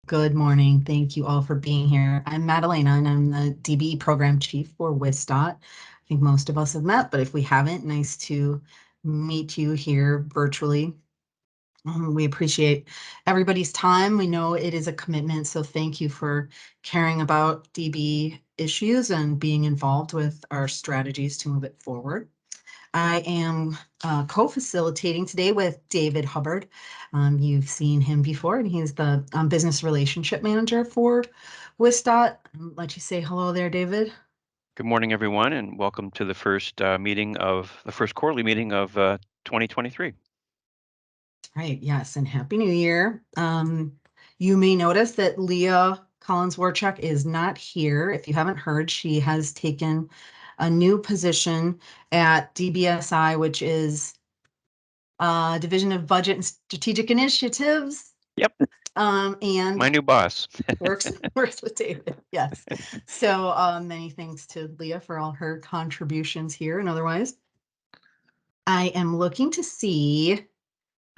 Good morning. Thank you all for being here. I'm Madalena, and I'm the DBE Program Chief for WisDOT. I think most of us have met, but if we haven't, nice to meet you here virtually. We appreciate everybody's time. We know it is a commitment, so thank you for caring about DBE issues and being involved with our strategies to move it forward. I am co-facilitating today with David Hubbard. You've seen him before, and he's the business relationship manager for WisDOT. I'll let you say hello there, David. Good morning, everyone, and welcome to the first quarterly meeting of 2023. Right, yes, and Happy New Year. You may notice that Leah Collins-Warchuk is not here. If you haven't heard, she has taken a new position at DBSI, which is Division of Budget and Strategic Initiatives. Yep. And My new boss. works with David. Yes. So many thanks to Leah for all her contributions here and otherwise. I am looking to see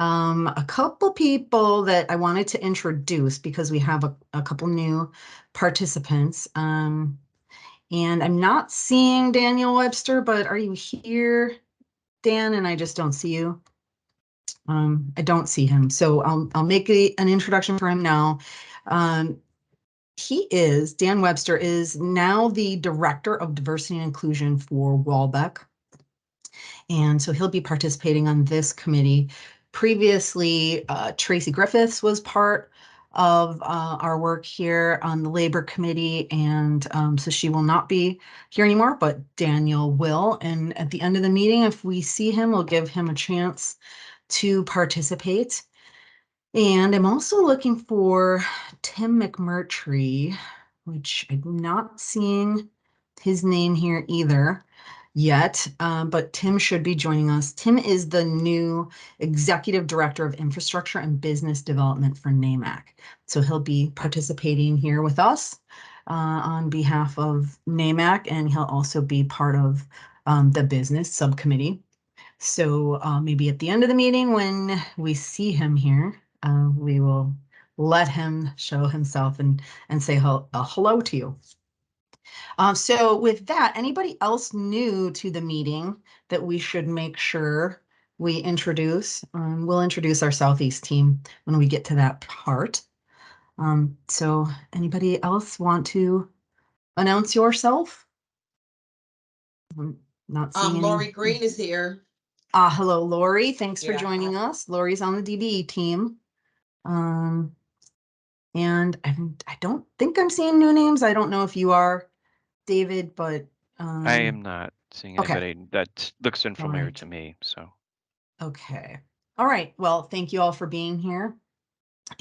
a couple people that I wanted to introduce because we have a couple new participants. And I'm not seeing Daniel Webster, but are you here, Dan? And I just don't see you. I don't see him, so I'll make an introduction for him now. Dan Webster is now the Director of Diversity and Inclusion for Walbeck. And so he'll be participating on this committee. Previously, Tracy Griffiths was part of our work here on the Labor Committee, and so she will not be here anymore, but Daniel will. And at the end of the meeting, if we see him, we'll give him a chance to participate. And I'm also looking for Tim McMurtry, which I'm not seeing his name here either yet, but Tim should be joining us. Tim is the new Executive Director of Infrastructure and Business Development for NAMAC. So he'll be participating here with us on behalf of NAMAC, and he'll also be part of the business subcommittee. So maybe at the end of the meeting, when we see him here, we will let him show himself and say hello to you. So with that, anybody else new to the meeting that we should make sure we introduce? We'll introduce our Southeast team when we get to that part. So anybody else want to announce yourself? I'm not seeing Lori Green is here. Hello, Lori. Thanks for joining us. Lori's on the DBE team. And I don't think I'm seeing new names. I don't know if you are, David, but I am not seeing anybody that looks unfamiliar to me. So. Okay. All right. Well, thank you all for being here.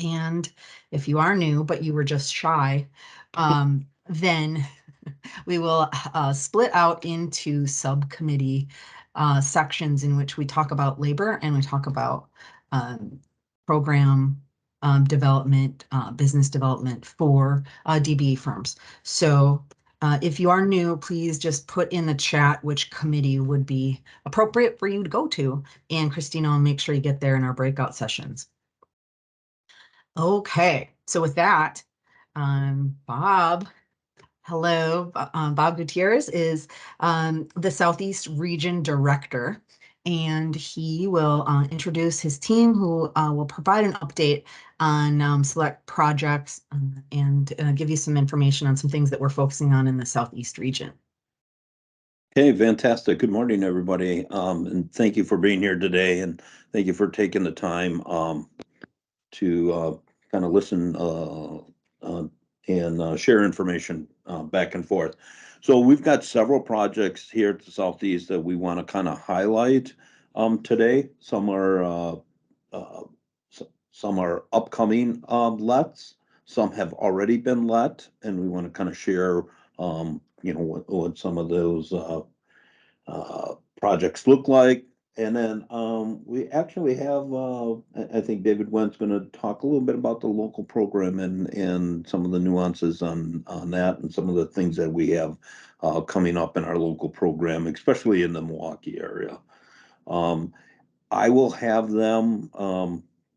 And if you are new, but you were just shy, then we will split out into subcommittee sections in which we talk about labor and we talk about program development, business development for DBE firms. So if you are new, please just put in the chat which committee would be appropriate for you to go to, and Christina will make sure you get there in our breakout sessions. Okay, so with that, Bob. Hello, Bob Gutierrez is the Southeast Region Director, and he will introduce his team, who will provide an update on select projects and give you some information on some things that we're focusing on in the Southeast region. Hey, fantastic. Good morning, everybody. And thank you for being here today, and thank you for taking the time to kind of listen and share information back and forth. So we've got several projects here at the Southeast that we want to kind of highlight today. Some are upcoming lets. Some have already been let, and we want to kind of share what some of those projects look like. And then we actually have, I think David Went's going to talk a little bit about the local program and some of the nuances on that and some of the things that we have coming up in our local program, especially in the Milwaukee area. I will have them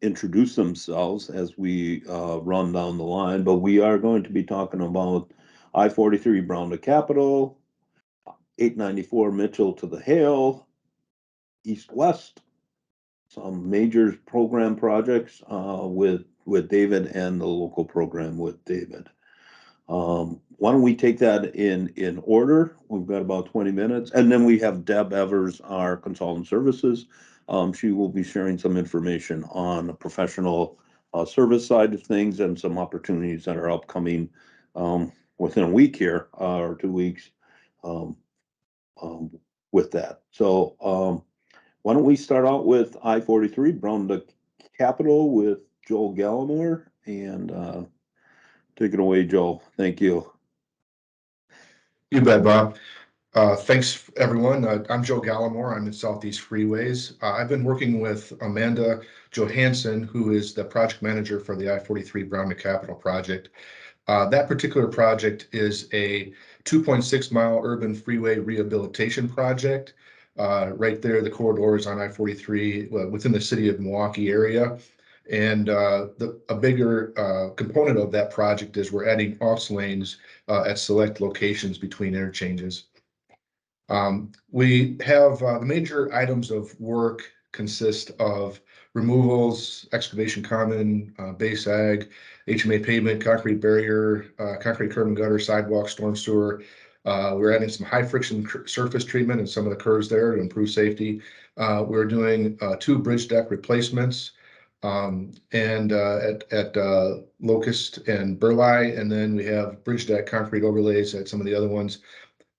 introduce themselves as we run down the line, but we are going to be talking about I-43 Brown to Capitol, 894 Mitchell to the Hale, east-west, some major program projects with David and the local program with David. Why don't we take that in order? We've got about 20 minutes, and then we have Deb Evers, our consultant services. She will be sharing some information on the professional service side of things and some opportunities that are upcoming within a week here or 2 weeks with that. So why don't we start out with I-43 Brown to Capitol with Joel Gallimore, and take it away, Joel. Thank you. You bet, Bob. Thanks, everyone. I'm Joe Gallimore. I'm in Southeast Freeways. I've been working with Amanda Johansson, who is the project manager for the I-43 Brown to Capitol project. That particular project is a 2.6-mile urban freeway rehabilitation project. Right there, the corridors on I-43 within the city of Milwaukee area. And a bigger component of that project is we're adding aux lanes at select locations between interchanges. We have the major items of work consist of removals, excavation common, base ag, HMA pavement, concrete barrier, concrete curb and gutter, sidewalk, storm sewer. We're adding some high friction surface treatment in some of the curves there to improve safety. We're doing 2 bridge deck replacements and at Locust and Burleigh, and then we have bridge deck concrete overlays at some of the other ones.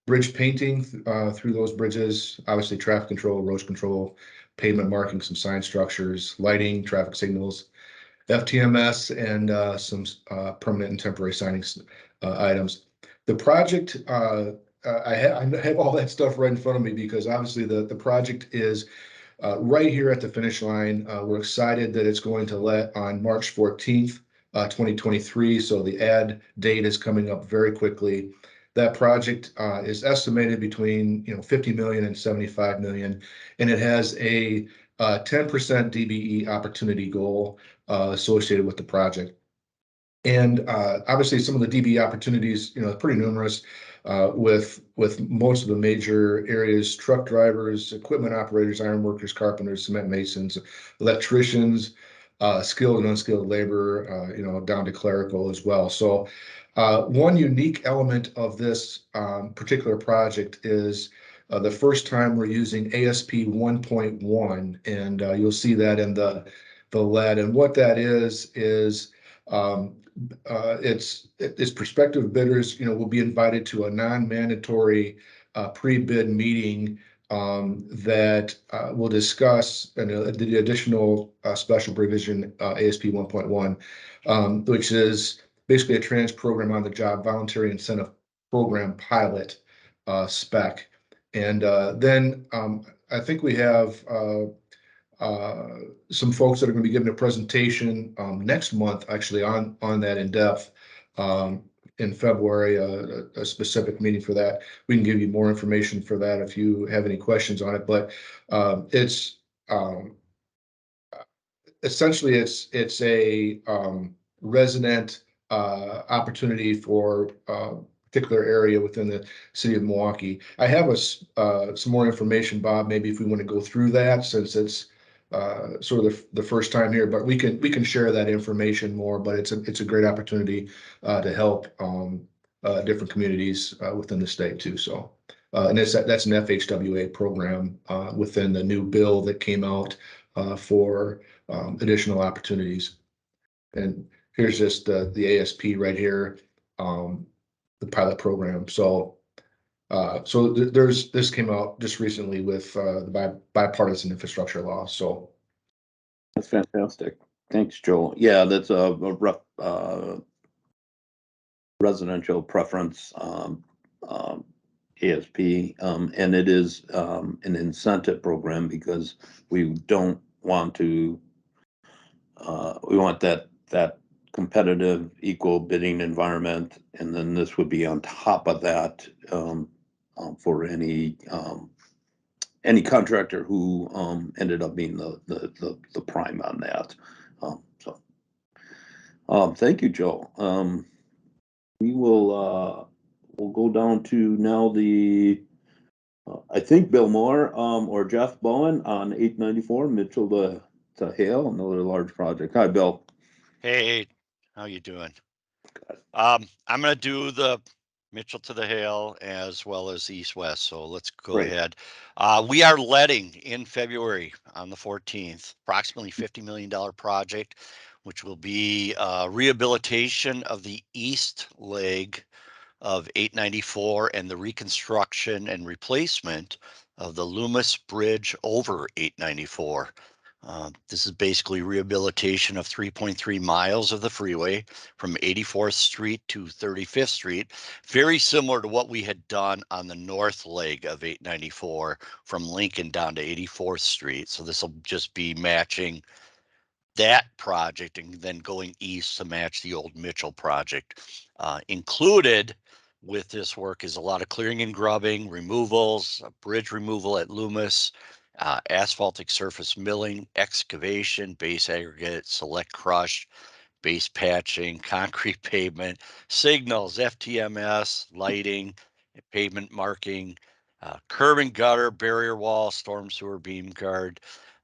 Bridge painting through those bridges, obviously traffic control, erosion control, pavement marking, some sign structures, lighting, traffic signals, FTMS, and some permanent and temporary signing items. The project, I have all that stuff right in front of me because obviously the project is right here at the finish line. We're excited that it's going to let on March 14th, 2023. So the ad date is coming up very quickly. That project is estimated between 50 million and 75 million, and it has a 10% DBE opportunity goal associated with the project. And obviously, some of the DBE opportunities, pretty numerous with most of the major areas: truck drivers, equipment operators, iron workers, carpenters, cement masons, electricians, skilled and unskilled labor, down to clerical as well. So one unique element of this particular project is the first time we're using ASP 1.1, and you'll see that in the lead. And what that is it's prospective bidders, will be invited to a non-mandatory pre-bid meeting that will discuss the additional special provision ASP 1.1, which is basically a trans program on the job voluntary incentive program pilot spec. And then I think we have some folks that are going to be giving a presentation next month, actually on that in depth in February, a specific meeting for that. We can give you more information for that if you have any questions on it. But it's essentially it's a resident opportunity for particular area within the city of Milwaukee. I have some more information, Bob, maybe if we want to go through that, since it's sort of the first time here, but we can share that information more. But it's a great opportunity to help different communities within the state too. So and that's an FHWA program within the new bill that came out for additional opportunities. And here's just the ASP right here, the pilot program. So this came out just recently with the bipartisan infrastructure law. So that's fantastic. Thanks, Joel. Yeah, that's a rough residential preference ASP, and it is an incentive program because we don't want to. We want that competitive, equal bidding environment, and then this would be on top of that for any contractor who ended up being the prime on that. Thank you, Joe. We will, we'll go down to now I think Bill Moore, or Jeff Bowen on 894 Mitchell to Hale, another large project. Hi, Bill. Hey, how you doing? Good. I'm gonna do the Mitchell to the Hale as well as East-West, so let's go Great. ahead. We are letting in February on the 14th, approximately $50 million project, which will be rehabilitation of the east leg of 894 and the reconstruction and replacement of the Loomis Bridge over 894. This is basically rehabilitation of 3.3 miles of the freeway from 84th Street to 35th Street, very similar to what we had done on the north leg of 894 from Lincoln down to 84th Street. So this will just be matching that project and then going east to match the old Mitchell project. Included with this work is a lot of clearing and grubbing, removals, bridge removal at Loomis, asphaltic surface milling, excavation, base aggregate, select crush, base patching, concrete pavement, signals, FTMS, lighting, pavement marking, curb and gutter, barrier wall, storm sewer beam guard.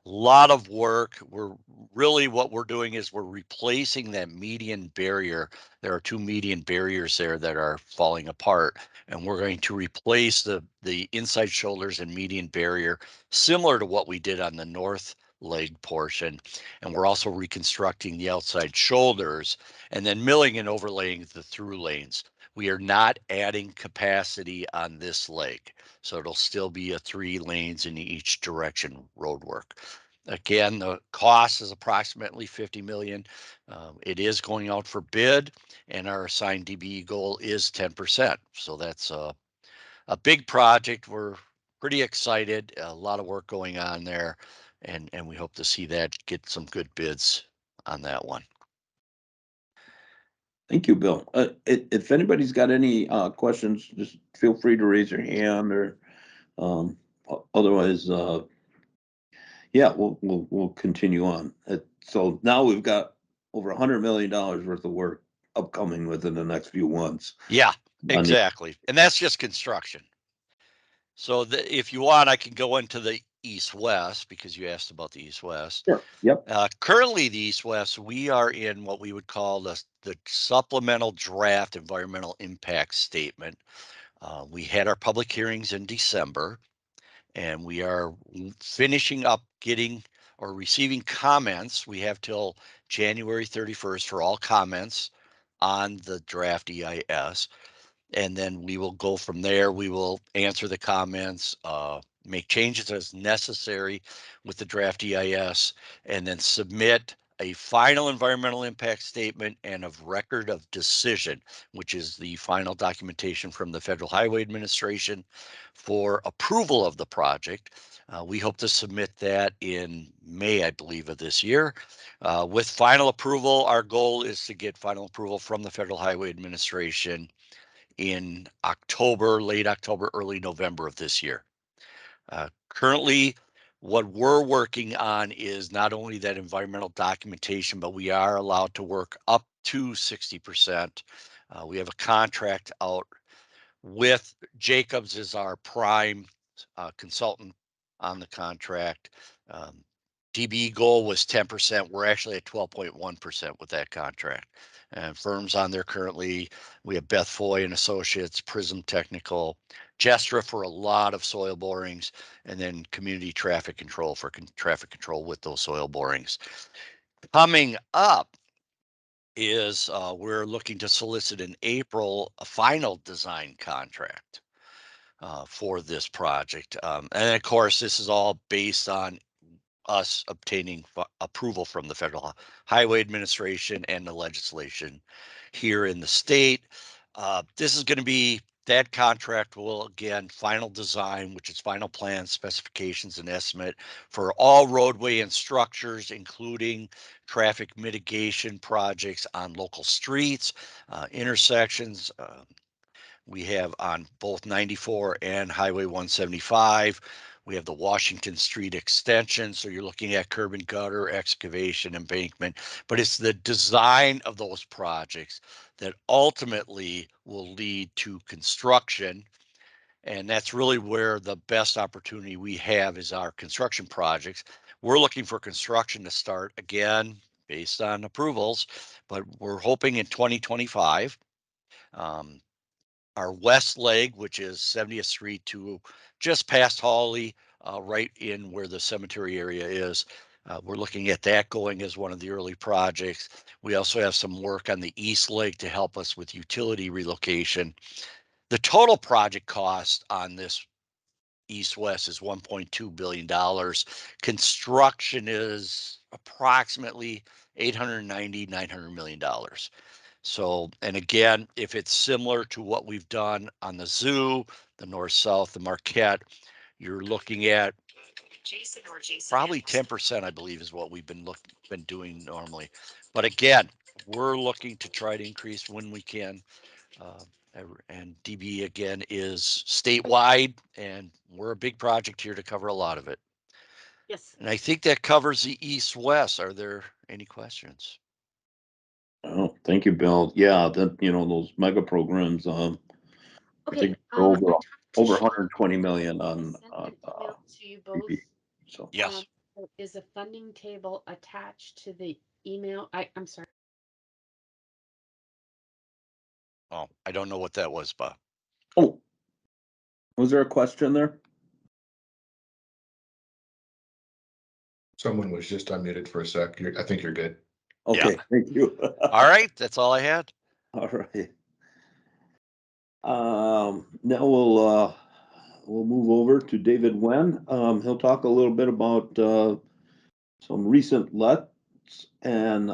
A lot of work. What we're doing is we're replacing that median barrier. There are two median barriers there that are falling apart, and we're going to replace the inside shoulders and median barrier, similar to what we did on the north leg portion. And we're also reconstructing the outside shoulders and then milling and overlaying the through lanes. We are not adding capacity on this leg, so it'll still be a 3 lanes in each direction road work. Again, the cost is approximately 50 million. It is going out for bid, and our assigned DBE goal is 10%. So that's a big project. We're pretty excited. A lot of work going on there, and we hope to see that get some good bids on that one. Thank you, Bill. If anybody's got any questions, just feel free to raise your hand, or otherwise, yeah, we'll continue on. So now we've got over $100 million worth of work upcoming within the next few months. Yeah, exactly. And that's just construction. So if you want, I can go into the East-West because you asked about the East-West. Sure. Yep. Currently, the East-West, we are in what we would call the supplemental draft environmental impact statement. We had our public hearings in December, and we are finishing up getting or receiving comments. We have till January 31st for all comments on the draft EIS. And then we will go from there. We will answer the comments, make changes as necessary with the draft EIS, and then submit a final environmental impact statement and of record of decision, which is the final documentation from the Federal Highway Administration for approval of the project. We hope to submit that in May, I believe, of this year. With final approval, our goal is to get final approval from the Federal Highway Administration in October, late October, early November of this year. Currently, what we're working on is not only that environmental documentation, but we are allowed to work up to 60%. We have a contract out with Jacobs as our prime consultant on the contract. DBE goal was 10%. We're actually at 12.1% with that contract. And firms on there currently, we have Beth Foy and Associates, Prism Technical, Gestra for a lot of soil borings, and then Community Traffic Control for traffic control with those soil borings. Coming up is we're looking to solicit in April a final design contract for this project. And of course, this is all based on us obtaining approval from the Federal Highway Administration and the legislation here in the state. This is going to be, that contract will, again, final design, which is final plan, specifications, and estimate for all roadway and structures, including traffic mitigation projects on local streets, intersections. We have on both 94 and Highway 175. We have the Washington Street extension. So you're looking at curb and gutter, excavation, embankment, but it's the design of those projects that ultimately will lead to construction. And that's really where the best opportunity we have is our construction projects. We're looking for construction to start again based on approvals, but we're hoping in 2025. Our west leg, which is 70th Street to just past Hawley, right in where the cemetery area is. We're looking at that going as one of the early projects. We also have some work on the east leg to help us with utility relocation. The total project cost on this east-west is $1.2 billion. Construction is approximately $890–900 million. So, and again, if it's similar to what we've done on the zoo, the north-south, the Marquette, you're looking at probably 10%, I believe, is what we've been doing normally. But again, we're looking to try to increase when we can. And DBE again is statewide, and we're a big project here to cover a lot of it. Yes. And I think that covers the east-west. Are there any questions? Oh, thank you, Bill. Yeah, that, those mega programs, I Okay, think I over talked to over Sean. 120 million I on, sent an email to you both. DB. So, Yes. There is a funding table attached to the email. I'm sorry. Oh, I don't know what that was, Bob. oh, was there a question there? Someone was just unmuted for a sec. I think you're good. Okay, thank you. All right, that's all I had. All right. Now we'll move over to David Wen. He'll talk a little bit about some recent LETs and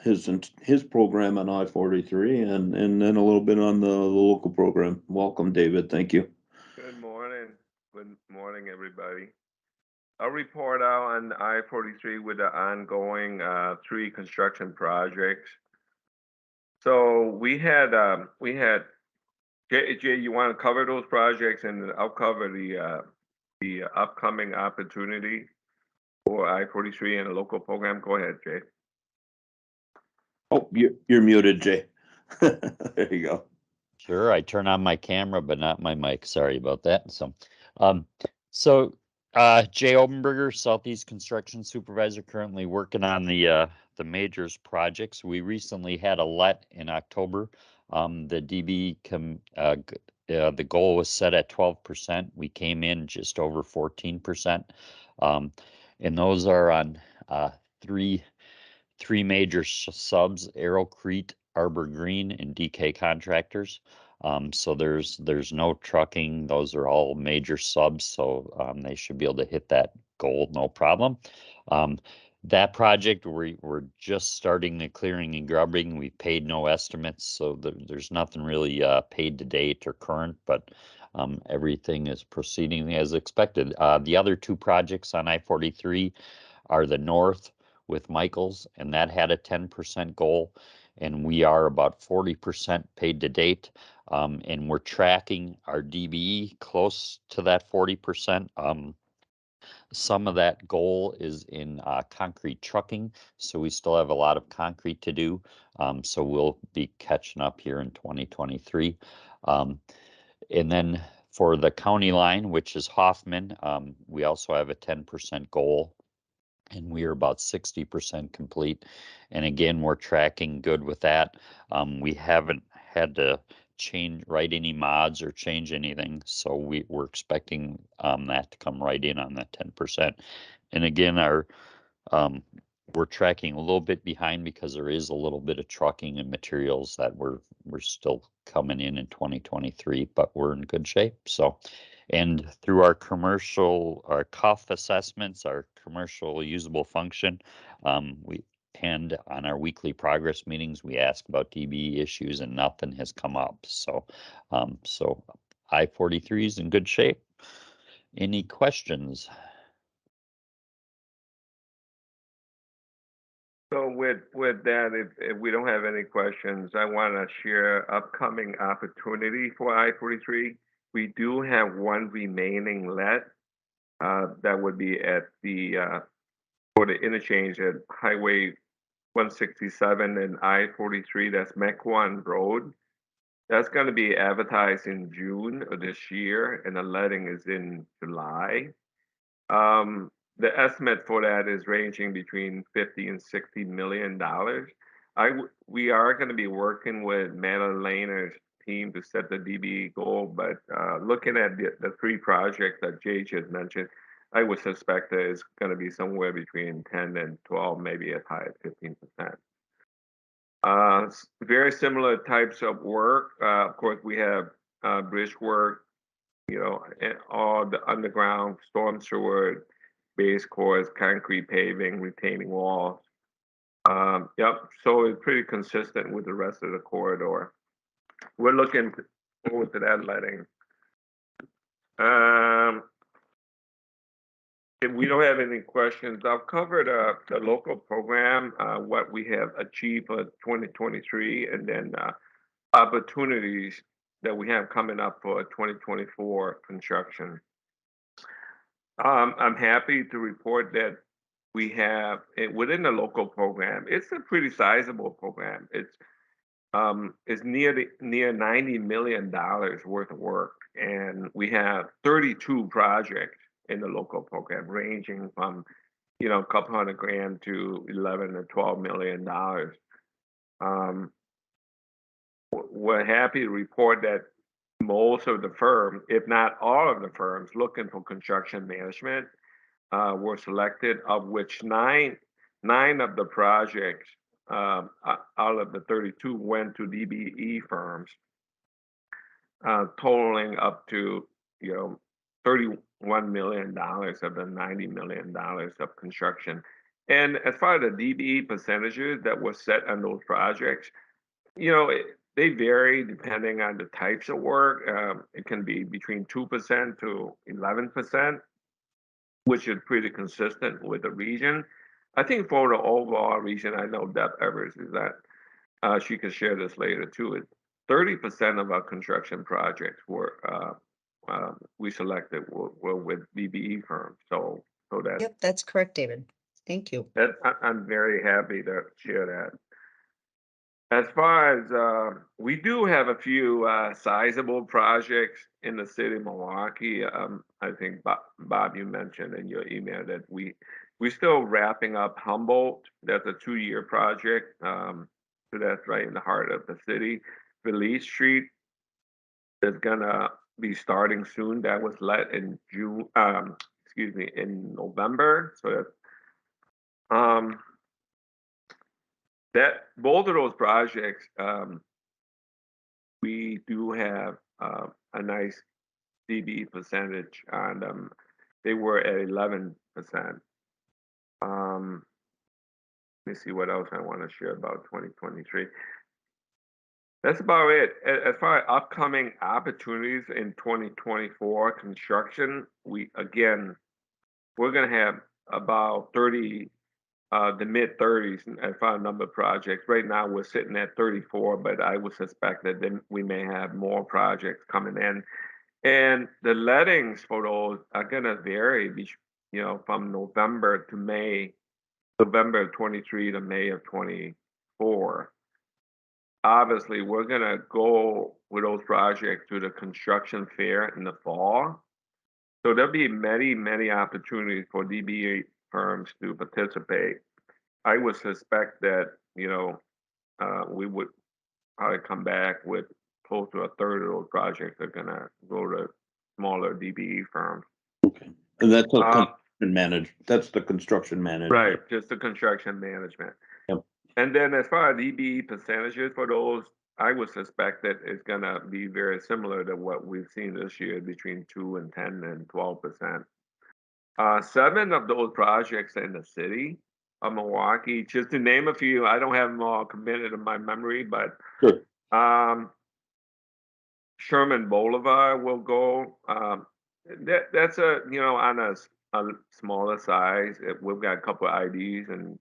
his program on I-43 and then a little bit on the local program. Welcome, David. Thank you. Good morning. Good morning, everybody. I'll report out on I-43 with the ongoing 3 construction projects. So we had Jay, you want to cover those projects, and I'll cover the upcoming opportunity for I-43 and the local program. Go ahead, Jay. Oh, you're muted, Jay. There you go. Sure, I turn on my camera, but not my mic. Sorry about that. Jay Obenberger, Southeast Construction Supervisor, currently working on the majors projects. We recently had a let in October. The DB the goal was set at 12%. We came in just over 14%, and those are on three major subs: Aerocrete, Arbor Green, and DK Contractors. So there's no trucking. Those are all major subs, so they should be able to hit that goal no problem. That project, we're just starting the clearing and grubbing. We paid no estimates, so there's nothing really paid to date or current, but everything is proceeding as expected. The other 2 projects on I-43 are the north with Michaels, and that had a 10% goal, and we are about 40% paid to date, and we're tracking our DBE close to that 40%. Some of that goal is in concrete trucking, so we still have a lot of concrete to do, so we'll be catching up here in 2023. And then for the county line, which is Hoffman, we also have a 10% goal, and we are about 60% complete. And again, we're tracking good with that. We haven't had to write any mods or change anything, so we're expecting that to come right in on that 10%. And again, we're tracking a little bit behind because there is a little bit of trucking and materials that we're still coming in 2023, but we're in good shape. So, and through our CUF assessments, our commercial usable function, and on our weekly progress meetings, we ask about DBE issues, and nothing has come up. So, I-43 is in good shape. Any questions? So with that, if we don't have any questions, I want to share upcoming opportunity for I-43. We do have 1 remaining let That would be at the for the interchange at Highway 167 and I-43. That's Mequon Road. That's going to be advertised in June of this year, and the letting is in July. The estimate for that is ranging between $50 and $60 million. We are going to be working with Madeline Lehner's team to set the DBE goal, but looking at the three projects that Jay just mentioned, I would suspect that it's going to be somewhere between 10 and 12, maybe as high as 15%. Very similar types of work. Of course, we have bridge work, and all the underground storm sewer, base course, concrete paving, retaining walls. Yep, so it's pretty consistent with the rest of the corridor. We're looking forward to that letting. If we don't have any questions, I'll cover the local program, what we have achieved for 2023, and then opportunities that we have coming up for 2024 construction. I'm happy to report that we have within the local program. It's a pretty sizable program. It's near $90 million worth of work, and we have 32 projects in the local program, ranging from a couple $100,000 to $11 to $12 million. We're happy to report that most of the firms, if not all of the firms looking for construction management, were selected, of which nine of the projects out of the 32 went to DBE firms, totaling up to $31 million of the $90 million of construction. And as far as the DBE percentages that were set on those projects, they vary depending on the types of work. It can be between 2% to 11%, which is pretty consistent with the region. I think for the overall region, I know Deb Evers is that she can share this later too. 30% of our construction projects were we selected were with DBE firms. So that. Yep, that's correct, David. Thank you. I'm very happy to share that. As far as we do have a few sizable projects in the city of Milwaukee. I think Bob, you mentioned in your email that we're still wrapping up Humboldt. That's a 2-year project. So that's right in the heart of the city. Felice Street is gonna be starting soon. That was let in June. In November. So that both of those projects, we do have a nice DBE percentage on them. They were at 11%. Let me see what else I want to share about 2023. That's about it. As far as upcoming opportunities in 2024 construction, we're going to have about 30. The mid 30s as far as number of projects. Right now we're sitting at 34, but I would suspect that then we may have more projects coming in. And the lettings for those are gonna vary, from November to May, November of 23 to May of 24. Obviously, we're gonna go with those projects to the construction fair in the fall. So there'll be many, many opportunities for DBE firms to participate. I would suspect that we would probably come back with close to a third of those projects are gonna go to smaller DBE firms. Okay, and that's That's the construction management. Right, just the construction management. Yep. And then as far as DBE percentages for those, I would suspect that it's gonna be very similar to what we've seen this year, between 2 and 10 and 12%. 7 of those projects in the city of Milwaukee, just to name a few. I don't have them all committed in my memory, but sure. Sherman Boulevard will go. That's on a smaller size. We've got a couple of IDs, and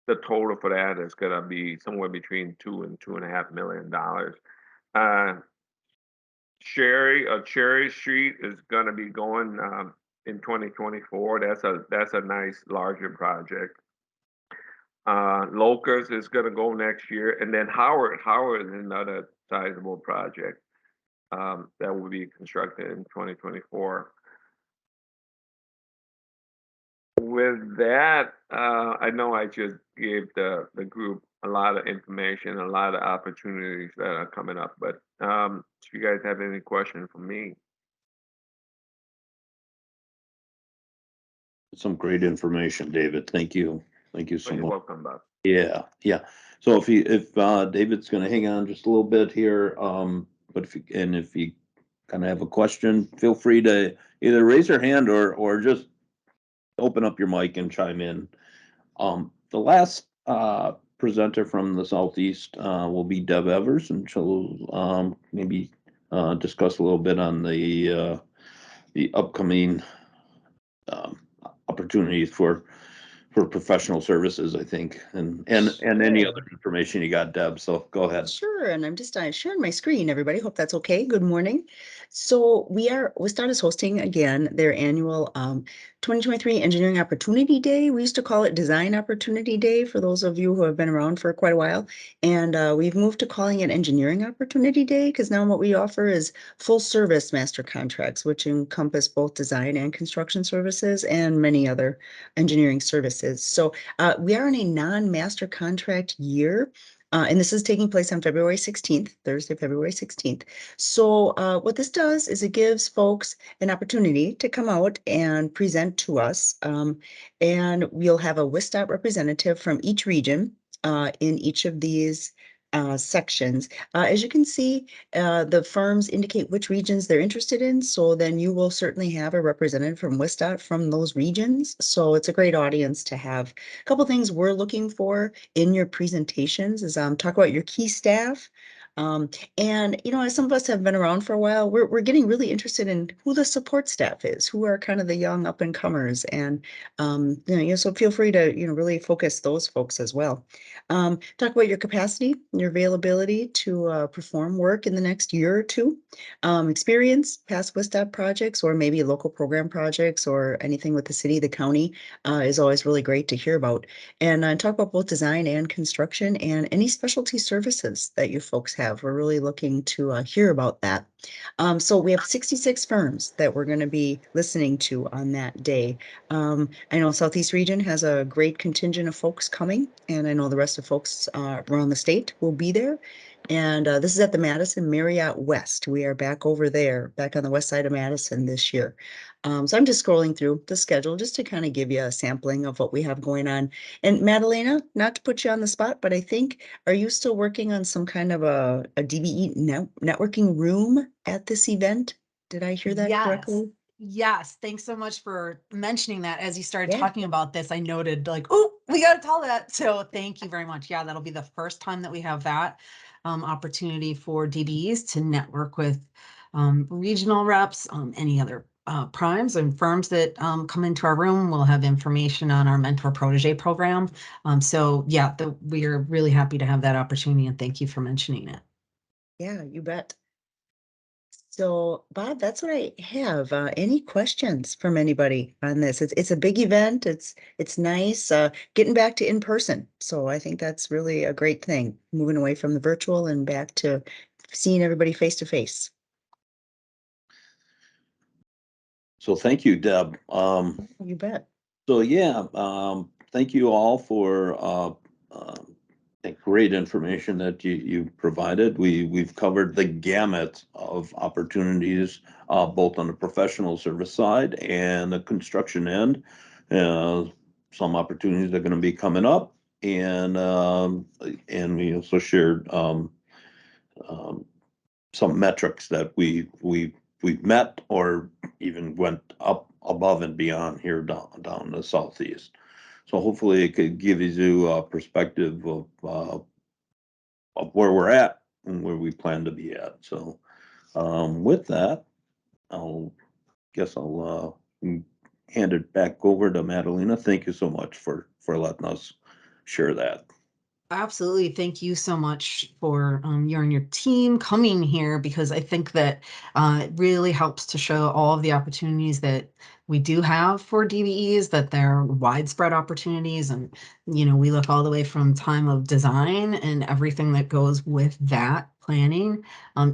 the total for that is going to be somewhere between $2 and $2.5 million. Cherry Street is going to be going in 2024. That's a nice larger project. Locust is gonna go next year, and then Howard is another sizable project that will be constructed in 2024. With that, I know I just gave the group a lot of information, a lot of opportunities that are coming up, but if you guys have any questions for me. Some great information, David. Thank you. Thank you so You're much. welcome, Bob. Yeah, yeah. So if David's gonna hang on just a little bit here, but if you kind of have a question, feel free to either raise your hand or just open up your mic and chime in. The last presenter from the Southeast will be Deb Evers, and she'll maybe discuss a little bit on the upcoming opportunities for professional services, I think, and any other information you got, Deb. So go ahead. Sure, and I'm just sharing my screen, everybody. Hope that's okay. Good morning. So WisDOT is hosting again their annual 2023 Engineering Opportunity Day. We used to call it Design Opportunity Day for those of you who have been around for quite a while. And we've moved to calling it Engineering Opportunity Day because now what we offer is full service master contracts, which encompass both design and construction services and many other engineering services. So we are in a non-master contract year. And this is taking place on February 16th, Thursday, February 16th. So what this does is it gives folks an opportunity to come out and present to us. And we'll have a WisDOT representative from each region in each of these sections. As you can see, the firms indicate which regions they're interested in. So then you will certainly have a representative from WisDOT from those regions. So it's a great audience to have. A couple things we're looking for in your presentations is talk about your key staff. And as some of us have been around for a while, we're getting really interested in who the support staff is, who are kind of the young up and comers, and so feel free to really focus those folks as well. Talk about your capacity, your availability to perform work in the next year or two, experience, past WisDOT projects, or maybe local program projects, or anything with the city, the county is always really great to hear about. And talk about both design and construction and any specialty services that you folks have. We're really looking to hear about that. So we have 66 firms that we're going to be listening to on that day. I know Southeast Region has a great contingent of folks coming, and I know the rest of folks around the state will be there. And this is at the Madison Marriott West. We are back over there, back on the west side of Madison this year. So I'm just scrolling through the schedule just to kind of give you a sampling of what we have going on. And Madalena, not to put you on the spot, but I think, are you still working on some kind of a DBE networking room at this event? Did I hear that correctly? Yes, thanks so much for mentioning that. As you started Yeah. talking about this, I noted like, oh, we got to tell that. So thank you very much. Yeah, that'll be the first time that we have that opportunity for DBEs to network with regional reps, any other primes and firms that come into our room. We'll have information on our mentor protege program. So yeah, we are really happy to have that opportunity, and thank you for mentioning it. Yeah, you bet. So, Bob, that's what I have. Any questions from anybody on this? It's a big event. It's nice getting back to in person. So I think that's really a great thing, moving away from the virtual and back to seeing everybody face to face. So thank you, Deb. You bet. So yeah, thank you all for great information that you provided. We've covered the gamut of opportunities, both on the professional service side and the construction end. Some opportunities are going to be coming up, and we also shared some metrics that we've met or even went up above and beyond here down in the Southeast. So hopefully it could give you a perspective of where we're at and where we plan to be at. So with that, I'll hand it back over to Madalena. Thank you so much for letting us share that. Absolutely. Thank you so much for you and your team coming here, because I think that it really helps to show all of the opportunities that we do have for DBEs, that they're widespread opportunities. And, we look all the way from time of design and everything that goes with that planning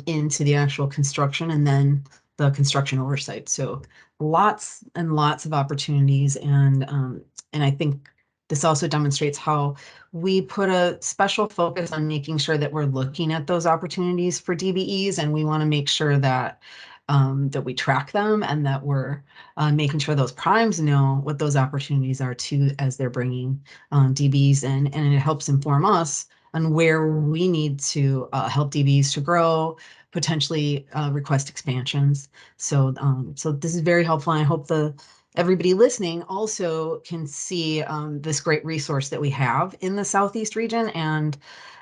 into the actual construction and then the construction oversight. So lots and lots of opportunities. And I think this also demonstrates how we put a special focus on making sure that we're looking at those opportunities for DBEs, and we want to make sure that that we track them and that we're making sure those primes know what those opportunities are too as they're bringing DBEs in, and it helps inform us on where we need to help DBEs to grow, potentially request expansions. So this is very helpful, and I hope everybody listening also can see this great resource that we have in the Southeast region. And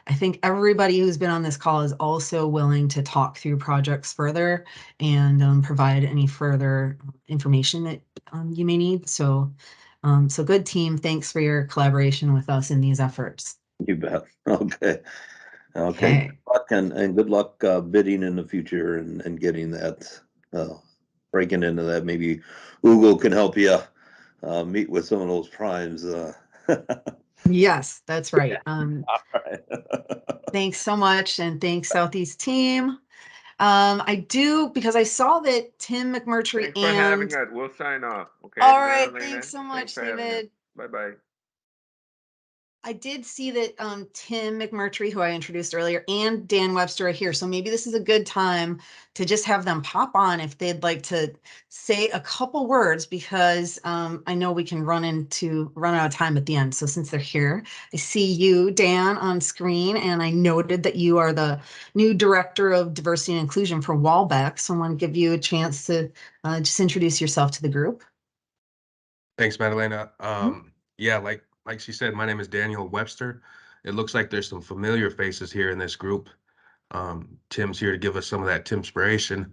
I think everybody who's been on this call is also willing to talk through projects further and provide any further information that you may need. So good team. Thanks for your collaboration with us in these efforts. You bet. Okay. Okay. Good luck and good luck bidding in the future and getting that, breaking into that. Maybe Google can help you meet with some of those primes. Yes, that's right. All right. Thanks so much, and thanks Southeast team. I do, because I saw that Tim McMurtry Thanks for having us. We'll sign off. Okay. All right, Madalena? thanks so much, Thanks for having us. David. Bye-bye. I did see that Tim McMurtry, who I introduced earlier, and Dan Webster are here. So maybe this is a good time to just have them pop on if they'd like to say a couple words, because I know we can run out of time at the end. So since they're here, I see you, Dan, on screen, and I noted that you are the new Director of Diversity and Inclusion for Walbeck. So I want to give you a chance to just introduce yourself to the group. Thanks, Madalena. Yeah, like she said, my name is Daniel Webster. It looks like there's some familiar faces here in this group. Tim's here to give us some of that Timspiration.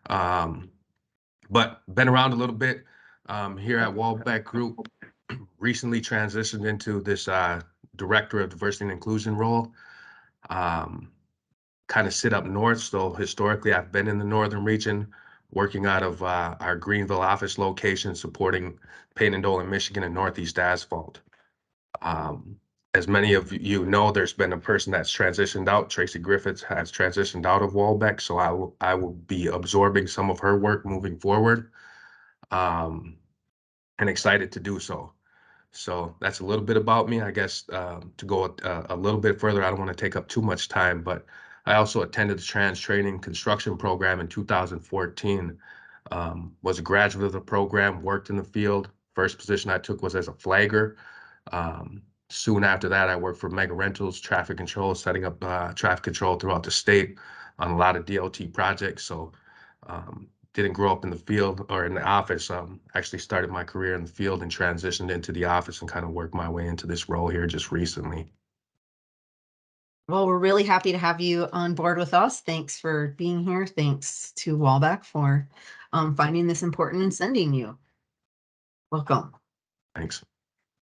But been around a little bit here at Walbeck Group. Recently transitioned into this Director of Diversity and Inclusion role. Kind of sit up north, so historically I've been in the northern region, working out of our Greenville office location, supporting Payne and Dolan, Michigan, and Northeast Asphalt. As many of you know, there's been a person that's transitioned out. Tracy Griffiths has transitioned out of Walbeck, so I will be absorbing some of her work moving forward, and excited to do so. So that's a little bit about me. I guess to go a little bit further, I don't want to take up too much time, but I also attended the Trans Training Construction Program in 2014. Was a graduate of the program, worked in the field. First position I took was as a flagger. Soon after that, I worked for Mega Rentals, traffic control, setting up traffic control throughout the state on a lot of DOT projects. So didn't grow up in the field or in the office. Actually started my career in the field and transitioned into the office and kind of worked my way into this role here just recently. Well, we're really happy to have you on board with us. Thanks for being here. Thanks to Walbeck for finding this important and sending you. Welcome. Thanks.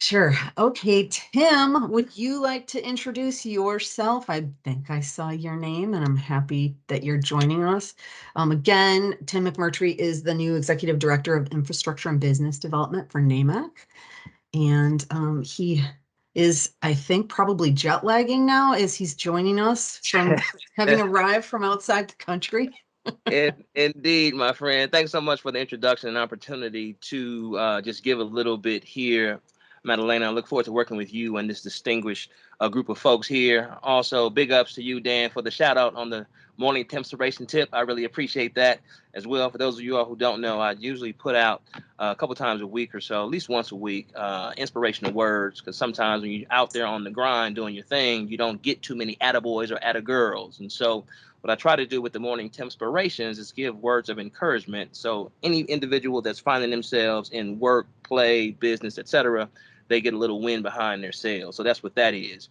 Sure. Okay, Tim, would you like to introduce yourself? I think I saw your name, and I'm happy that you're joining us. Again, Tim McMurtry is the new Executive Director of Infrastructure and Business Development for NAMAC. And he is, I think, probably jet lagging now as he's joining us from having arrived from outside the country. Indeed, my friend. Thanks so much for the introduction and opportunity to just give a little bit here. Madalena, I look forward to working with you and this distinguished group of folks here. Also, big ups to you, Dan, for the shout out on the morning Timspiration tip. I really appreciate that as well. For those of you all who don't know, I usually put out a couple times a week or so, at least once a week, inspirational words, because sometimes when you're out there on the grind doing your thing, you don't get too many attaboys or attagirls. And so what I try to do with the morning Timspirations is give words of encouragement. So any individual that's finding themselves in work, play, business, etc., they get a little wind behind their sails. So that's what that is.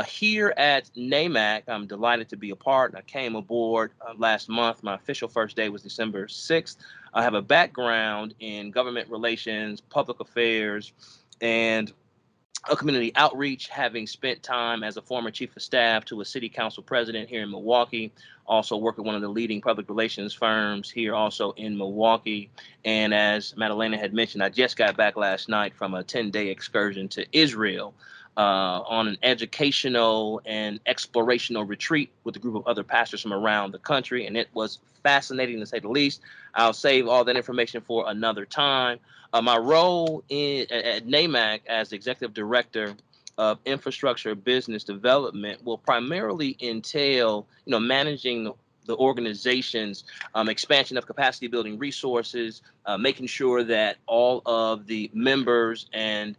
Here at NAMAC, I'm delighted to be a part. I came aboard last month. My official first day was December 6th. I have a background in government relations, public affairs, and community outreach, having spent time as a former chief of staff to a city council president here in Milwaukee, also work at one of the leading public relations firms here also in Milwaukee. And as Madalena had mentioned, I just got back last night from a 10-day excursion to Israel on an educational and explorational retreat with a group of other pastors from around the country. And it was fascinating to say the least. I'll save all that information for another time. My role at NAMAC as Executive Director of Infrastructure Business Development will primarily entail, managing the organization's expansion of capacity building resources, making sure that all of the members and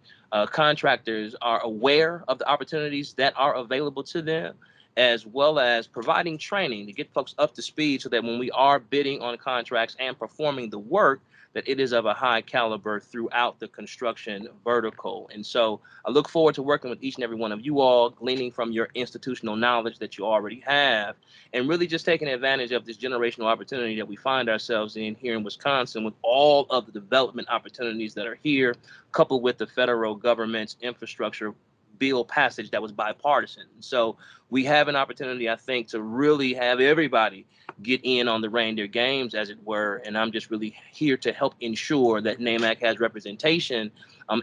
contractors are aware of the opportunities that are available to them, as well as providing training to get folks up to speed so that when we are bidding on contracts and performing the work, that it is of a high caliber throughout the construction vertical. And so I look forward to working with each and every one of you all, gleaning from your institutional knowledge that you already have, and really just taking advantage of this generational opportunity that we find ourselves in here in Wisconsin with all of the development opportunities that are here, coupled with the federal government's infrastructure bill passage that was bipartisan. So we have an opportunity, I think, to really have everybody get in on the reindeer games, as it were. And I'm just really here to help ensure that NAMAC has representation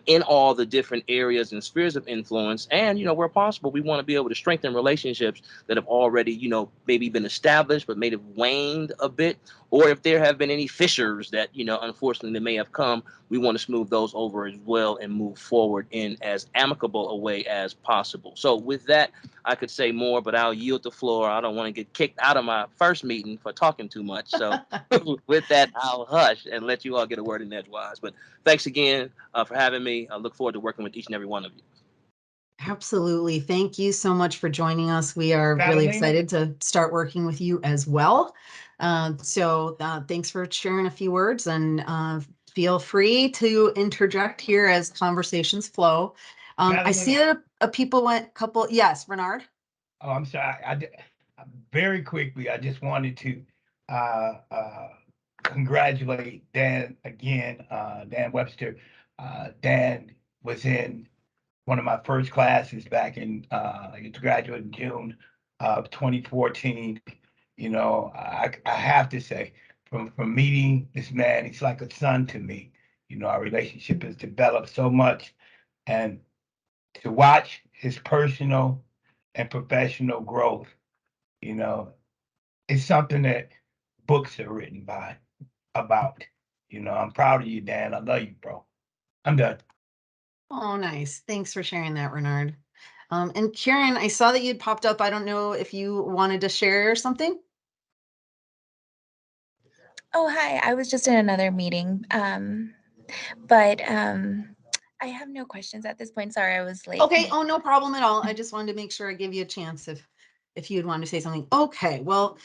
in all the different areas and spheres of influence. And, where possible, we want to be able to strengthen relationships that have already, maybe been established, but may have waned a bit. Or if there have been any fissures that, unfortunately, they may have come, we want to smooth those over as well and move forward in as amicable a way as possible. So with that, I could say more, but I'll yield the floor. I don't want to get kicked out of my first meeting for talking too much. So with that, I'll hush and let you all get a word in edgewise. But thanks again for having me. I look forward to working with each and every one of you. Absolutely. Thank you so much for joining us. We are really excited to start working with you as well. So thanks for sharing a few words, and feel free to interject here as conversations flow. I see that people went couple. Yes, Bernard. Oh, I'm sorry. Very quickly, I just wanted to congratulate Dan again, Dan Webster. Dan was in one of my first classes back in, I graduated in June of 2014. I have to say, from meeting this man, he's like a son to me. Our relationship has developed so much, and to watch his personal and professional growth, it's something that books are written about. I'm proud of you, Dan. I love you, bro. I'm done. Oh, nice. Thanks for sharing that, Renard. And Karen, I saw that you'd popped up. I don't know if you wanted to share something. Oh, hi. I was just in another meeting. But I have no questions at this point. Sorry, I was late. Okay. Oh, no problem at all. I just wanted to make sure I give you a chance if you'd want to say something. Okay. Well,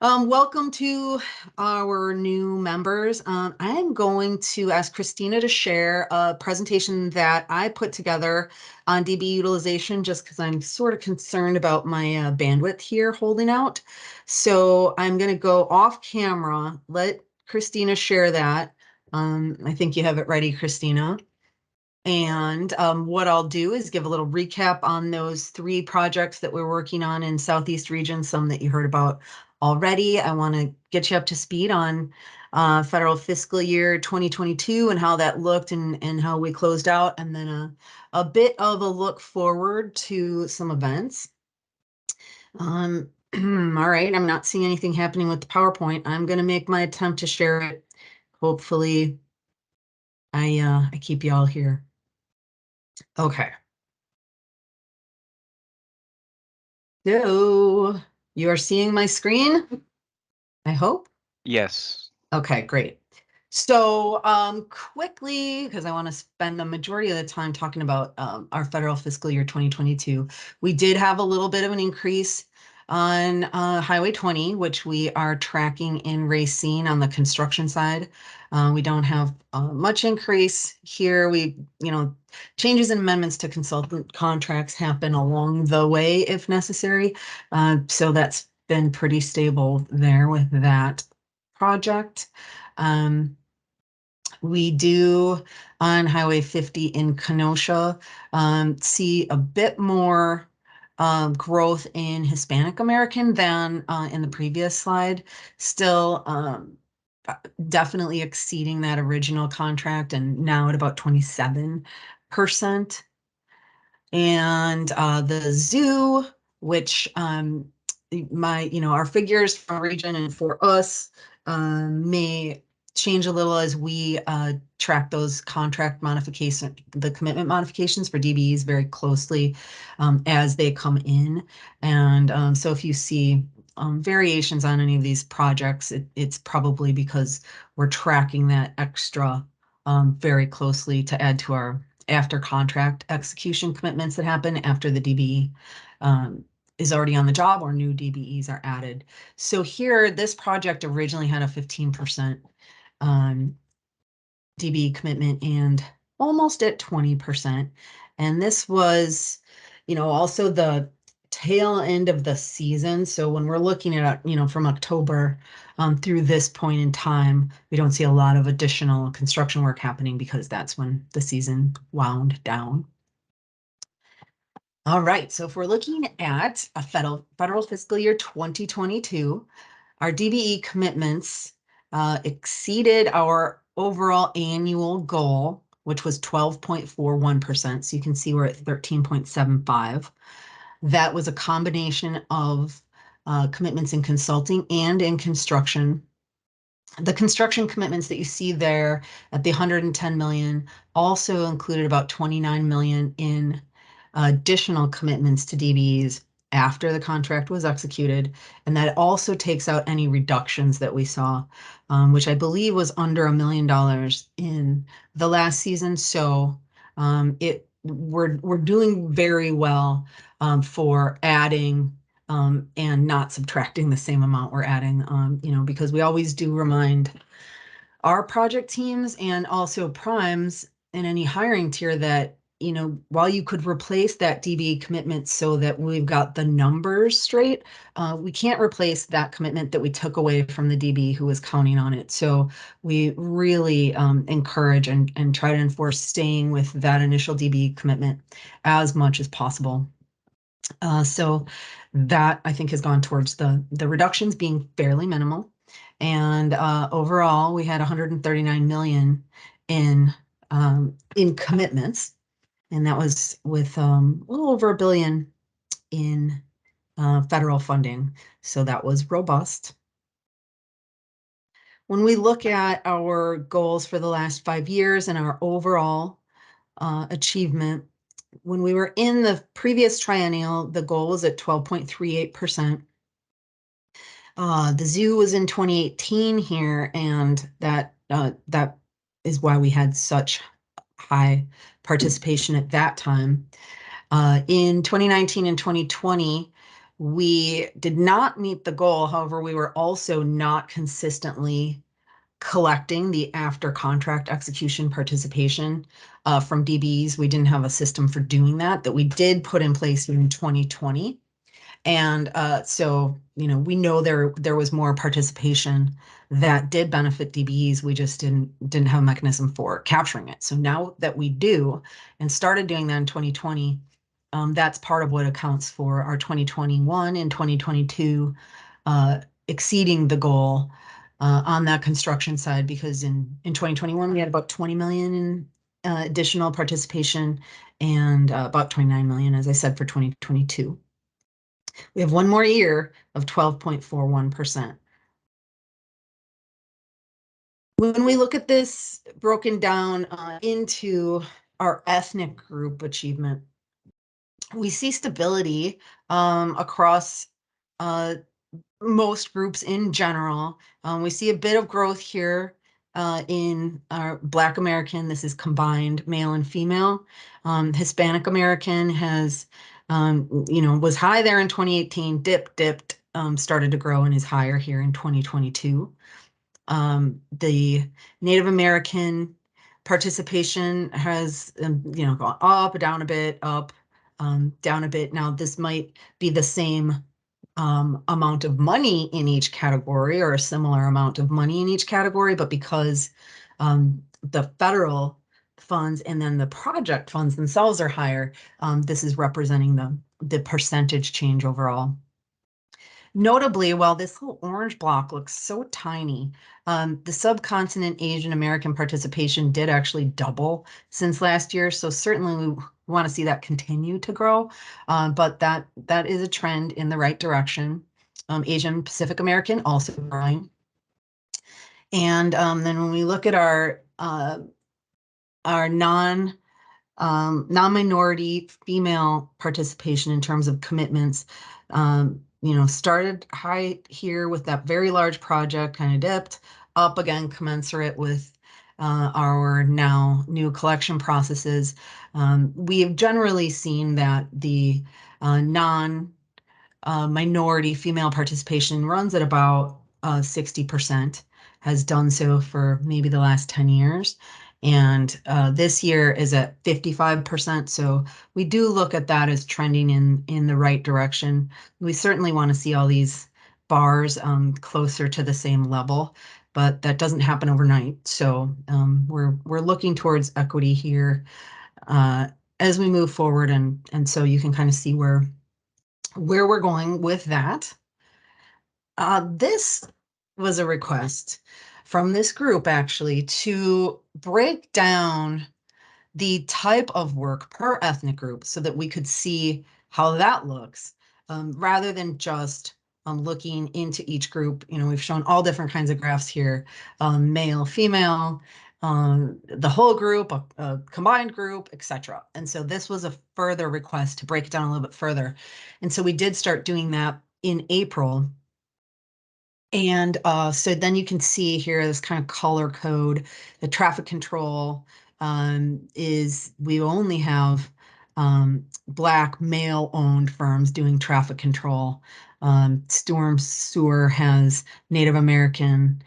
welcome to our new members. I'm going to ask Christina to share a presentation that I put together on DBE utilization, just because I'm sort of concerned about my bandwidth here holding out. So I'm going to go off camera, let Christina share that. I think you have it ready, Christina. And what I'll do is give a little recap on those 3 projects that we're working on in Southeast region, some that you heard about already. I want to get you up to speed on federal fiscal year 2022 and how that looked and how we closed out, and then a bit of a look forward to some events. All right, I'm not seeing anything happening with the PowerPoint. I'm going to make my attempt to share it. Hopefully I keep you all here. Okay. So you are seeing my screen, I hope. Yes. Okay, great. So quickly, because I want to spend the majority of the time talking about our federal fiscal year 2022, we did have a little bit of an increase on Highway 20, which we are tracking in Racine on the construction side. We don't have much increase here. Changes and amendments to consultant contracts happen along the way if necessary. So that's been pretty stable there with that project. We do on Highway 50 in Kenosha see a bit more growth in Hispanic American than in the previous slide. Still definitely exceeding that original contract and now at about 27%. And the zoo, which our figures for region and for us may change a little as we track those contract modifications, the commitment modifications for DBEs very closely as they come in. And so if you see variations on any of these projects, it's probably because we're tracking that extra very closely to add to our after contract execution commitments that happen after the DBE is already on the job or new DBEs are added. So here, this project originally had a 15% DBE commitment and almost at 20%. And this was, also the tail end of the season. So when we're looking at, from October through this point in time, we don't see a lot of additional construction work happening because that's when the season wound down. All right, so if we're looking at a federal fiscal year 2022, our DBE commitments exceeded our overall annual goal, which was 12.41%. So you can see we're at 13.75. That was a combination of commitments in consulting and in construction. The construction commitments that you see there at the 110 million also included about 29 million in additional commitments to DBEs after the contract was executed. And that also takes out any reductions that we saw, which I believe was under $1 million in the last season. So we're doing very well for adding and not subtracting the same amount we're adding, because we always do remind our project teams and also primes in any hiring tier that, while you could replace that DBE commitment so that we've got the numbers straight, we can't replace that commitment that we took away from the DBE who was counting on it. So we really encourage and try to enforce staying with that initial DBE commitment as much as possible. So that I think has gone towards the reductions being fairly minimal. And overall, we had 139 million in commitments. And that was with a little over $1 billion in federal funding. So that was robust. When we look at our goals for the last 5 years and our overall achievement, when we were in the previous triennial, the goal was at 12.38%. The zoo was in 2018 here, and that is why we had such high participation at that time. In 2019 and 2020, we did not meet the goal. However, we were also not consistently collecting the after contract execution participation from DBEs. We didn't have a system for doing that we did put in place in 2020. And so, we know there was more participation that did benefit DBEs. We just didn't have a mechanism for capturing it. So now that we do and started doing that in 2020, that's part of what accounts for our 2021 and 2022 exceeding the goal on that construction side, because in 2021 we had about 20 million in additional participation and about 29 million, as I said, for 2022. We have one more year of 12.41%. When we look at this broken down into our ethnic group achievement, we see stability across most groups in general. We see a bit of growth here in our Black American. This is combined male and female. Hispanic American has, was high there in 2018, dipped, started to grow and is higher here in 2022. The Native American participation has, gone up, down a bit, up, down a bit. Now, this might be the same amount of money in each category or a similar amount of money in each category, but because the federal funds and then the project funds themselves are higher, this is representing the percentage change overall. Notably, while this little orange block looks so tiny, the subcontinent Asian American participation did actually double since last year. So certainly we want to see that continue to grow, but that is a trend in the right direction. Asian Pacific American also growing. And then when we look at our non-minority female participation in terms of commitments, started high here with that very large project, kind of dipped up again, commensurate with our now new collection processes. We have generally seen that the minority female participation runs at about 60%, has done so for maybe the last 10 years. And this year is at 55%. So we do look at that as trending in the right direction. We certainly want to see all these bars closer to the same level, but that doesn't happen overnight. So we're looking towards equity here as we move forward. And so you can kind of see where we're going with that. This was a request from this group actually to break down the type of work per ethnic group so that we could see how that looks, rather than just looking into each group. We've shown all different kinds of graphs here, male, female, the whole group, a combined group, etc. And so this was a further request to break it down a little bit further. And so we did start doing that in April. And so then you can see here this kind of color code. The traffic control we only have Black male-owned firms doing traffic control. Storm Sewer has Native American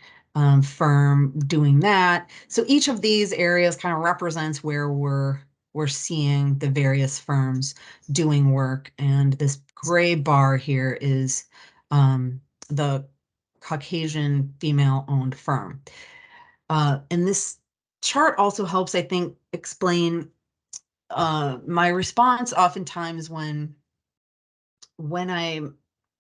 firm doing that. So each of these areas kind of represents where we're seeing the various firms doing work. And this gray bar here is the Caucasian female-owned firm. And this chart also helps, I think, explain my response oftentimes when I'm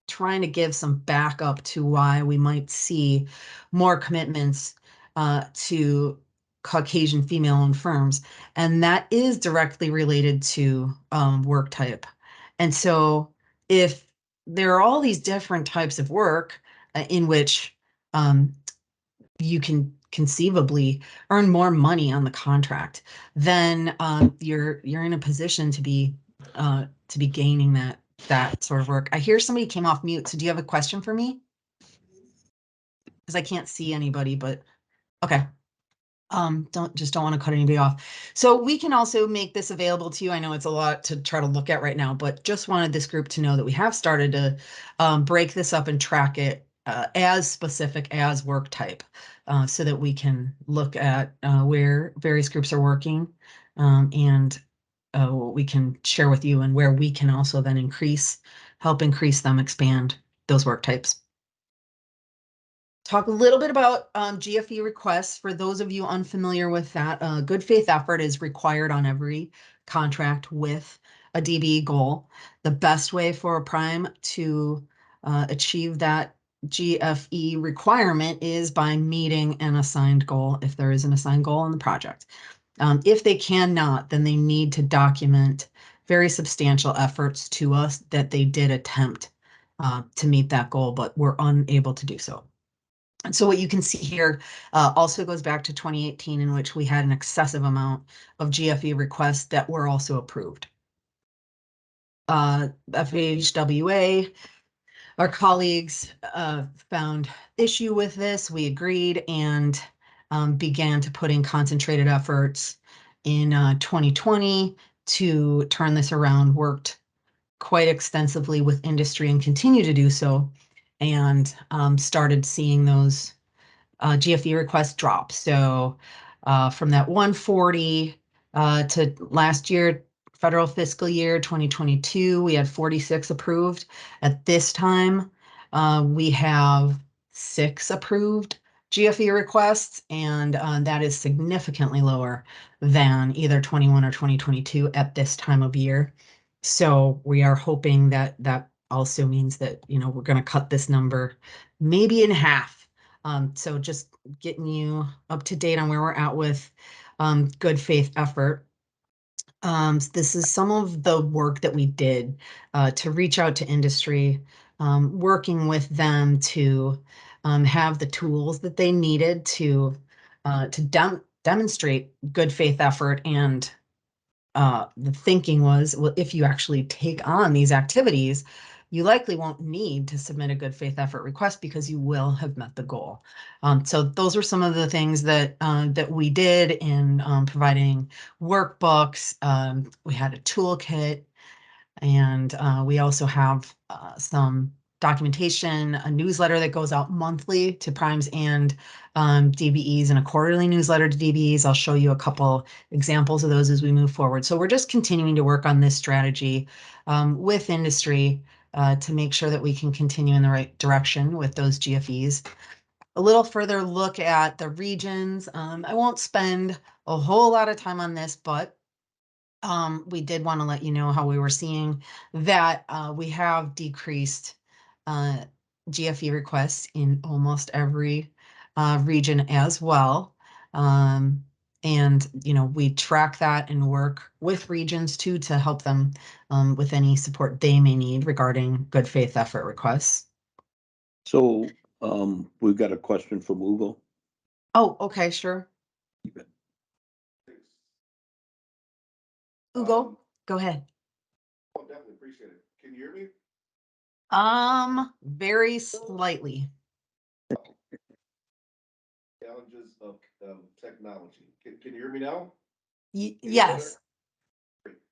trying to give some backup to why we might see more commitments to Caucasian female-owned firms. And that is directly related to work type. And so if there are all these different types of work in which you can conceivably earn more money on the contract, then you're in a position to be gaining that sort of work. I hear somebody came off mute. So do you have a question for me? Because I can't see anybody, but okay. Don't want to cut anybody off. So we can also make this available to you. I know it's a lot to try to look at right now, but just wanted this group to know that we have started to break this up and track it as specific as work type, so that we can look at where various groups are working, and what we can share with you, and where we can also then help increase them, expand those work types. Talk a little bit about GFE requests. For those of you unfamiliar with that, good faith effort is required on every contract with a DBE goal. The best way for a prime to achieve that GFE requirement is by meeting an assigned goal, if there is an assigned goal on the project. If they cannot, then they need to document very substantial efforts to us that they did attempt to meet that goal, but were unable to do so. And so what you can see here also goes back to 2018, in which we had an excessive amount of GFE requests that were also approved. FHWA, our colleagues found issue with this. We agreed and began to put in concentrated efforts in 2020 to turn this around, worked quite extensively with industry and continue to do so, and started seeing those GFE requests drop. So from that 140 to last year, federal fiscal year 2022, we had 46 approved. At this time, we have 6 approved GFE requests, and that is significantly lower than either 21 or 2022 at this time of year. So we are hoping that that also means that, you know, we're going to cut this number maybe in half. So just getting you up to date on where we're at with good faith effort. This is some of the work that we did to reach out to industry, working with them to have the tools that they needed to demonstrate good faith effort. And the thinking was, well, if you actually take on these activities, you likely won't need to submit a good faith effort request because you will have met the goal. So those are some of the things that that we did in providing workbooks. We had a toolkit, and we also have some documentation, a newsletter that goes out monthly to primes and DBEs, and a quarterly newsletter to DBEs. I'll show you a couple examples of those as we move forward. So we're just continuing to work on this strategy with industry to make sure that we can continue in the right direction with those GFEs. A little further look at the regions. I won't spend a whole lot of time on this, but we did want to let you know how we were seeing that we have decreased GFE requests in almost every region as well. And, you know, we track that and work with regions too to help them with any support they may need regarding good faith effort requests. So we've got a question from Ugo. Oh, okay, sure. Ugo, go ahead. Oh, definitely appreciate it. Can you hear me? Very slightly. Challenges of technology. Can you hear me now? Yes.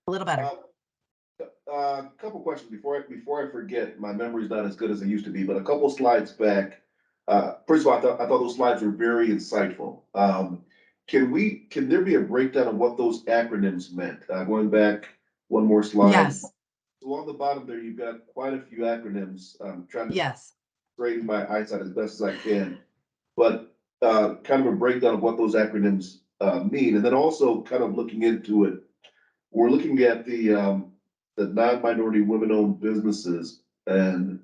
A little better. Couple questions before I forget. My memory's not as good as it used to be, but a couple slides back. First of all, I thought those slides were very insightful. Can there be a breakdown of what those acronyms meant? Going back one more slide. Yes. So on the bottom there, you've got quite a few acronyms. I'm trying to Yes. straighten my eyesight as best as I can, but kind of a breakdown of what those acronyms mean, and then also kind of looking into it. We're looking at the non-minority women-owned businesses, and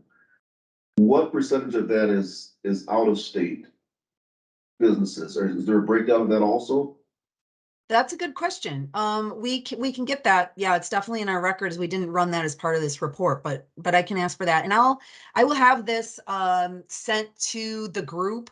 what percentage of that is out-of-state businesses, or is there a breakdown of that also? That's a good question. We can get that. Yeah, it's definitely in our records. We didn't run that as part of this report, but I can ask for that, and I will have this sent to the group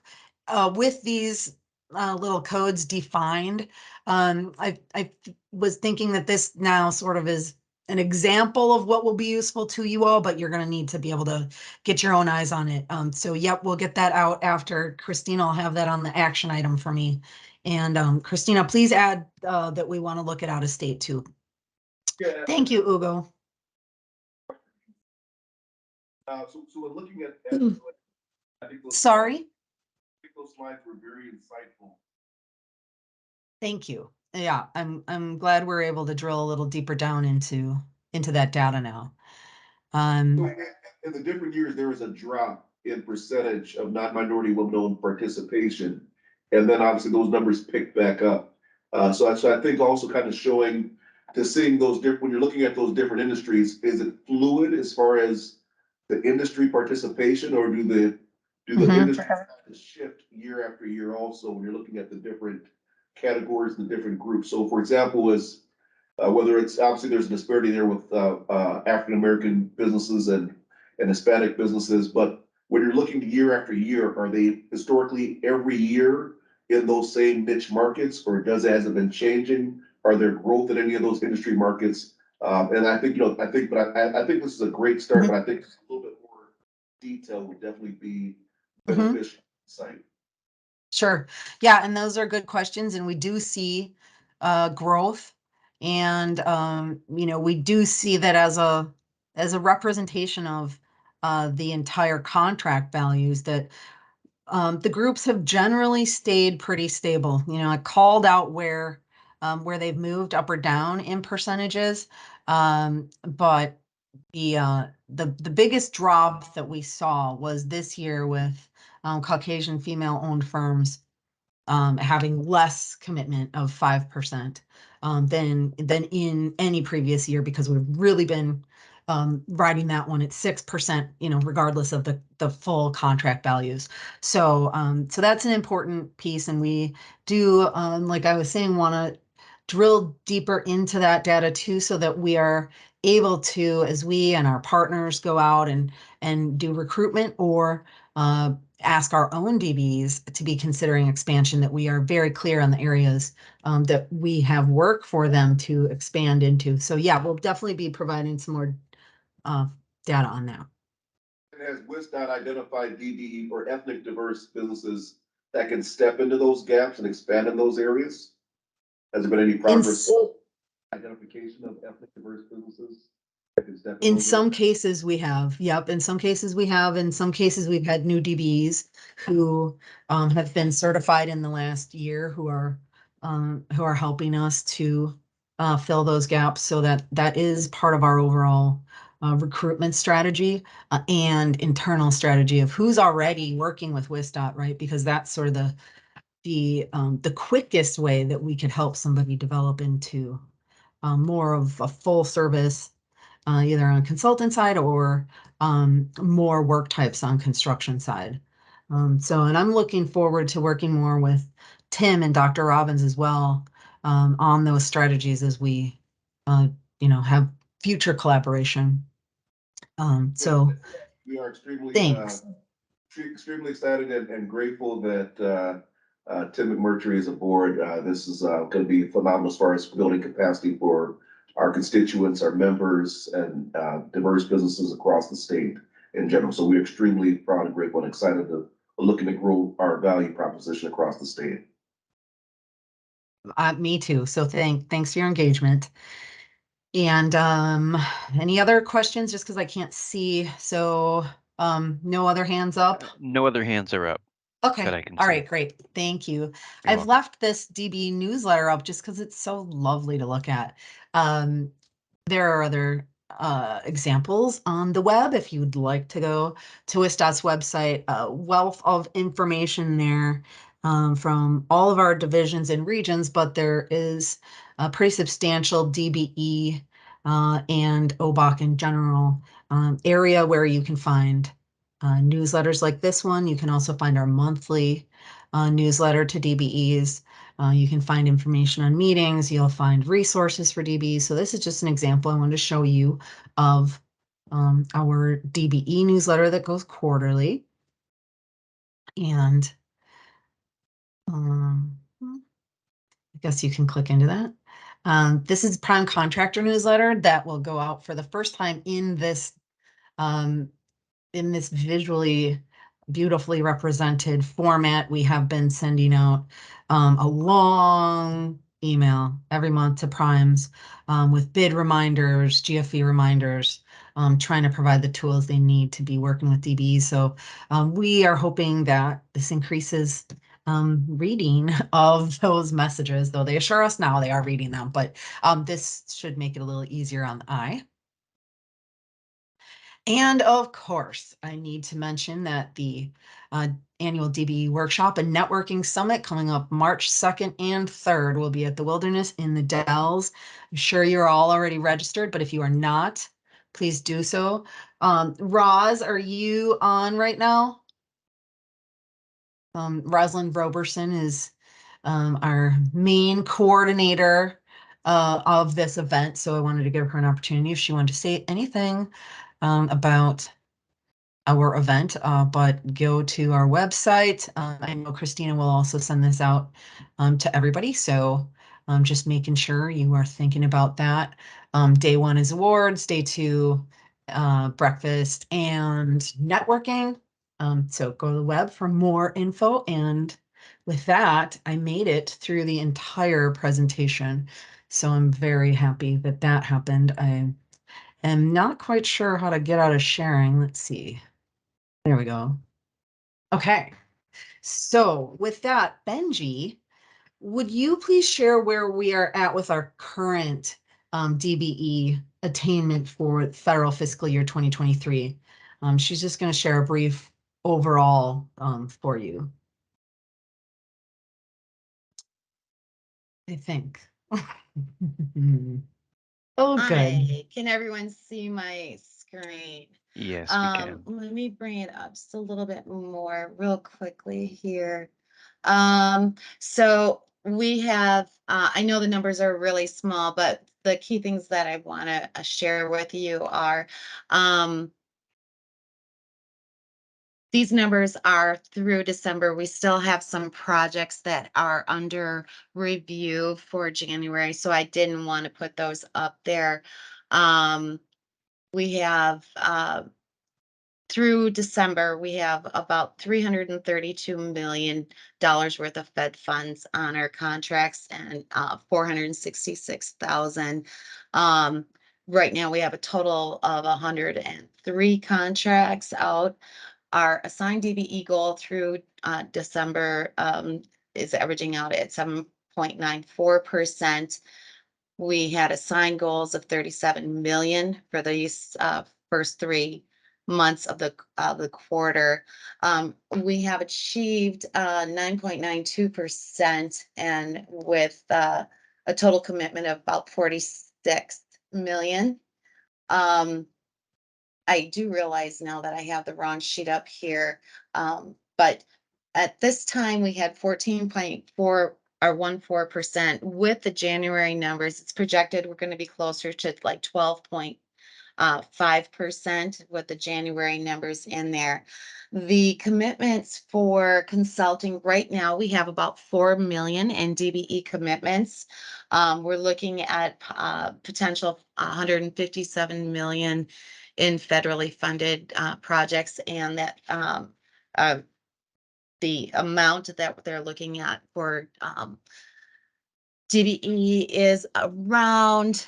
with these little codes defined. I was thinking that this now sort of is an example of what will be useful to you all, but you're going to need to be able to get your own eyes on it. So yep, we'll get that out after. Christina will have that on the action item for me. And Christina, please add that we want to look at out of state too. Yeah. Thank you, Ugo. So we're looking at I think those, Sorry. I think those slides were very insightful. Thank you. Yeah, I'm glad we're able to drill a little deeper down into that data now. So in the different years, there was a drop in percentage of non-minority women-owned participation, and then obviously those numbers picked back up. So I think also kind of showing to seeing those different, when you're looking at those different industries, is it fluid as far as the industry participation, or do the industries have to shift year after year also when you're looking at the different categories and the different groups? So for example, is whether it's obviously there's a disparity there with African American businesses and Hispanic businesses, but when you're looking year after year, are they historically every year in those same niche markets, or has it been changing? Are there growth in any of those industry markets? And I think I think this is a great start, but I think a little bit more detail would definitely be beneficial. Sure. Yeah, and those are good questions, and we do see growth, and you know, we do see that as a representation of the entire contract values, that the groups have generally stayed pretty stable. You know, I called out where they've moved up or down in percentages, but the biggest drop that we saw was this year with Caucasian female-owned firms having less commitment of 5% than in any previous year, because we've really been riding that one at 6%, regardless of the full contract values. So so that's an important piece, and we do, like I was saying, want to drill deeper into that data too, so that we are able to, as we and our partners go out and do recruitment or ask our own DBs to be considering expansion, that we are very clear on the areas that we have work for them to expand into. So yeah, we'll definitely be providing some more data on that. Has WisDOT identified DBE or ethnic diverse businesses that can step into those gaps and expand in those areas? Has there been any progress? Identification of ethnic diverse businesses? In some cases we have, yep. In some cases we have. In some cases we've had new DBs who have been certified in the last year, who are helping us to fill those gaps. So that is part of our overall recruitment strategy and internal strategy of who's already working with WisDOT, right? Because that's sort of the quickest way that we could help somebody develop into more of a full service, either on consultant side or more work types on construction side. So, and I'm looking forward to working more with Tim and Dr. Robbins as well on those strategies as we, have future collaboration. So we are extremely, thanks. Extremely excited and grateful that Tim McMurtry is aboard. This is going to be phenomenal as far as building capacity for our constituents, our members, and diverse businesses across the state in general. So we're extremely proud and grateful and excited to looking to grow our value proposition across the state. Me too. So thanks for your engagement. And any other questions, just because I can't see? So no other hands up? No other hands are up. Okay. That I can All see. right, great. Thank you. You're I've welcome. left this DB newsletter up just because it's so lovely to look at. There are other examples on the web if you'd like to go to WisDOT's website. A wealth of information there from all of our divisions and regions, but there is a pretty substantial DBE and OBOC in general area where you can find newsletters like this one. You can also find our monthly newsletter to DBEs. You can find information on meetings. You'll find resources for DBEs. So this is just an example I wanted to show you of our DBE newsletter that goes quarterly. And I guess you can click into that. This is Prime Contractor newsletter that will go out for the first time in this visually beautifully represented format. We have been sending out a long email every month to primes with bid reminders, GFE reminders, trying to provide the tools they need to be working with DBE. So we are hoping that this increases reading of those messages, though they assure us now they are reading them, but this should make it a little easier on the eye. And of course, I need to mention that the annual DBE workshop and networking summit coming up March 2nd and 3rd will be at the Wilderness in the Dells. I'm sure you're all already registered, but if you are not, please do so. Roz, are you on right now? Rosalind Roberson is our main coordinator of this event, so I wanted to give her an opportunity if she wanted to say anything about our event, but go to our website. I know Christina will also send this out to everybody, so just making sure you are thinking about that. Day 1 is awards, day 2 breakfast and networking. So go to the web for more info, and with that, I made it through the entire presentation, so I'm very happy that that happened. I am not quite sure how to get out of sharing. Let's see. There we go. Okay. So with that, Benji, would you please share where we are at with our current DBE attainment for federal fiscal year 2023? She's just going to share a brief overall for you. I think. Oh, good. Hi, can everyone see my screen? Yes, we can. Let me bring it up just a little bit more real quickly here. So we have, I know the numbers are really small, but the key things that I want to share with you are, these numbers are through December. We still have some projects that are under review for January, so I didn't want to put those up there. We have through December, we have about $332 million worth of Fed funds on our contracts and 466,000. Right now, we have a total of 103 contracts out. Our assigned DBE goal through December is averaging out at 7.94%. We had assigned goals of 37 million for these first 3 months of the quarter. We have achieved 9.92%, and with a total commitment of about 46 million. I do realize now that I have the wrong sheet up here, but at this time we had 14.4 or 14%. With the January numbers, it's projected we're going to be closer to like 12.5% with the January numbers in there. The commitments for consulting right now, we have about 4 million in DBE commitments. We're looking at potential 157 million in federally funded projects, and that the amount that they're looking at for DBE is around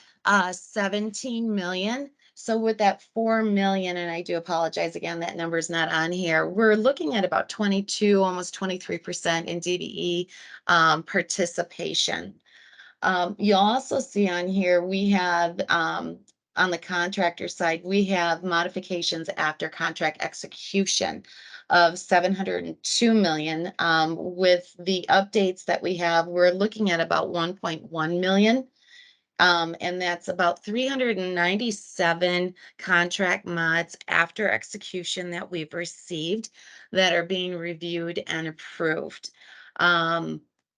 17 million. So with that 4 million, and I do apologize again, that number is not on here, we're looking at about 22, almost 23% in DBE participation. You'll also see on here, we have on the contractor side, we have modifications after contract execution of 702 million. With the updates that we have, we're looking at about 1.1 million. And that's about 397 contract mods after execution that we've received that are being reviewed and approved.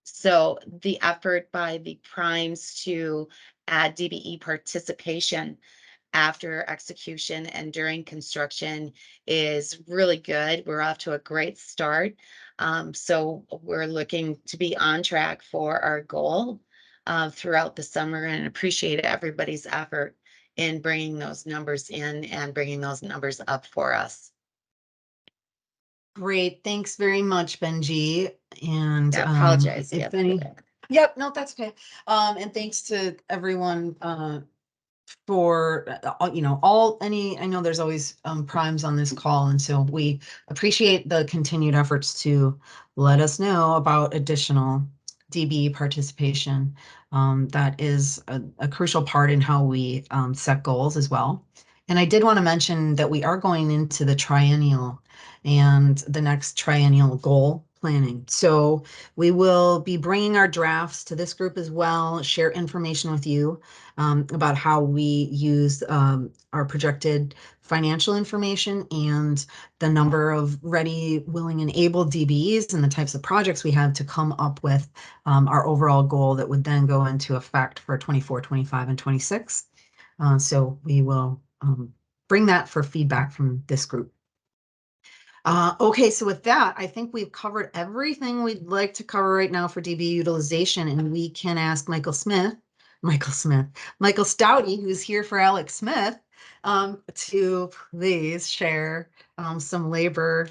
So the effort by the primes to add DBE participation after execution and during construction is really good. We're off to a great start. So we're looking to be on track for our goal throughout the summer, and appreciate everybody's effort in bringing those numbers in and bringing those numbers up for us. Great, thanks very much, Benji. And I apologize. if any, yep, no, that's okay. And thanks to everyone for I know there's always primes on this call, and so we appreciate the continued efforts to let us know about additional DBE participation. That is a crucial part in how we set goals as well. And I did want to mention that we are going into the triennial and the next triennial goal planning. So we will be bringing our drafts to this group as well, share information with you about how we use our projected financial information and the number of ready, willing, and able DBEs and the types of projects we have to come up with our overall goal that would then go into effect for 24, 25, and 26. So we will bring that for feedback from this group. Okay, so with that, I think we've covered everything we'd like to cover right now for DBE utilization, and we can ask Michael Stouty, who's here for Alex Smith, to please share some labor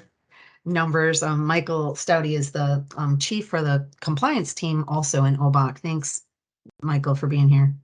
numbers. Michael Stouty is the chief for the compliance team also in OBOC. Thanks, Michael, for being here.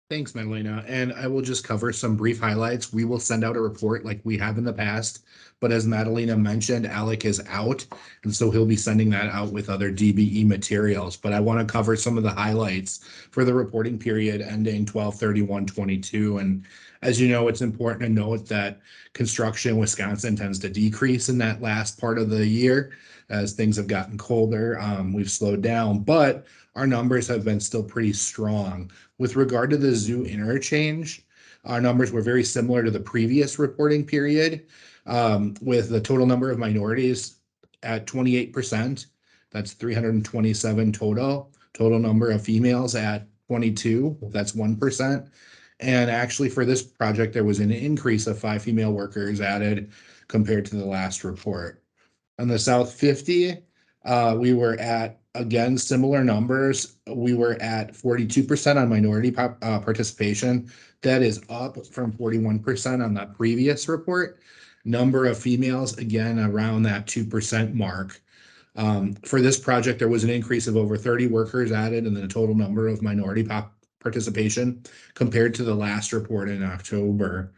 Thanks, Madalena. And I will just cover some brief highlights. We will send out a report like we have in the past. But as Madalena mentioned, Alec is out, and so he'll be sending that out with other DBE materials. But I want to cover some of the highlights for the reporting period ending 12/31/22. And as you know, it's important to note that construction in Wisconsin tends to decrease in that last part of the year as things have gotten colder. We've slowed down, but our numbers have been still pretty strong. With regard to the zoo interchange, our numbers were very similar to the previous reporting period, with the total number of minorities at 28%. That's 327 total. Total number of females at 22. That's 1%. And actually, for this project, there was an increase of 5 female workers added compared to the last report. On the South 50, we were at, again, similar numbers. We were at 42% on minority participation. That is up from 41% on the previous report. Number of females, again, around that 2% mark. For this project, there was an increase of over 30 workers added in the total number of minority participation compared to the last report in October.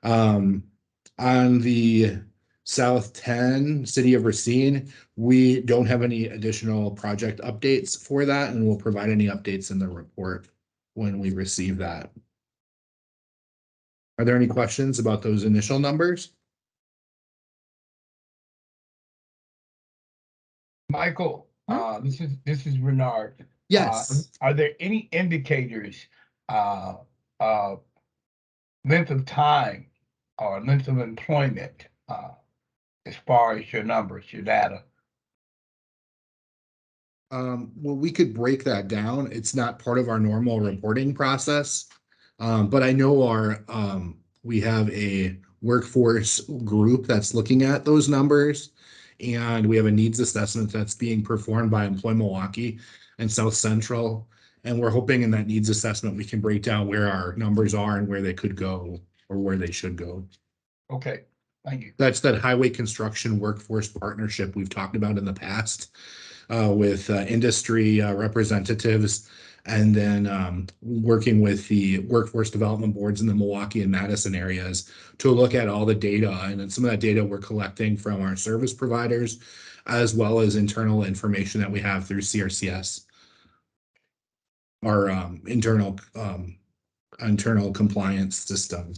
On the South 10, City of Racine, we don't have any additional project updates for that, and we'll provide any updates in the report when we receive that. Are there any questions about those initial numbers? Michael, this is Renard. Yes. Are there any indicators, length of time or length of employment, as far as your numbers, your data? Well, we could break that down. It's not part of our normal reporting process. But I know we have a workforce group that's looking at those numbers, and we have a needs assessment that's being performed by Employ Milwaukee and South Central. And we're hoping in that needs assessment, we can break down where our numbers are and where they could go or where they should go. Okay, thank you. That's that highway construction workforce partnership we've talked about in the past with industry representatives, and then working with the workforce development boards in the Milwaukee and Madison areas to look at all the data. And then some of that data we're collecting from our service providers, as well as internal information that we have through CRCS, our internal compliance system.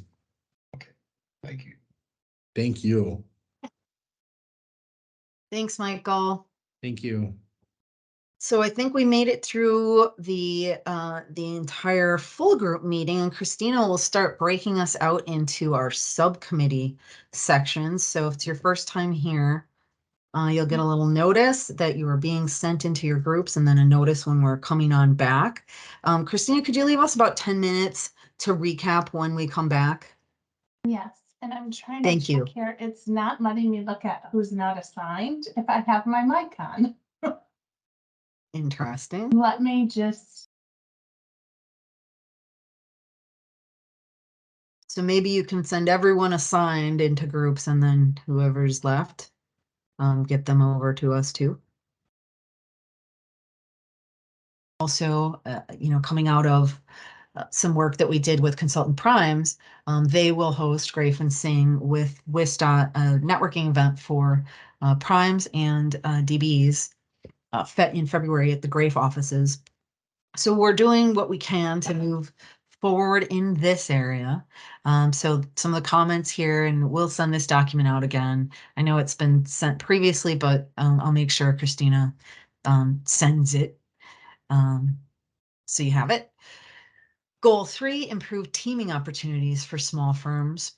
Okay, thank you. Thank you. Thanks, Michael. Thank you. So I think we made it through the entire full group meeting, and Christina will start breaking us out into our subcommittee sections. So if it's your first time here, you'll get a little notice that you are being sent into your groups, and then a notice when we're coming on back. Christina, could you leave us about 10 minutes to recap when we come back? Yes, and I'm trying Thank to you. check here. It's not letting me look at who's not assigned if I have my mic on. Interesting. Let me just. So maybe you can send everyone assigned into groups, and then whoever's left, get them over to us too. Also, coming out of some work that we did with Consultant Primes, they will host Grafe and Sing with WisDOT, a networking event for Primes and DBEs in February at the Grafe offices. So we're doing what we can to move forward in this area. So some of the comments here, and we'll send this document out again. I know it's been sent previously, but I'll make sure Christina sends it. So you have it. Goal 3, improve teaming opportunities for small firms.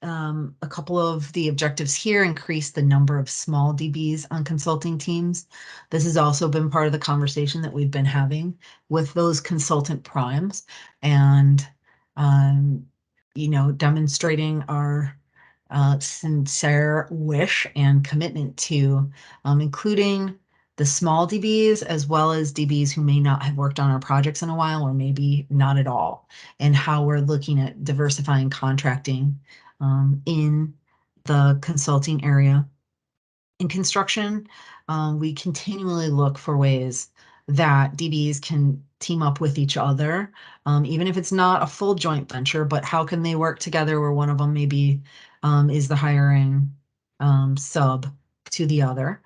A couple of the objectives here: increase the number of small DBs on consulting teams. This has also been part of the conversation that we've been having with those consultant primes, and demonstrating our sincere wish and commitment to including the small DBs as well as DBs who may not have worked on our projects in a while, or maybe not at all, and how we're looking at diversifying contracting in the consulting area. In construction, we continually look for ways that DBs can team up with each other, even if it's not a full joint venture, but how can they work together where one of them maybe is the hiring sub to the other.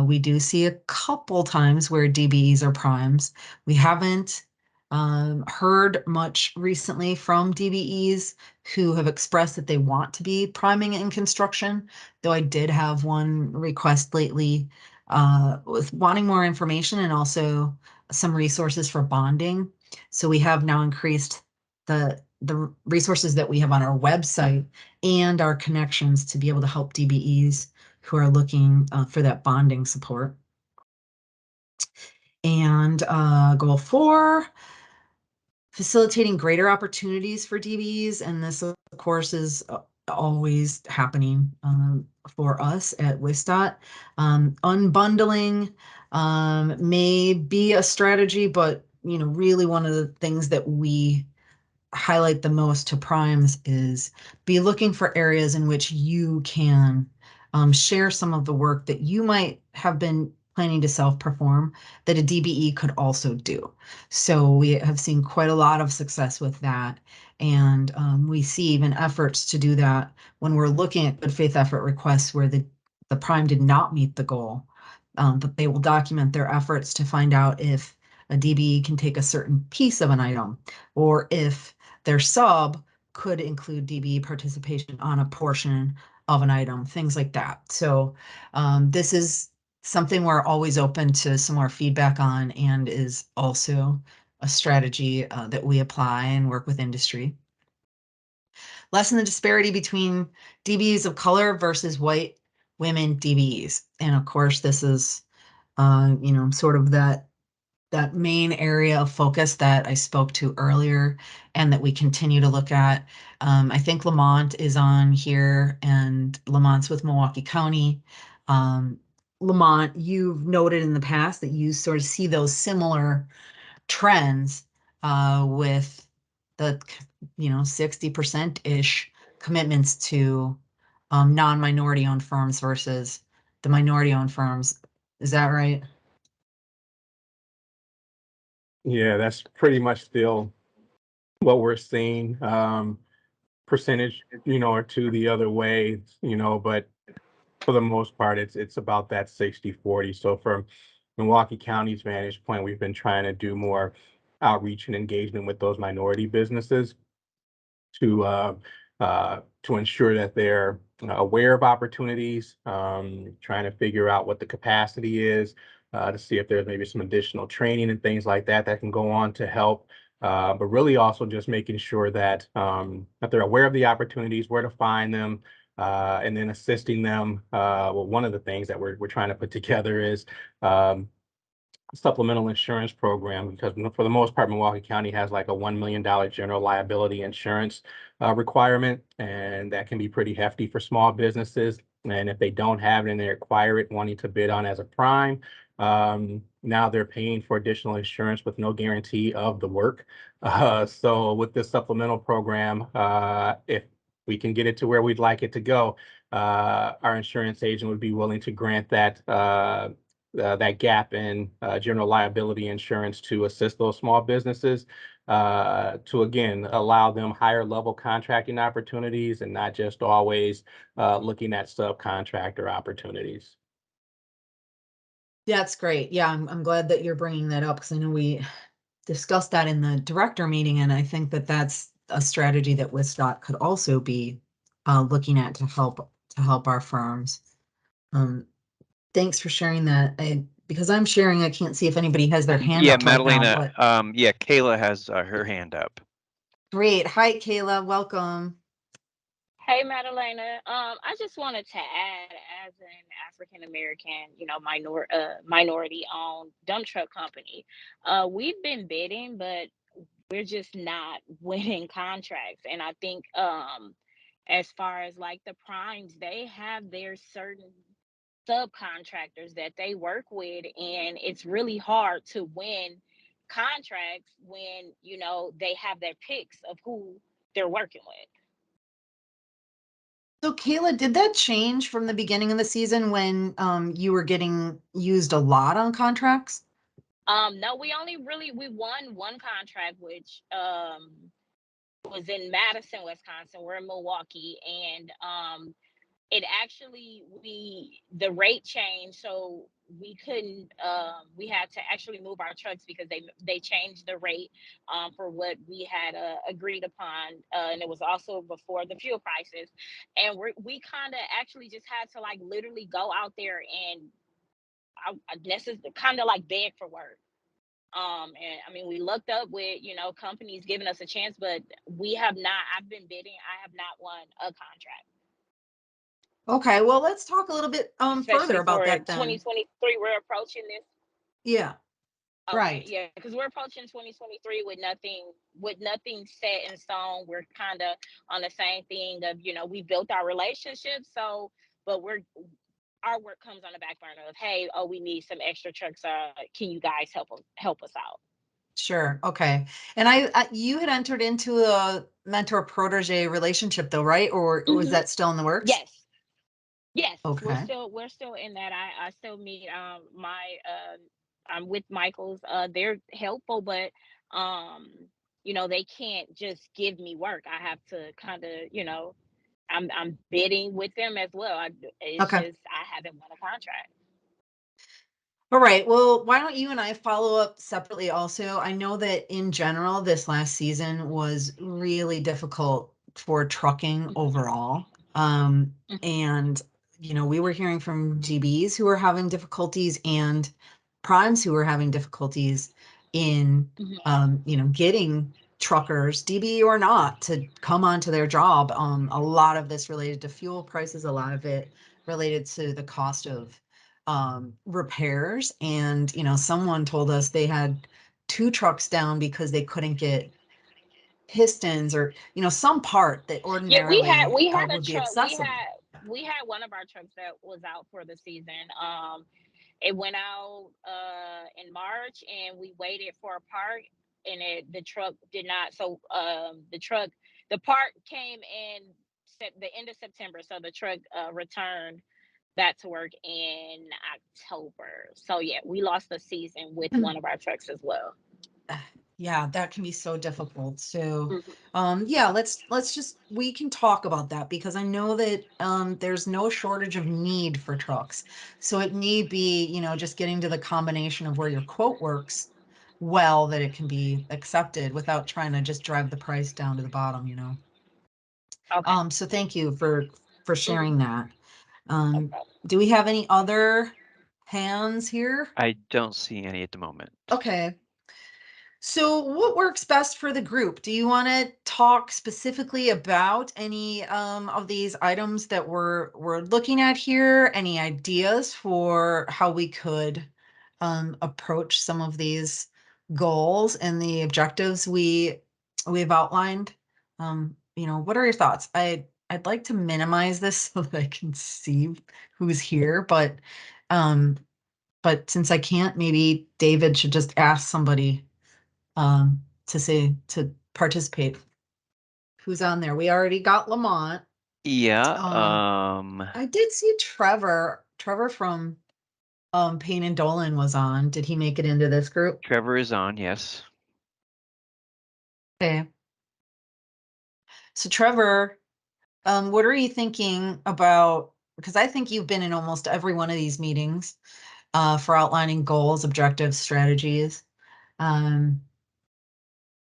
We do see a couple times where DBEs are primes. We haven't heard much recently from DBEs who have expressed that they want to be priming in construction, though I did have one request lately with wanting more information and also some resources for bonding. So we have now increased the resources that we have on our website and our connections to be able to help DBEs who are looking for that bonding support. And goal 4, facilitating greater opportunities for DBEs. And this, of course, is always happening for us at WisDOT. Unbundling may be a strategy, but really one of the things that we highlight the most to primes is be looking for areas in which you can share some of the work that you might have been planning to self-perform that a DBE could also do. So we have seen quite a lot of success with that. And we see even efforts to do that when we're looking at good faith effort requests where the prime did not meet the goal, but they will document their efforts to find out if a DBE can take a certain piece of an item, or if their sub could include DBE participation on a portion of an item, things like that. So this is something we're always open to some more feedback on, and is also a strategy that we apply and work with industry. Lessen the disparity between DBEs of color versus white women DBEs. And of course, this is, sort of that main area of focus that I spoke to earlier and that we continue to look at. I think Lamont is on here, and Lamont's with Milwaukee County. Lamont, you've noted in the past that you sort of see those similar trends with the 60%-ish commitments to non-minority owned firms versus the minority owned firms. Is that right? Yeah, that's pretty much still what we're seeing. Percentage, or two the other way, but for the most part, it's about that 60-40. So from Milwaukee County's vantage point, we've been trying to do more outreach and engagement with those minority businesses to ensure that they're aware of opportunities, trying to figure out what the capacity is, to see if there's maybe some additional training and things like that that can go on to help. But really also just making sure that they're aware of the opportunities, where to find them, and then assisting them. Well, one of the things that we're trying to put together is supplemental insurance program, because for the most part, Milwaukee County has like a $1 million general liability insurance requirement, and that can be pretty hefty for small businesses. And if they don't have it and they acquire it wanting to bid on as a prime, now they're paying for additional insurance with no guarantee of the work. So with this supplemental program, if we can get it to where we'd like it to go, our insurance agent would be willing to grant that that gap in general liability insurance to assist those small businesses, to again allow them higher level contracting opportunities and not just always looking at subcontractor opportunities. That's great. Yeah, I'm glad that you're bringing that up, because I know we discussed that in the director meeting, and I think that that's a strategy that WisDOT could also be looking at to help our firms. Thanks for sharing that. Because I'm sharing, I can't see if anybody has their hand Yeah, up right now, Madalena, but yeah, Kayla has her hand up. great. Hi, Kayla. Welcome. Hey, Madalena. I just wanted to add, as an African American, minority owned dump truck company, we've been bidding, but we're just not winning contracts. And I think, as far as like the primes, they have their certain subcontractors that they work with, and it's really hard to win contracts when they have their picks of who they're working with. So Kayla, did that change from the beginning of the season when you were getting used a lot on contracts? No, we won one contract, which was in Madison, Wisconsin. We're in Milwaukee, and it actually the rate changed, so we couldn't. We had to actually move our trucks because they changed the rate for what we had agreed upon, and it was also before the fuel prices, and we kind of actually just had to like literally go out there and this is kind of like beg for work. And I mean, we looked up with, companies giving us a chance, but I've been bidding. I have not won a contract. Okay, well, let's talk a little bit further Especially about for that then. 2023, we're approaching this. Yeah, Okay, right. yeah, because we're approaching 2023 with nothing set in stone. We're kind of on the same thing of, we built our relationship, but our work comes on the back burner of, hey, we need some extra trucks. Can you guys help us out? Sure. Okay. And you had entered into a mentor protege relationship though, right? Or was that still in the works? Yes. Yes. Okay. We're still in that. I still meet I'm with Michaels. They're helpful, but they can't just give me work. I have to kind of, I'm bidding with them as well. It's Okay. just I haven't won a contract. All right. Well, why don't you and I follow up separately also? I know that in general, this last season was really difficult for trucking overall. And, we were hearing from GBs who were having difficulties and primes who were having difficulties in, getting truckers, DBE or not, to come onto their job. A lot of this related to fuel prices, a lot of it related to the cost of repairs. And someone told us they had 2 trucks down because they couldn't get pistons or some part that Yeah, ordinarily we had a would be truck. accessible. We had one of our trucks that was out for the season. It went out in March, and we waited for a part, and the truck did not. So the part came in the end of September. So the truck returned back to work in October. So yeah, we lost the season with one of our trucks as well. Yeah, that can be so difficult. So, yeah, let's just, we can talk about that because I know that there's no shortage of need for trucks. So it may be, just getting to the combination of where your quote works well, that it can be accepted without trying to just drive the price down to the bottom, Okay. So thank you for sharing that. Do we have any other hands here? I don't see any at the moment. Okay. So what works best for the group? Do you want to talk specifically about any of these items that we're looking at here? Any ideas for how we could approach some of these goals and the objectives we've outlined? What are your thoughts? I'd like to minimize this so that I can see who's here, but since I can't, maybe David should just ask somebody to participate. Who's on there? We already got Lamont. Yeah. I did see Trevor. Trevor from Payne and Dolan was on. Did he make it into this group? Trevor is on, yes. Okay. So Trevor, what are you thinking about? Because I think you've been in almost every one of these meetings for outlining goals, objectives, strategies.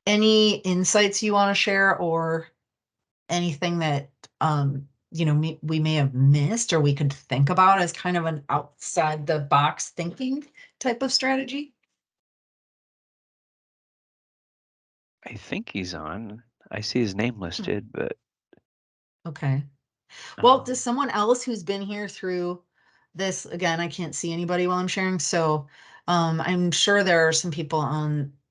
Any insights you want to share or anything that we may have missed or we could think about as kind of an outside the box thinking type of strategy? I think he's on. I see his name listed, but Okay. Well, does someone else who's been here through this, again, I can't see anybody while I'm sharing, so I'm sure there are some people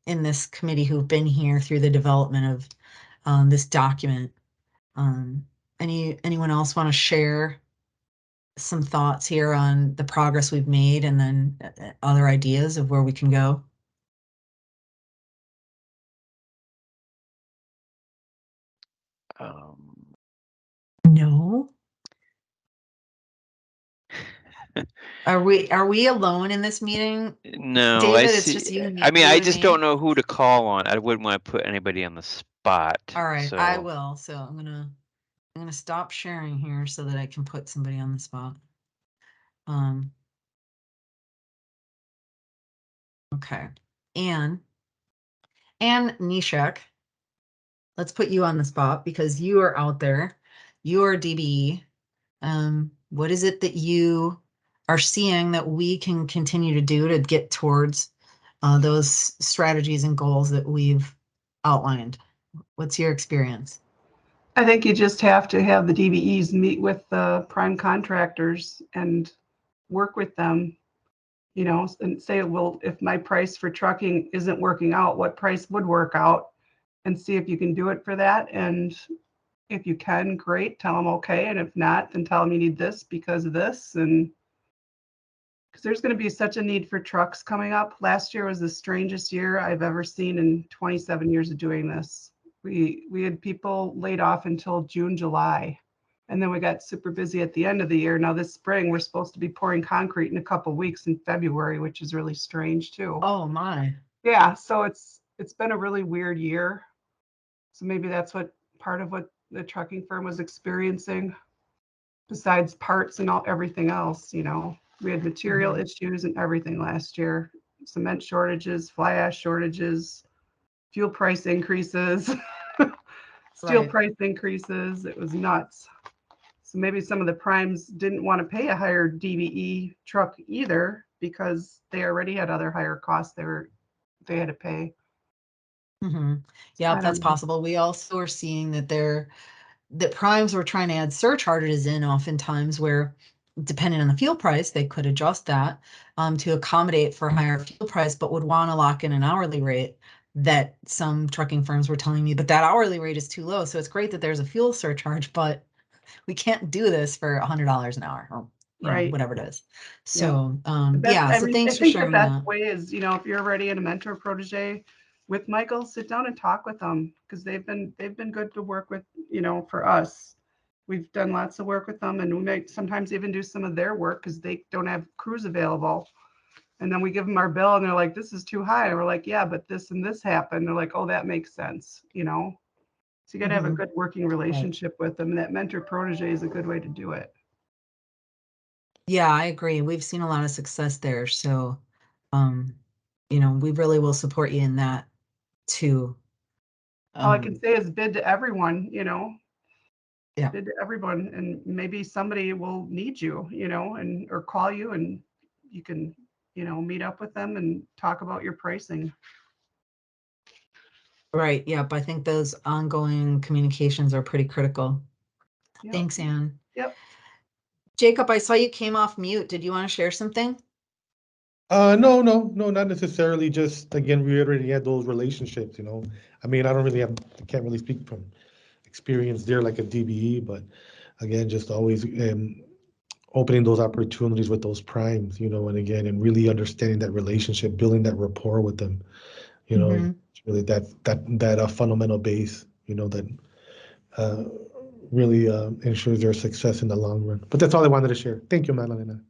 in this committee who've been here through the development of this document. Anyone else want to share some thoughts here on the progress we've made and then other ideas of where we can go? No. Are we alone in this meeting? No, David, it's just you and me. I mean, you I and just me? don't know who to call on. I wouldn't want to put anybody on the spot. All right, I So will. So I'm gonna stop sharing here so that I can put somebody on the spot. Okay. Anne Nishak, let's put you on the spot because you are out there. You are DBE. What is it that you are seeing that we can continue to do to get towards those strategies and goals that we've outlined? What's your experience? I think you just have to have the DBEs meet with the prime contractors and work with them, you know, and say, well, if my price for trucking isn't working out, what price would work out? And see if you can do it for that. And if you can, great, tell them okay. And if not, then tell them you need this because of this. And because there's going to be such a need for trucks coming up. Last year was the strangest year I've ever seen in 27 years of doing this. We had people laid off until June, July. And then we got super busy at the end of the year. Now this spring, we're supposed to be pouring concrete in a couple of weeks in February, which is really strange too. Oh my. Yeah, so it's been a really weird year. So maybe that's what part of what the trucking firm was experiencing, besides parts and everything else, you know. We had material issues and everything last year. Cement shortages, fly ash shortages, fuel price increases, steel Right. price increases. It was nuts. So maybe some of the primes didn't want to pay a higher DBE truck either because they already had other higher costs they had to pay. Yeah, I that's don't know. possible. We also are seeing that that primes were trying to add surcharges in oftentimes where, depending on the fuel price, they could adjust that to accommodate for higher fuel price, but would want to lock in an hourly rate that some trucking firms were telling me, but that hourly rate is too low. So it's great that there's a fuel surcharge, but we can't do this for $100 an hour or Right. whatever it is. Yeah. So I so mean, I thanks for think the sharing best that. way is, you know, if you're already in a mentor protege with Michael, sit down and talk with them because they've been good to work with, you know, for us. We've done lots of work with them and we might sometimes even do some of their work because they don't have crews available. And then we give them our bill and they're like, this is too high. And we're like, yeah, but this and this happened. They're like, oh, that makes sense, you know. So you got to have a good working relationship with them. And that mentor protege is a good way to do it. Yeah, I agree. We've seen a lot of success there. So, you know, we really will support you in that too. All I can say is bid to everyone, you know. Yeah. Bid to everyone, and maybe somebody will need you, you know, and or call you, and you can, you know, meet up with them and talk about your pricing. Right. Yep. I think those ongoing communications are pretty critical. Yep. Thanks, Anne. Yep. Jacob, I saw you came off mute. Did you want to share something? No, not necessarily. Just again, we already had those relationships, you know. I mean, I can't really speak from experience there like a DBE, but again, just always opening those opportunities with those primes, you know, and again, and really understanding that relationship, building that rapport with them, you know, it's really that fundamental base, you know, that really ensures their success in the long run. But that's all I wanted to share. Thank you, Madalena.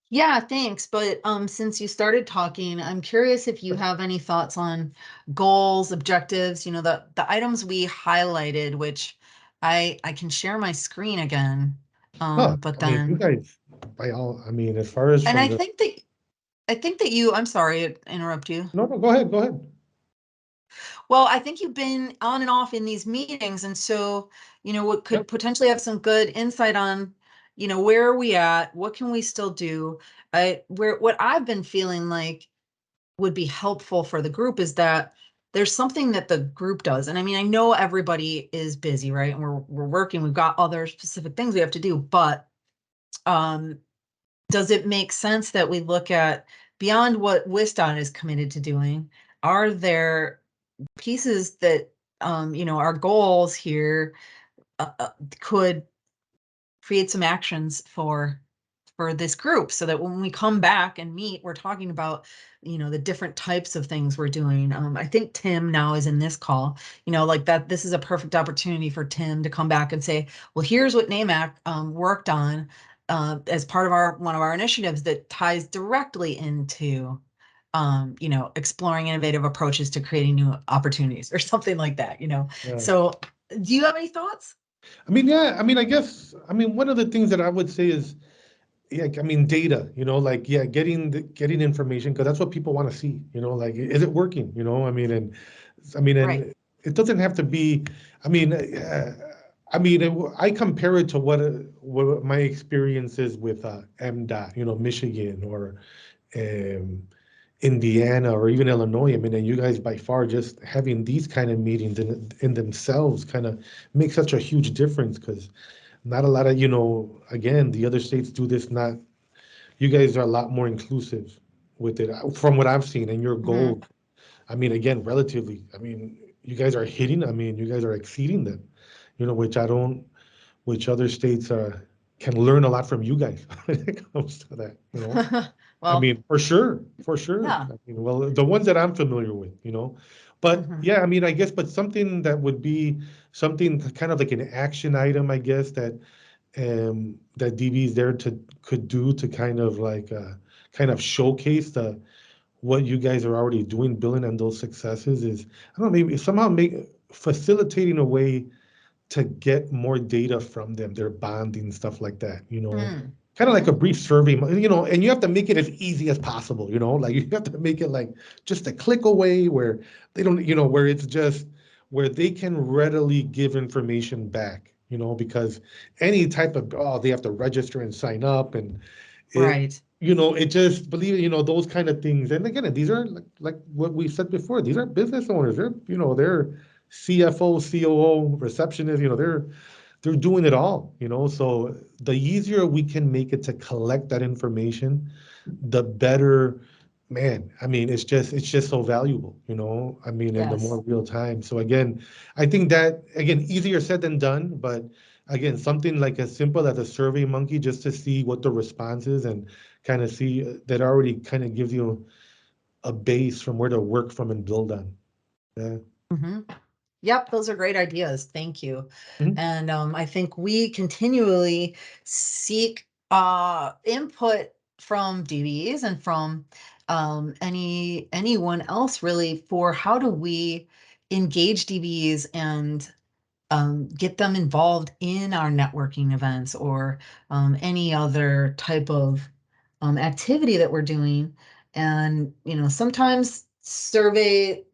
Yeah, thanks. But since you started talking, I'm curious if you have any thoughts on goals, objectives, you know, the items we highlighted, which I can share my screen again. But I mean, you then guys, I mean, as far as and from I the, think that you, I'm sorry to interrupt you. no, go ahead. Well, I think you've been on and off in these meetings, and so, you know, what could potentially have some good insight on, you know, where are we at? What can we still do? What I've been feeling like would be helpful for the group is that there's something that the group does. And I mean, I know everybody is busy, right? And we're working, we've got other specific things we have to do, but does it make sense that we look at beyond what WisDOT is committed to doing? Are there pieces that, you know, our goals here could create some actions for this group so that when we come back and meet, we're talking about, you know, the different types of things we're doing. I think Tim now is in this call, you know, like that, this is a perfect opportunity for Tim to come back and say, well, here's what NAMAC worked on. as part of one of our initiatives that ties directly into exploring innovative approaches to creating new opportunities or something like that, Yeah. So do you have any thoughts? I mean, yeah, I mean, I guess, I mean, one of the things that I would say is, yeah, I mean, data, like, yeah, getting information, because that's what people want to see, like, is it working, I mean, and Right. it doesn't have to be, I mean, I compare it to what my experience is with MDOT, Michigan or Indiana or even Illinois. I mean, and you guys by far just having these kind of meetings in themselves kind of make such a huge difference, because not a lot of, again, the other states do this, not, you guys are a lot more inclusive with it from what I've seen, and your goal, I mean, again, relatively, I mean, you guys are hitting, I mean, you guys are exceeding them, which other states can learn a lot from you guys when it comes to that, I Well, mean, for sure. yeah. I mean, well, the ones that I'm familiar with, but yeah, I mean, I guess, but something that would be something kind of like an action item, I guess, that DB is there could do to kind of like kind of showcase what you guys are already doing, building on those successes, is, I don't know, maybe somehow facilitating a way to get more data from them, their bonding, stuff like that, kind of like a brief survey, and you have to make it as easy as possible, like you have to make it like just a click away where they don't, where it's just where they can readily give information back, because any type of, they have to register and sign up, and Right. it just, believe it, those kind of things. And again, these are like what we said before, these are business owners, they're CFO, COO, receptionist, they're doing it all, so the easier we can make it to collect that information, the better, man. I mean, it's just so valuable, I mean, in the more real time. So again, I think that, again, easier said than done, but again, something like as simple as a Survey Monkey, just to see what the response is and kind of see that already kind of gives you a base from where to work from and build on. Yeah. Yep, those are great ideas. Thank you. And I think we continually seek input from DBEs and from anyone else really for how do we engage DBEs and get them involved in our networking events or any other type of activity that we're doing. And, sometimes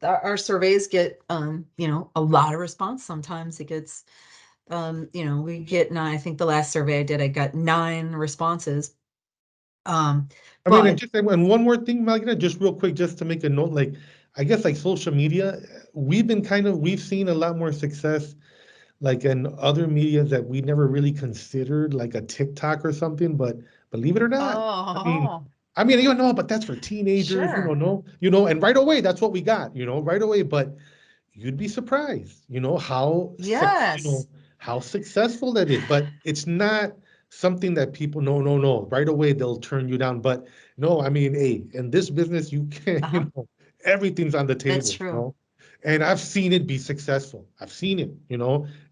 our surveys get, a lot of response. Sometimes it gets, we get 9, I think the last survey I did, I got 9 responses. I mean, and one more thing, Magda, just real quick, just to make a note, like, I guess like social media, we've seen a lot more success like in other media that we never really considered, like a TikTok or something, but believe it or not, I mean, but that's for teenagers, Sure. And right away, that's what we got, right away, but you'd be surprised, how how successful that is, but it's not something that people, no, right away, they'll turn you down, but no, I mean, hey, in this business, you can't, everything's on the table. That's true. And I've seen it be successful. I've seen it,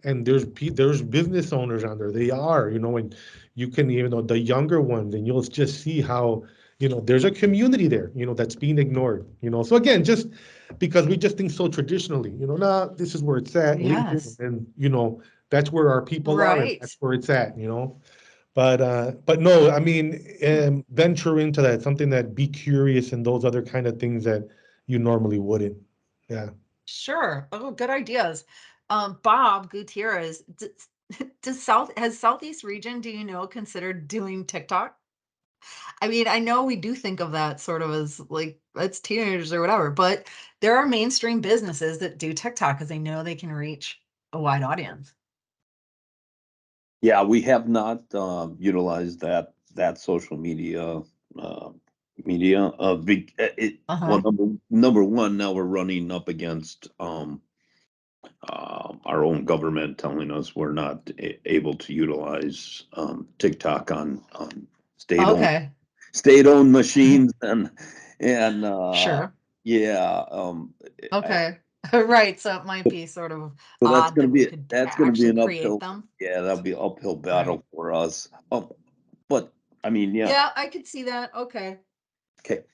and there's business owners on there. They are, and you can, the younger ones, and you'll just see how, there's a community there, that's being ignored, So again, just because we just think so traditionally, nah, this is where it's at, LinkedIn, and, that's where our people are, and that's where it's at, But no, I mean, venture into that, something that be curious and those other kind of things that you normally wouldn't. Yeah. Sure. Oh, good ideas. Bob Gutierrez, has Southeast region, considered doing TikTok? I mean, I know we do think of that sort of as like it's teenagers or whatever, but there are mainstream businesses that do TikTok because they know they can reach a wide audience. Yeah, we have not utilized that social media media. Well, number one, now we're running up against our own government telling us we're not able to utilize TikTok on state-owned machines and Sure. yeah. Okay. Right. So it might be sort of So that's odd gonna that we be could that's gonna be actually an create uphill. them. Yeah, that'll be an uphill battle for us. but I mean, yeah. Yeah, I could see that. Okay. Okay.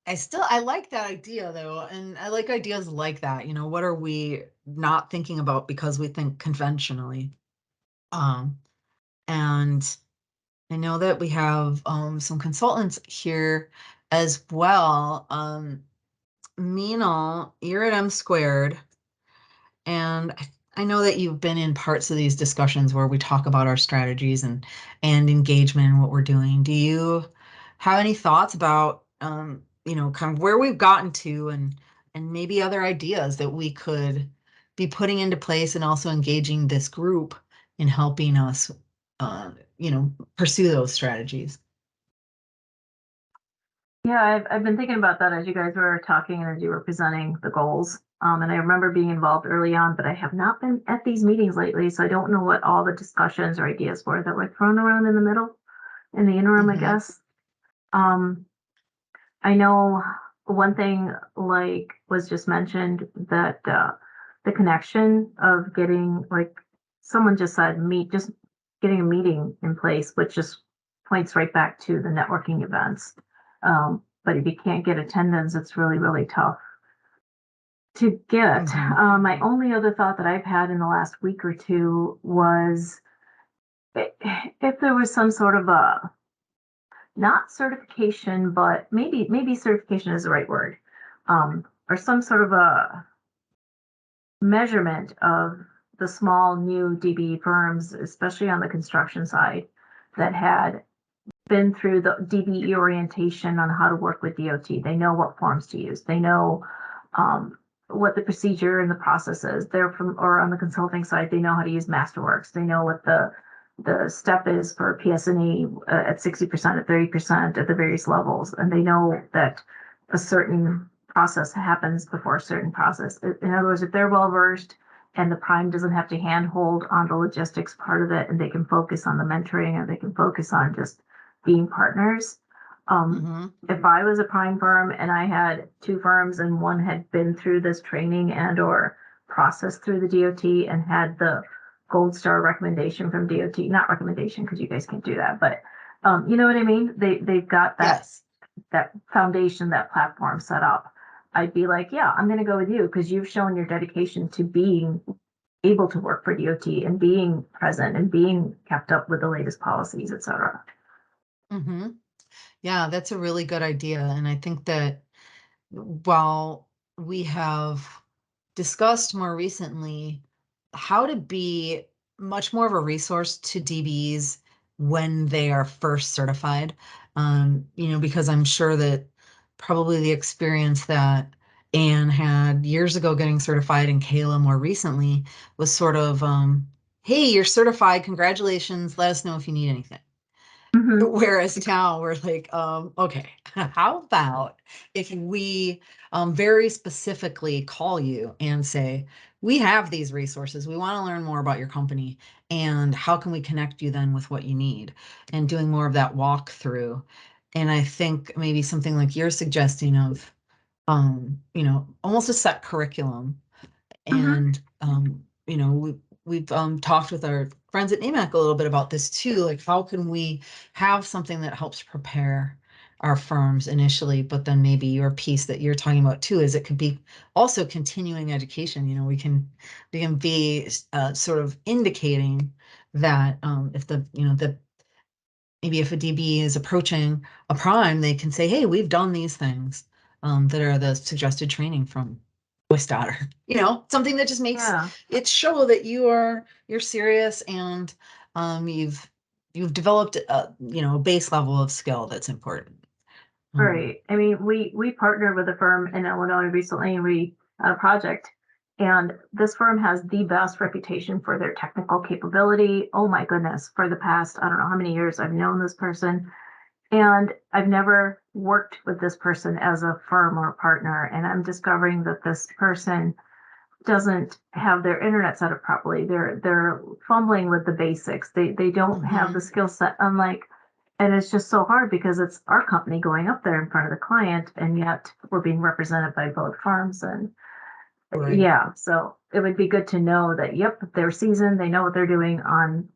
I like that idea though, and I like ideas like that. You know, what are we not thinking about because we think conventionally? And I know that we have some consultants here as well. Meenal, you're at M Squared, and I know that you've been in parts of these discussions where we talk about our strategies and engagement and what we're doing. Do you have any thoughts about you know, kind of where we've gotten to and maybe other ideas that we could be putting into place and also engaging this group in helping us you know, pursue those strategies? Yeah, I've been thinking about that as you guys were talking and as you were presenting the goals. And I remember being involved early on, but I have not been at these meetings lately, so I don't know what all the discussions or ideas were that were thrown around in the middle, in the interim, I guess. I know one thing like was just mentioned that the connection of getting like someone just said just getting a meeting in place, which just points right back to the networking events. But if you can't get attendance, it's really, really tough to get. My only other thought that I've had in the last week or two was if there was some sort of a not certification, but maybe certification is the right word, or some sort of a measurement of the small new DBE firms, especially on the construction side, that had been through the DBE orientation on how to work with DOT. They know what forms to use. They know what the procedure and the process is. They're or on the consulting side, they know how to use Masterworks. They know what the step is for PS&E at 60%, at 30%, at the various levels. And they know that a certain process happens before a certain process. In other words, if they're well-versed and the prime doesn't have to handhold on the logistics part of it, and they can focus on the mentoring, and they can focus on just being partners. If I was a prime firm and I had two firms and one had been through this training and or processed through the DOT and had the gold star recommendation from DOT, not recommendation because you guys can't do that, but you know what I mean? They've got that, that foundation, that platform set up. I'd be like, yeah, I'm going to go with you because you've shown your dedication to being able to work for DOT and being present and being kept up with the latest policies, et cetera. Yeah, that's a really good idea. And I think that while we have discussed more recently how to be much more of a resource to DBEs when they are first certified, you know, because I'm sure that probably the experience that Anne had years ago getting certified and Kayla more recently was sort of, hey, you're certified, congratulations, let us know if you need anything. Whereas now we're like, okay, how about if we very specifically call you and say, we have these resources, we want to learn more about your company, and how can we connect you then with what you need, and doing more of that walkthrough. And I think maybe something like you're suggesting of, you know, almost a set curriculum. And, you know, we've talked with our friends at NAMAC a little bit about this too. Like, how can we have something that helps prepare our firms initially, but then maybe your piece that you're talking about too is it could be also continuing education. You know, we can be sort of indicating that if the, you know, the maybe if a DB is approaching a prime, they can say, hey, we've done these things that are the suggested training from WisDOT, you know, something that just makes it show that you're serious and you've developed a, you know, a base level of skill that's important. Right. I mean, we partnered with a firm in Illinois recently, and we had a project, and this firm has the best reputation for their technical capability. Oh my goodness, for the past, I don't know how many years I've known this person, and I've never worked with this person as a firm or a partner. And I'm discovering that this person doesn't have their internet set up properly. They're fumbling with the basics. They don't have the skill set, unlike. And it's just so hard because it's our company going up there in front of the client, and yet we're being represented by both firms. And yeah, so it would be good to know that, yep, they're seasoned, they know what they're doing on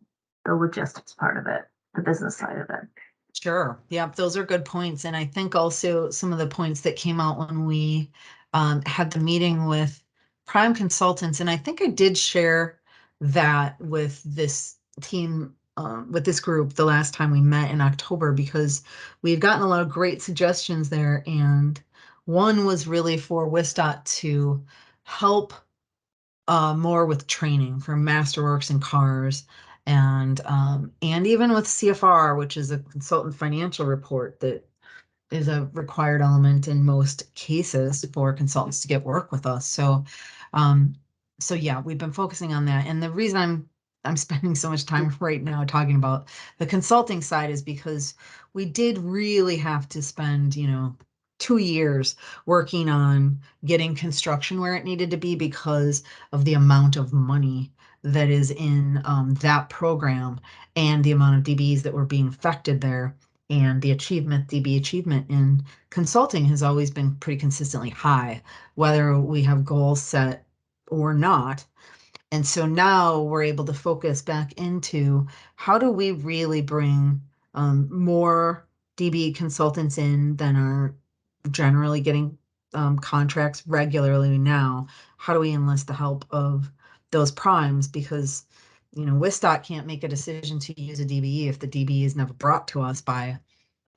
the logistics part of it. the business side of it. Sure. Yeah, those are good points. And I think also some of the points that came out when we had the meeting with Prime Consultants, and I think I did share that with this team, with this group the last time we met in October, because we had gotten a lot of great suggestions there. And one was really for WisDOT to help more with training for Masterworks and CARS, and even with CFR, which is a consultant financial report that is a required element in most cases for consultants to get work with us. Um, so yeah, we've been focusing on that. And the reason I'm spending so much time right now talking about the consulting side is because we did really have to spend, 2 years working on getting construction where it needed to be because of the amount of money that is in that program and the amount of DBEs that were being affected there. And the DB achievement in consulting has always been pretty consistently high, whether we have goals set or not. And so now we're able to focus back into how do we really bring more DB consultants in than are generally getting contracts regularly now. How do we enlist the help of those primes? Because, WisDOT can't make a decision to use a DBE if the DBE is never brought to us by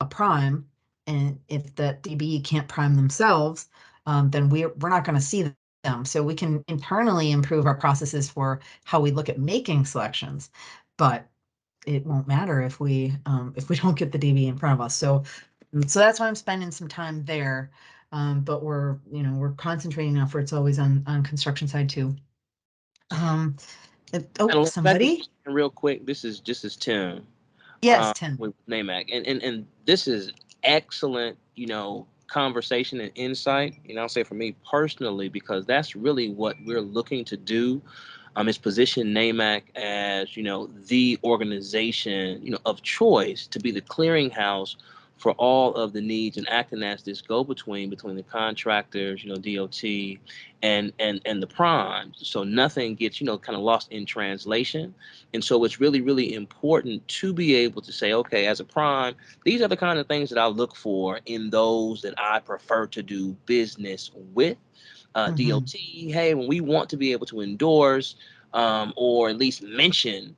a prime. And if that DBE can't prime themselves, then we're not going to see them. So we can internally improve our processes for how we look at making selections, but it won't matter if we don't get the DBE in front of us. So that's why I'm spending some time there. But we're concentrating efforts always on construction side too. Somebody? Real quick, this is Tim. Yes, Tim. With NAMAC, and this is excellent, conversation and insight. I'll say for me personally, because that's really what we're looking to do. Is position NAMAC as the organization of choice to be the clearinghouse for all of the needs, and acting as this go-between between the contractors, DOT, and the primes, so nothing gets kind of lost in translation. And so it's really, really important to be able to say, okay, as a prime, these are the kind of things that I look for in those that I prefer to do business with. DOT, hey, when we want to be able to endorse or at least mention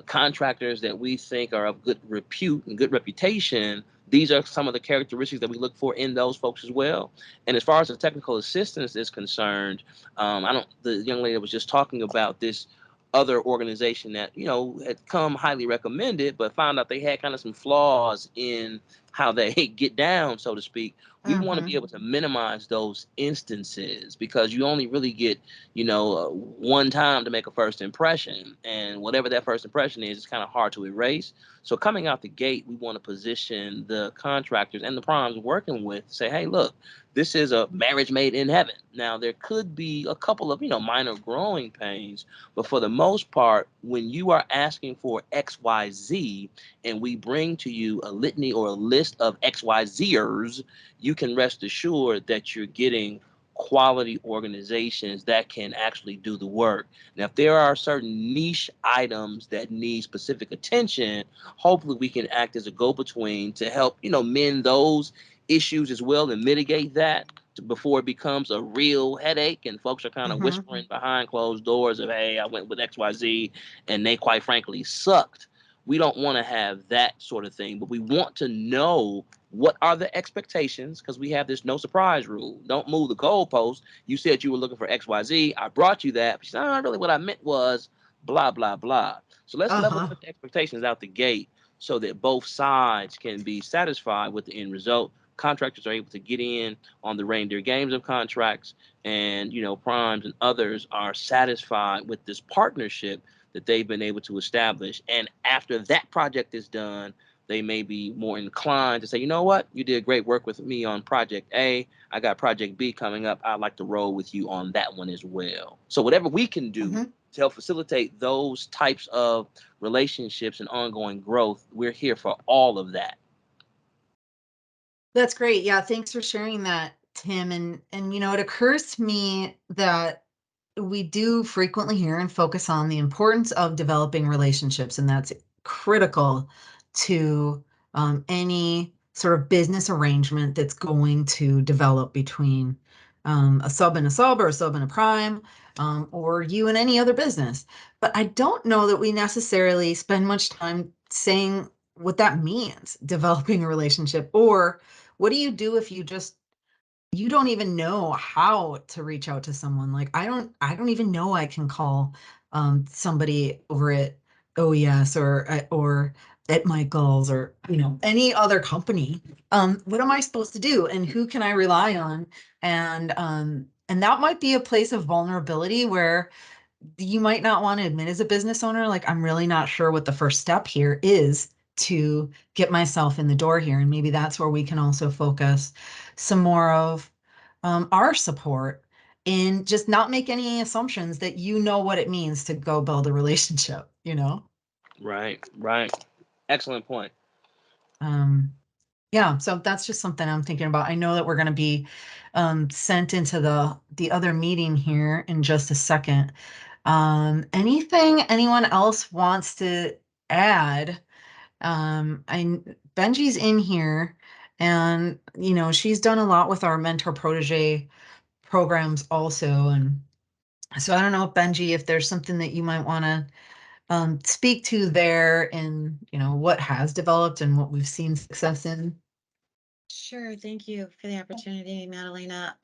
contractors that we think are of good repute and good reputation, these are some of the characteristics that we look for in those folks as well. And as far as the technical assistance is concerned, the young lady that was just talking about this other organization that had come highly recommended, but found out they had kind of some flaws in how they get down, so to speak. We want to be able to minimize those instances, because you only really get one time to make a first impression, and whatever that first impression is, it's kind of hard to erase. So coming out the gate, we want to position the contractors and the primes working with, say, hey, look, this is a marriage made in heaven. Now, there could be a couple of minor growing pains, but for the most part, when you are asking for XYZ and we bring to you a litany or a list of XYZers, you can rest assured that you're getting quality organizations that can actually do the work. Now, if there are certain niche items that need specific attention, hopefully we can act as a go-between to help, mend those issues as well and mitigate that before it becomes a real headache and folks are kind of whispering behind closed doors of, hey, I went with XYZ and they quite frankly sucked. We don't want to have that sort of thing, but we want to know what are the expectations, because we have this no surprise rule. Don't move the goalpost. You said you were looking for XYZ. I brought you that. But she said, really what I meant was blah, blah, blah. So let's level put the expectations out the gate so that both sides can be satisfied with the end result. Contractors are able to get in on the reindeer games of contracts, and primes and others are satisfied with this partnership that they've been able to establish. And after that project is done, they may be more inclined to say, you know what, you did great work with me on project A. I got project B coming up. I'd like to roll with you on that one as well. So whatever we can do to help facilitate those types of relationships and ongoing growth, we're here for all of that. That's great. Yeah, thanks for sharing that, Tim. And it occurs to me that we do frequently hear and focus on the importance of developing relationships, and that's critical to any sort of business arrangement that's going to develop between a sub and a sub, or a sub and a prime, or you and any other business. But I don't know that we necessarily spend much time saying what that means, developing a relationship, or what do you do if you don't even know how to reach out to someone. Like I don't even know I can call somebody over at OES or at Michael's, or any other company. What am I supposed to do, and who can I rely on? And that might be a place of vulnerability where you might not want to admit as a business owner, like, I'm really not sure what the first step here is to get myself in the door here. And maybe that's where we can also focus some more of our support, and just not make any assumptions that you know what it means to go build a relationship, Right, right. Excellent point. Yeah, so that's just something I'm thinking about. I know that we're going to be sent into the other meeting here in just a second. Anything anyone else wants to add? Benji's in here, and she's done a lot with our mentor protege programs also. And so I don't know, Benji, if there's something that you might want to speak to there, and what has developed and what we've seen success in. Sure, thank you for the opportunity, Madalena.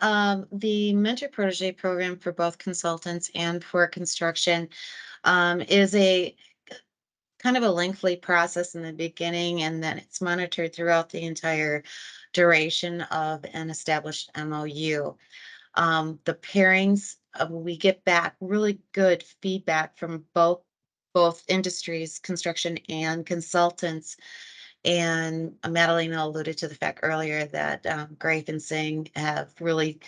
The Mentor Protege program for both consultants and for construction is a kind of a lengthy process in the beginning, and then it's monitored throughout the entire duration of an established MOU. The pairings, we get back really good feedback from both industries, construction and consultants. And Madalena alluded to the fact earlier that Grafe and Singh have really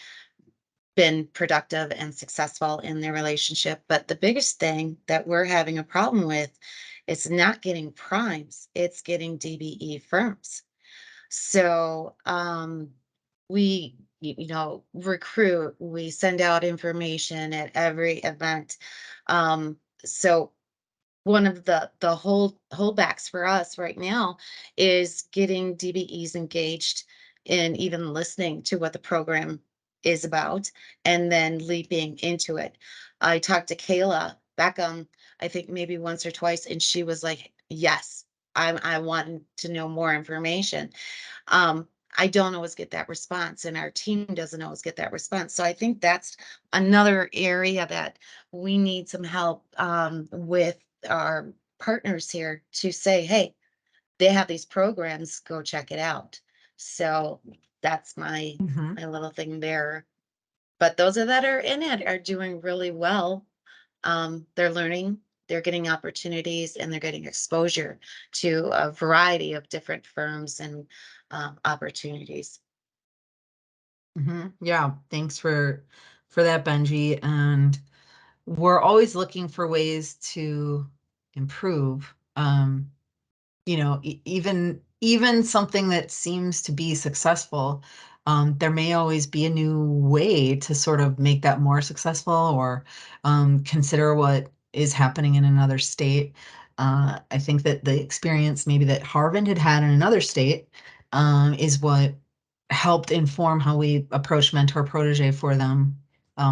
been productive and successful in their relationship. But the biggest thing that we're having a problem with is not getting primes, it's getting DBE firms. So we recruit, we send out information at every event. So one of the holdbacks for us right now is getting DBEs engaged in even listening to what the program is about, and then leaping into it. I talked to Kayla back I think maybe once or twice, and she was like, yes, I want to know more information. I don't always get that response, and our team doesn't always get that response. So I think that's another area that we need some help with our partners here to say, hey, they have these programs, go check it out. So that's my little thing there. But those that are in it are doing really well. They're learning, they're getting opportunities, and they're getting exposure to a variety of different firms and opportunities. Yeah, thanks for that, Benji. And we're always looking for ways to improve. Even something that seems to be successful, there may always be a new way to sort of make that more successful, or consider what is happening in another state. I think that the experience maybe that Harvard had in another state is what helped inform how we approach mentor protege for them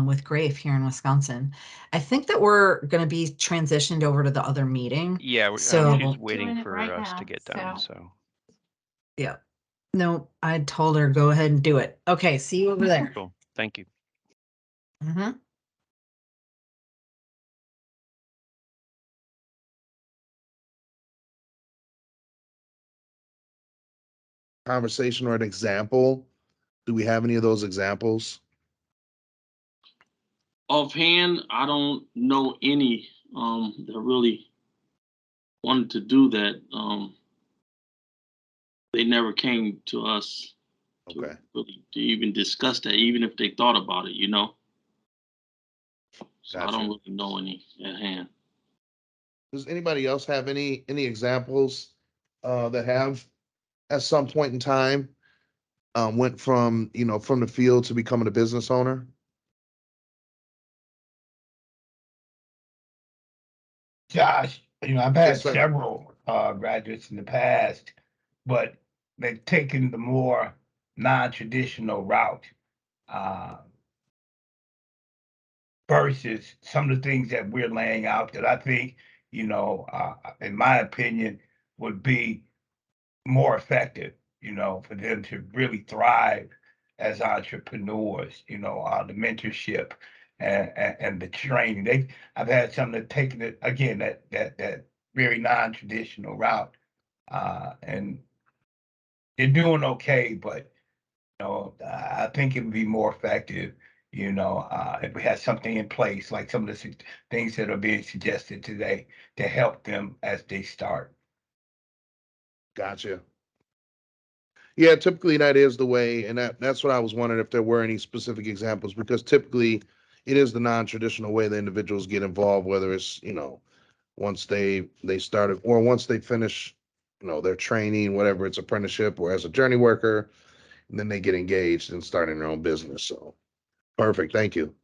with Grafe here in Wisconsin. I think that we're going to be transitioned over to the other meeting. Yeah, so she's waiting doing it for right us now, to get done. So yeah, no, I told her go ahead and do it. Okay, see you over there. cool. Thank you. Conversation or an example? Do we have any of those examples? Offhand, I don't know any that really wanted to do that. They never came to us to even discuss that, even if they thought about it, So I don't really know any at hand. Does anybody else have any examples that have at some point in time went from from the field to becoming a business owner? Josh, I've had Yes, sir. several graduates in the past, but they've taken the more non-traditional route versus some of the things that we're laying out that I think, in my opinion, would be more effective, for them to really thrive as entrepreneurs, the mentorship and the training. I've had some that taken it again, that very non-traditional route. And they're doing okay, but I think it would be more effective, if we had something in place, like some of the things that are being suggested today to help them as they start. Gotcha. Yeah, typically that is the way, and that's what I was wondering if there were any specific examples, because typically it is the non-traditional way the individuals get involved, whether it's, once they started or once they finish, their training, whatever it's apprenticeship or as a journey worker, and then they get engaged in starting their own business. So perfect. Thank you.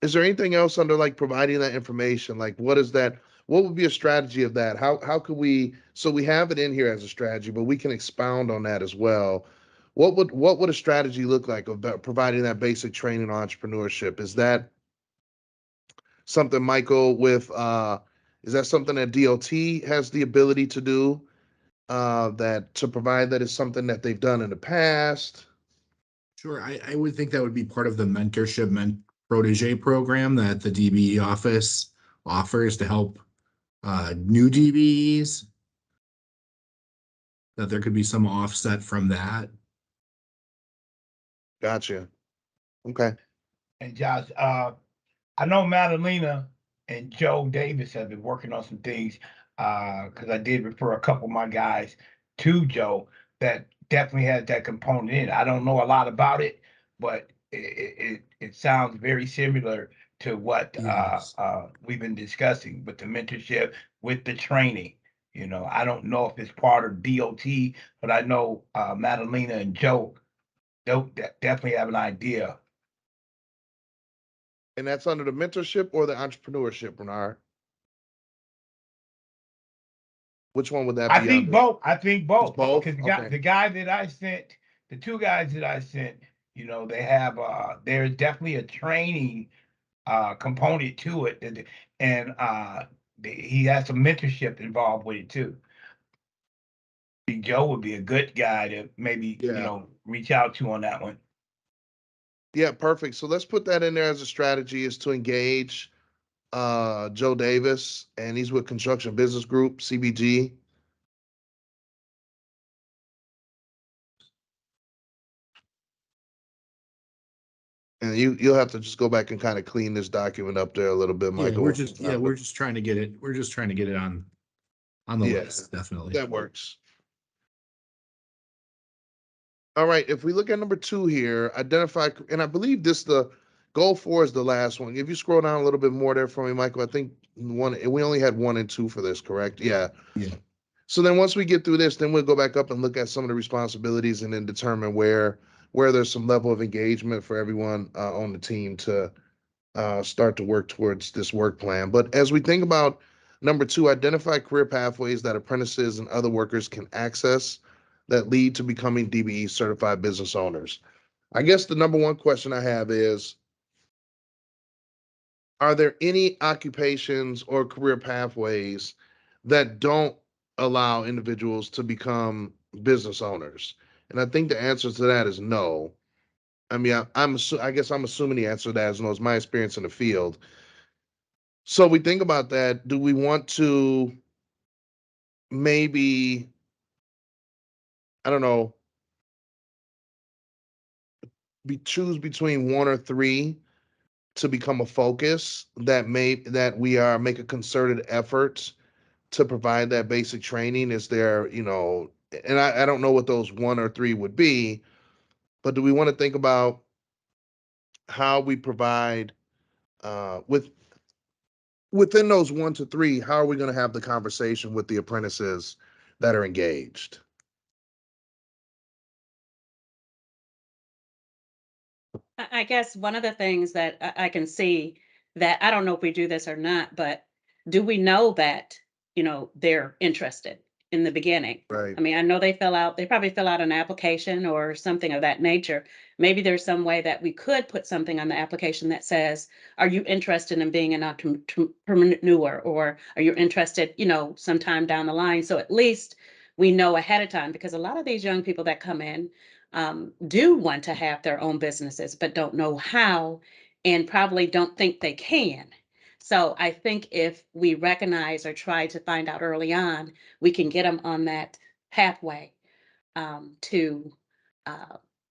Is there anything else under like providing that information? Like what is that? What would be a strategy of that? How could we, so we have it in here as a strategy, but we can expound on that as well. What would a strategy look like about providing that basic training on entrepreneurship? Is that something, Michael, is that something that DOT has the ability to do? That to provide that is something that they've done in the past? Sure, I would think that would be part of the mentorship protege program that the DBE office offers to help new DBEs, that there could be some offset from that. Gotcha. Okay. And Josh, I know Madalena and Joe Davis have been working on some things, because I did refer a couple of my guys to Joe that definitely has that component in it. I don't know a lot about it, but it sounds very similar to what Yes. we've been discussing with the mentorship, with the training. I don't know if it's part of DOT, but I know Madalena and Joe definitely have an idea. And that's under the mentorship or the entrepreneurship, Bernard? Which one would that I be think under? both. I think both. both? Because Okay. the guy that I sent, the two guys that I sent, they have there's definitely a training component to it, and he has some mentorship involved with it too. I think Joe would be a good guy to maybe reach out to on that one. Yeah, perfect. So let's put that in there as a strategy, is to engage Joe Davis, and he's with Construction Business Group, CBG. And you'll have to just go back and kind of clean this document up there a little bit, Yeah, Michael. we're just trying to get it. We're just trying to get it on the list, definitely. That works. All right, if we look at number 2 here, identify, and I believe the goal 4 is the last one. If you scroll down a little bit more there for me, Michael, I think we only had 1 and 2 for this, correct? Yeah. Yeah. So then once we get through this, then we'll go back up and look at some of the responsibilities and then determine where there's some level of engagement for everyone on the team to start to work towards this work plan. But as we think about number 2, identify career pathways that apprentices and other workers can access that lead to becoming DBE certified business owners. I guess the number 1 question I have is, are there any occupations or career pathways that don't allow individuals to become business owners? And I think the answer to that is no. I mean, I guess I'm assuming the answer to that is no. It's my experience in the field. So we think about that. Do we want to maybe, I don't know, choose between 1 or 3 to become a focus that we make a concerted effort to provide that basic training? Is there, and I don't know what those 1 or 3 would be, but do we want to think about how we provide within those 1 to 3, how are we going to have the conversation with the apprentices that are engaged? I guess one of the things that I can see that, I don't know if we do this or not, but do we know that, they're interested in the beginning? Right. I mean, I know they probably fill out an application or something of that nature. Maybe there's some way that we could put something on the application that says, are you interested in being an entrepreneur, or are you interested, sometime down the line? So at least we know ahead of time, because a lot of these young people that come in do want to have their own businesses, but don't know how, and probably don't think they can. So I think if we recognize or try to find out early on, we can get them on that pathway to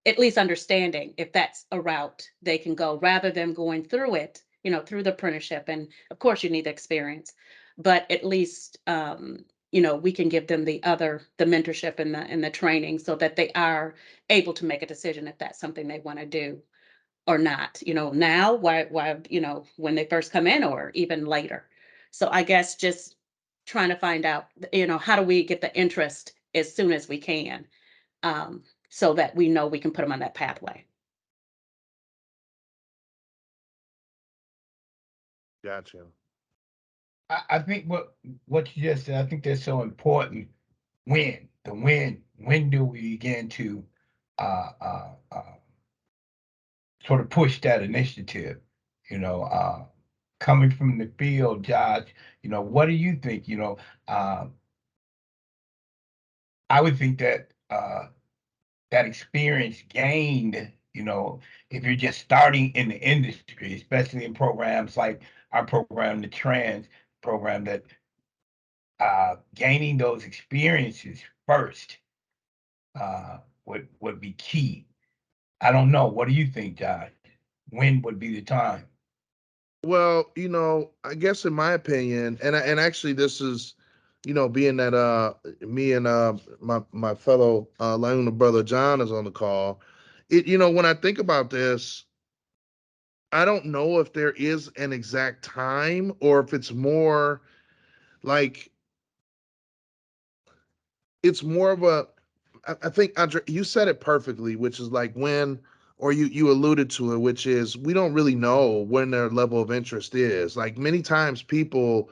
at least understanding if that's a route they can go, rather than going through it, through the apprenticeship. And of course you need experience, but at least, we can give them the mentorship and the training, so that they are able to make a decision if that's something they want to do or not, now, why, when they first come in, or even later. So I guess just trying to find out, how do we get the interest as soon as we can, so that we know we can put them on that pathway. Gotcha. I think what you just said, I think that's so important. When do we begin to sort of push that initiative? Coming from the field, Josh, what do you think? I would think that that experience gained, if you're just starting in the industry, especially in programs like our program, the trans program, that gaining those experiences first would be key. I don't know. What do you think, Josh? When would be the time? Well, I guess in my opinion, and actually this is, being that me and my fellow Luna brother John is on the call, when I think about this, I don't know if there is an exact time, or if it's more like, it's more of a, I think, Andre, you said it perfectly, which is like when, or you alluded to it, which is we don't really know when their level of interest is. Like many times people,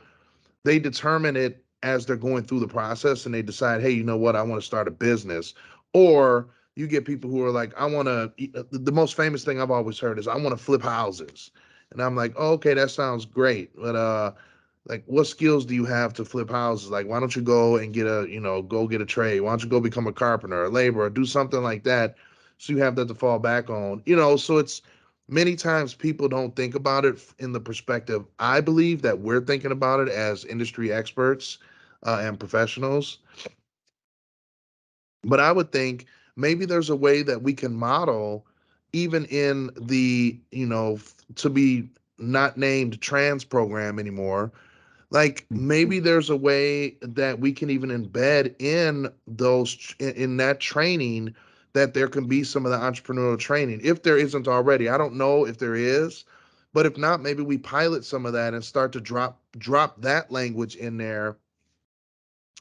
they determine it as they're going through the process, and they decide, hey, you know what, I want to start a business. Or you get people who are like, I want to, the most famous thing I've always heard is, I want to flip houses. And I'm like, oh, okay, that sounds great. But like, what skills do you have to flip houses? Like, why don't you go and go get a trade? Why don't you go become a carpenter, a laborer, do something like that, so you have that to fall back on? So it's, many times people don't think about it in the perspective, I believe, that we're thinking about it as industry experts and professionals. But I would think maybe there's a way that we can model, even in the, to be not named trans program anymore. Like maybe there's a way that we can even embed in in that training, that there can be some of the entrepreneurial training, if there isn't already. I don't know if there is, but if not, maybe we pilot some of that and start to drop that language in there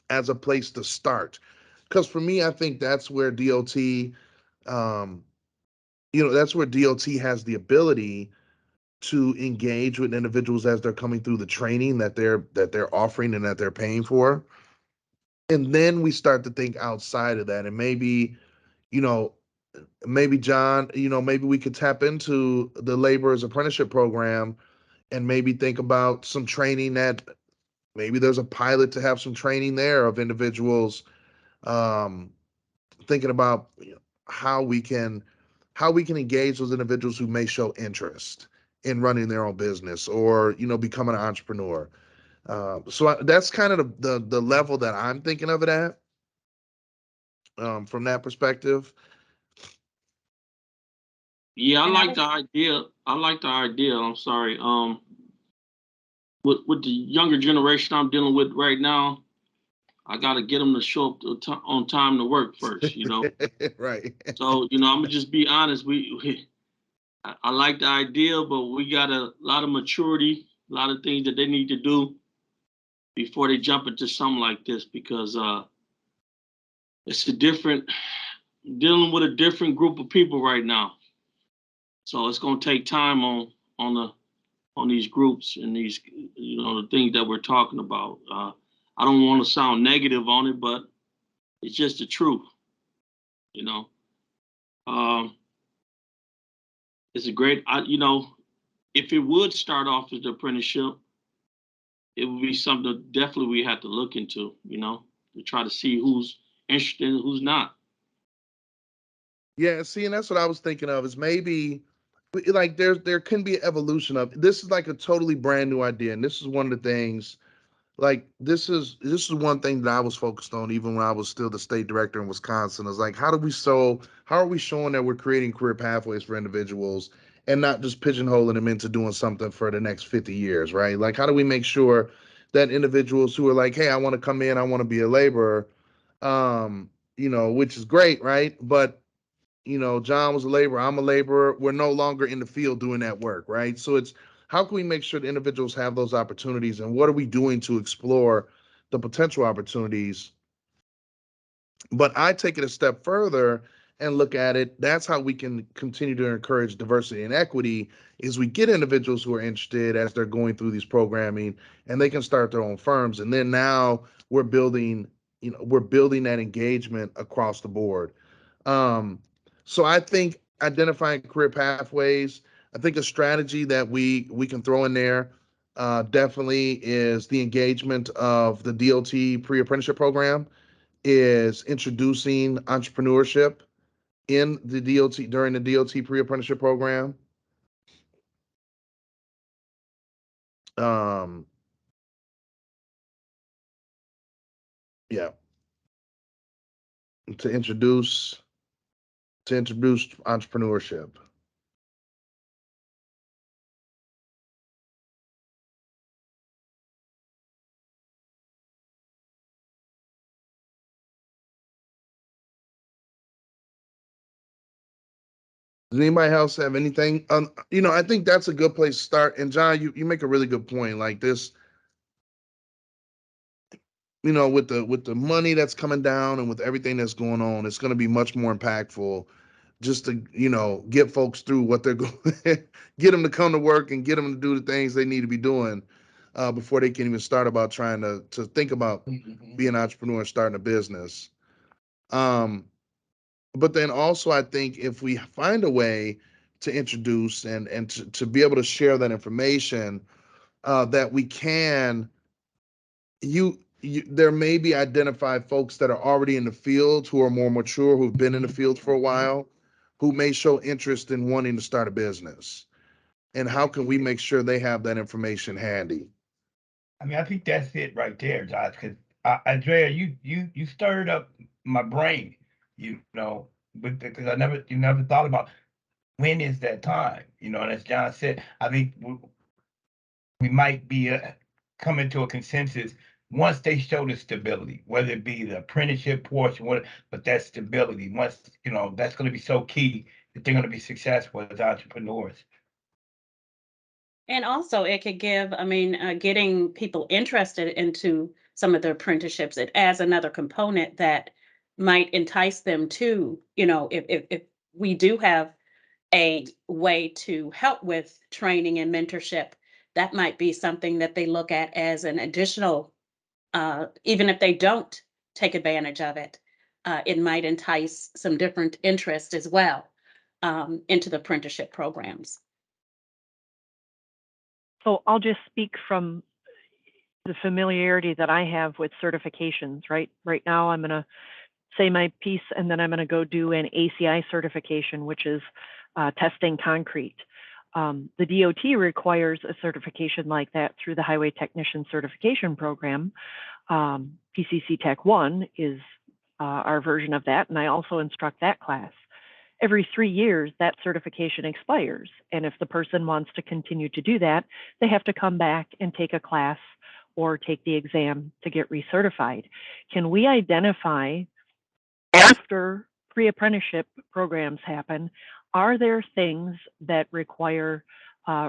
as a place to start. Because for me, I think that's where DOT, that's where DOT has the ability to engage with individuals as they're coming through the training that they're offering and that they're paying for. And then we start to think outside of that, and you know maybe John, maybe we could tap into the laborers apprenticeship program, and maybe think about some training, that maybe there's a pilot to have some training there of individuals, thinking about how we can engage those individuals who may show interest in running their own business, or becoming an entrepreneur. So that's kind of the level that I'm thinking of it at, from that perspective. Yeah, I And I like was the idea. I like the idea. I'm sorry. With the younger generation I'm dealing with right now, I got to get them to show up on time to work first, Right. So, I'm gonna just be honest. I like the idea, but we got a lot of maturity, a lot of things that they need to do before they jump into something like this, because it's dealing with a different group of people right now. So it's gonna take time on on these groups and these, the things that we're talking about. I don't want to sound negative on it, but it's just the truth, It's a great, if it would start off as the apprenticeship, it would be something that definitely we have to look into, to try to see who's interested and who's not. Yeah, see, and that's what I was thinking of, is maybe like there can be evolution of this. Is like a totally brand new idea, and this is one of the things. Like this is one thing that I was focused on even when I was still the state director in Wisconsin. Is like how are we showing that we're creating career pathways for individuals and not just pigeonholing them into doing something for the next 50 years, right? Like how do we make sure that individuals who are like, hey, I want to come in, I want to be a laborer, which is great, right? But John was a laborer, I'm a laborer. We're no longer in the field doing that work, right? So it's how can we make sure that individuals have those opportunities, and what are we doing to explore the potential opportunities? But I take it a step further and look at it. That's how we can continue to encourage diversity and equity, is we get individuals who are interested as they're going through these programming, and they can start their own firms. And then now we're building that engagement across the board. So I think identifying career pathways, I think a strategy that we can throw in there definitely is the engagement of the DOT pre-apprenticeship program, is introducing entrepreneurship in the DOT during the DOT pre-apprenticeship program. Yeah, to introduce entrepreneurship. Does anybody else have anything? I think that's a good place to start. And John, you make a really good point. Like this, with the money that's coming down and with everything that's going on, it's going to be much more impactful just to get folks through what they're going, get them to come to work and get them to do the things they need to be doing before they can even start about trying to think about being an entrepreneur and starting a business. But then also, I think if we find a way to introduce and to be able to share that information, that we can, there may be identified folks that are already in the field who are more mature, who've been in the field for a while, who may show interest in wanting to start a business. And how can we make sure they have that information handy? I mean, I think that's it right there, Josh, because Andrea, you stirred up my brain, because you never thought about when is that time, and as John said, I think we might be coming to a consensus once they show the stability, whether it be the apprenticeship portion, but that stability, once, that's going to be so key that they're going to be successful as entrepreneurs. And also it could give, getting people interested into some of the apprenticeships, it adds another component that might entice them to, if we do have a way to help with training and mentorship, that might be something that they look at as an additional, even if they don't take advantage of it, it might entice some different interest as well into the apprenticeship programs. So I'll just speak from the familiarity that I have with certifications, right? Right now, I'm going to say my piece, and then I'm going to go do an ACI certification, which is testing concrete. The DOT requires a certification like that through the Highway Technician Certification Program. PCC Tech 1 is our version of that, and I also instruct that class. Every 3 years, that certification expires. And if the person wants to continue to do that, they have to come back and take a class or take the exam to get recertified. Can we identify, after pre-apprenticeship programs happen, are there things that require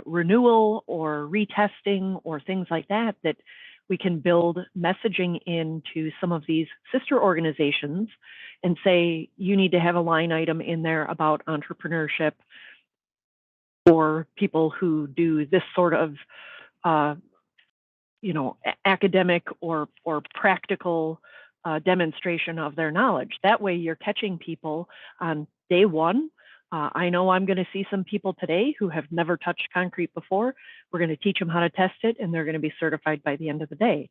renewal or retesting or things like that, that we can build messaging into some of these sister organizations and say, you need to have a line item in there about entrepreneurship or people who do this sort of, academic or practical demonstration of their knowledge. That way you're catching people on day one. I know I'm going to see some people today who have never touched concrete before. We're going to teach them how to test it, and they're going to be certified by the end of the day.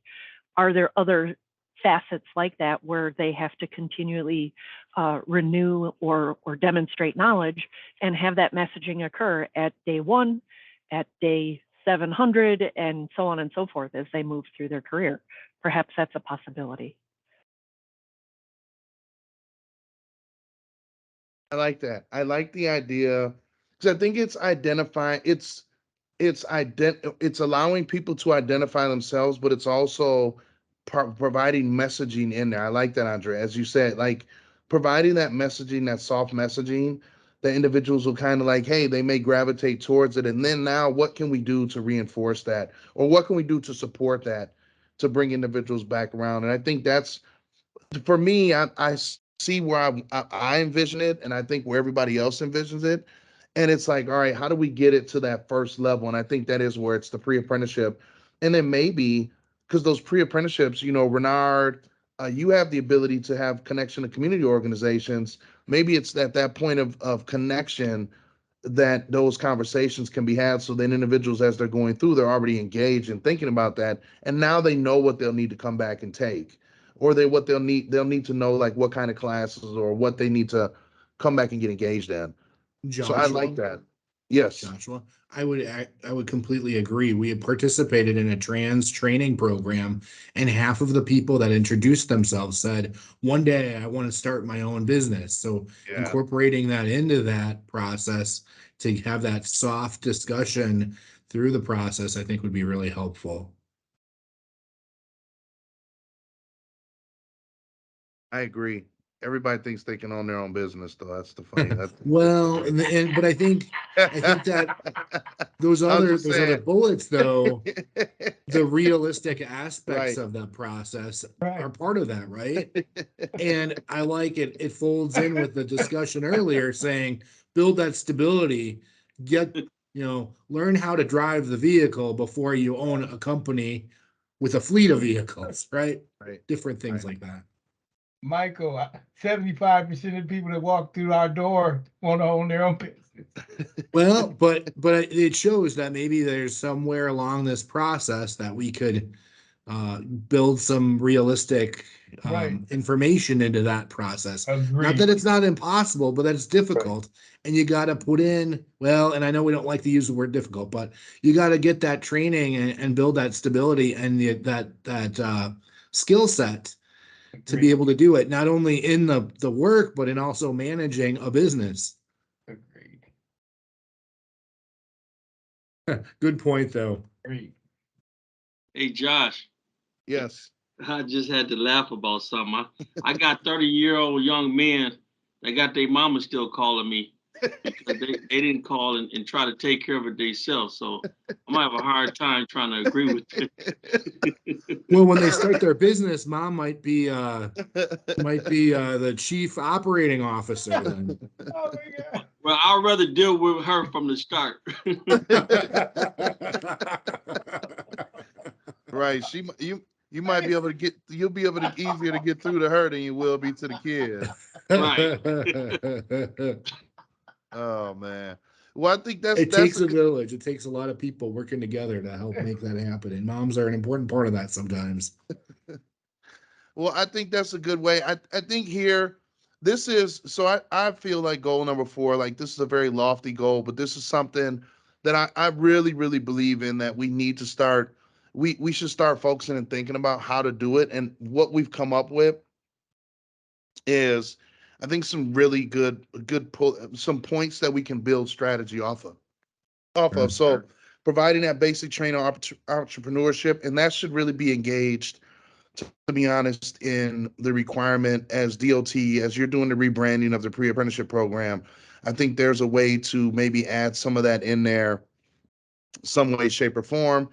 Are there other facets like that where they have to continually renew or demonstrate knowledge and have that messaging occur at day one, at day 700, and so on and so forth as they move through their career? Perhaps that's a possibility. I like that. I like the idea because I think it's identifying. It's allowing people to identify themselves, but it's also providing messaging in there. I like that, Andre. As you said, like providing that messaging, that soft messaging, that individuals will kind of like, hey, they may gravitate towards it. And then now what can we do to reinforce that? Or what can we do to support that, to bring individuals back around? And I think that's, for me, I see where I envision it, and I think where everybody else envisions it. And it's like, all right, how do we get it to that first level? And I think that is where it's the pre-apprenticeship. And then maybe, because those pre-apprenticeships, Renard, you have the ability to have connection to community organizations. Maybe it's at that point of connection that those conversations can be had. So then individuals, as they're going through, they're already engaged and thinking about that. And now they know what they'll need to come back and take. Or they'll need to know like what kind of classes or what they need to come back and get engaged in. So I like that. Yes. Joshua, I would completely agree. We had participated in a trans training program, and half of the people that introduced themselves said, one day I want to start my own business. So incorporating that into that process to have that soft discussion through the process, I think would be really helpful. I agree. Everybody thinks they can own their own business, though. That's the funny. Well, but I think that those other bullets, though, the realistic aspects of that process are part of that, right? And I like it. It folds in with the discussion earlier, saying build that stability, learn how to drive the vehicle before you own a company with a fleet of vehicles, right? Right. Different things like that. Michael, 75% of the people that walk through our door want to own their own business. Well, but it shows that maybe there's somewhere along this process that we could build some realistic information into that process. Not that it's not impossible, but that it's difficult. And you got to put in, and I know we don't like to use the word difficult, but you got to get that training and build that stability and that skill set to be able to do it, not only in the work, but in also managing a business. Agreed. Good point, though. Agreed. Hey, Josh. Yes. I just had to laugh about something. I got 30-year-old young men that got their mama still calling me because they didn't call and try to take care of it themselves. So I might have a hard time trying to agree with it. Well, when they start their business, mom might be the chief operating officer then. Oh my God. Well, I'd rather deal with her from the start. Right. You might be able to you'll be able to easier to get through to her than you will be to the kids. Right. Oh man. Well, I think it takes a village. It takes a lot of people working together to help make that happen. And moms are an important part of that sometimes. Well, I think that's a good way. I think here, this is, so I feel like goal number 4, like this is a very lofty goal, but this is something that I really, really believe in, that we need to start, we should start focusing and thinking about how to do it. And what we've come up with is, I think, some really good some points that we can build strategy off of. So providing that basic training entrepreneurship, and that should really be engaged, to be honest, in the requirement as DOT, as you're doing the rebranding of the pre-apprenticeship program. I think there's a way to maybe add some of that in there, some way, shape, or form.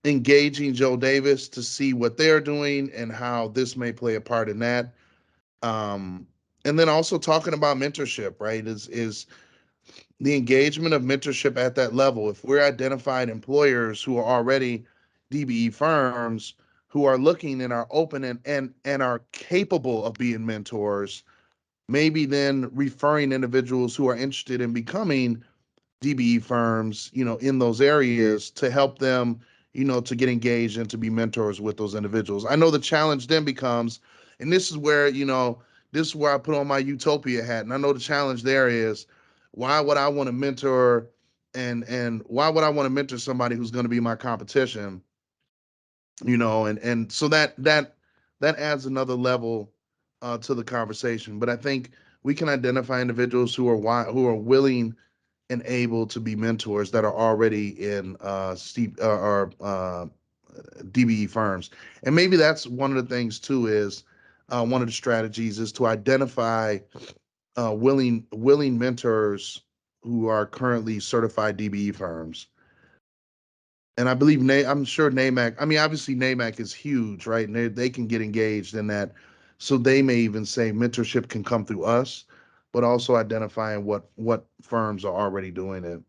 Engaging Joe Davis to see what they're doing and how this may play a part in that. And then also talking about mentorship, right? Is the engagement of mentorship at that level. If we're identified employers who are already DBE firms who are looking and are open and are capable of being mentors, maybe then referring individuals who are interested in becoming DBE firms, in those areas to help them, to get engaged and to be mentors with those individuals. I know the challenge then becomes, and this is where, this is where I put on my utopia hat. And I know the challenge there is, why would I want to mentor and why would I want to mentor somebody who's going to be my competition? And so that adds another level to the conversation. But I think we can identify individuals who are willing and able to be mentors that are already in DBE firms. And maybe that's one of the things too, is one of the strategies is to identify willing mentors who are currently certified DBE firms. And I believe I'm sure NAMAC, obviously NAMAC is huge, right? And they can get engaged in that. So they may even say mentorship can come through us, but also identifying what firms are already doing it.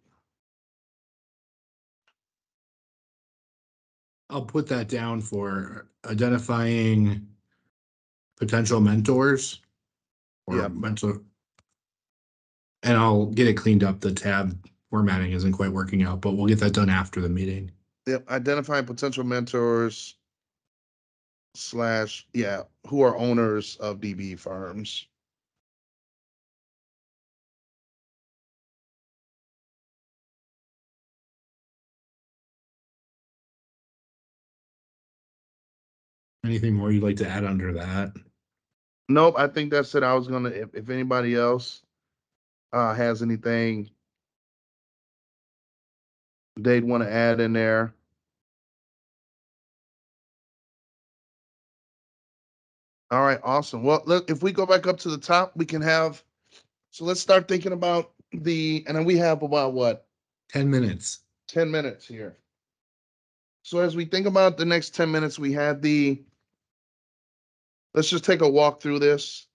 I'll put that down for identifying potential mentors or mentor. And I'll get it cleaned up. The tab formatting isn't quite working out, but we'll get that done after the meeting. Yep, identifying potential mentors / who are owners of DBE firms. Anything more you'd like to add under that? Nope, I think that's it. I was gonna, if anybody else has anything they'd want to add in there. All right, awesome. Well, look, if we go back up to the top, we can have, so let's start thinking about and then we have about what? 10 minutes. 10 minutes here. So as we think about the next 10 minutes, we had let's just take a walk through this.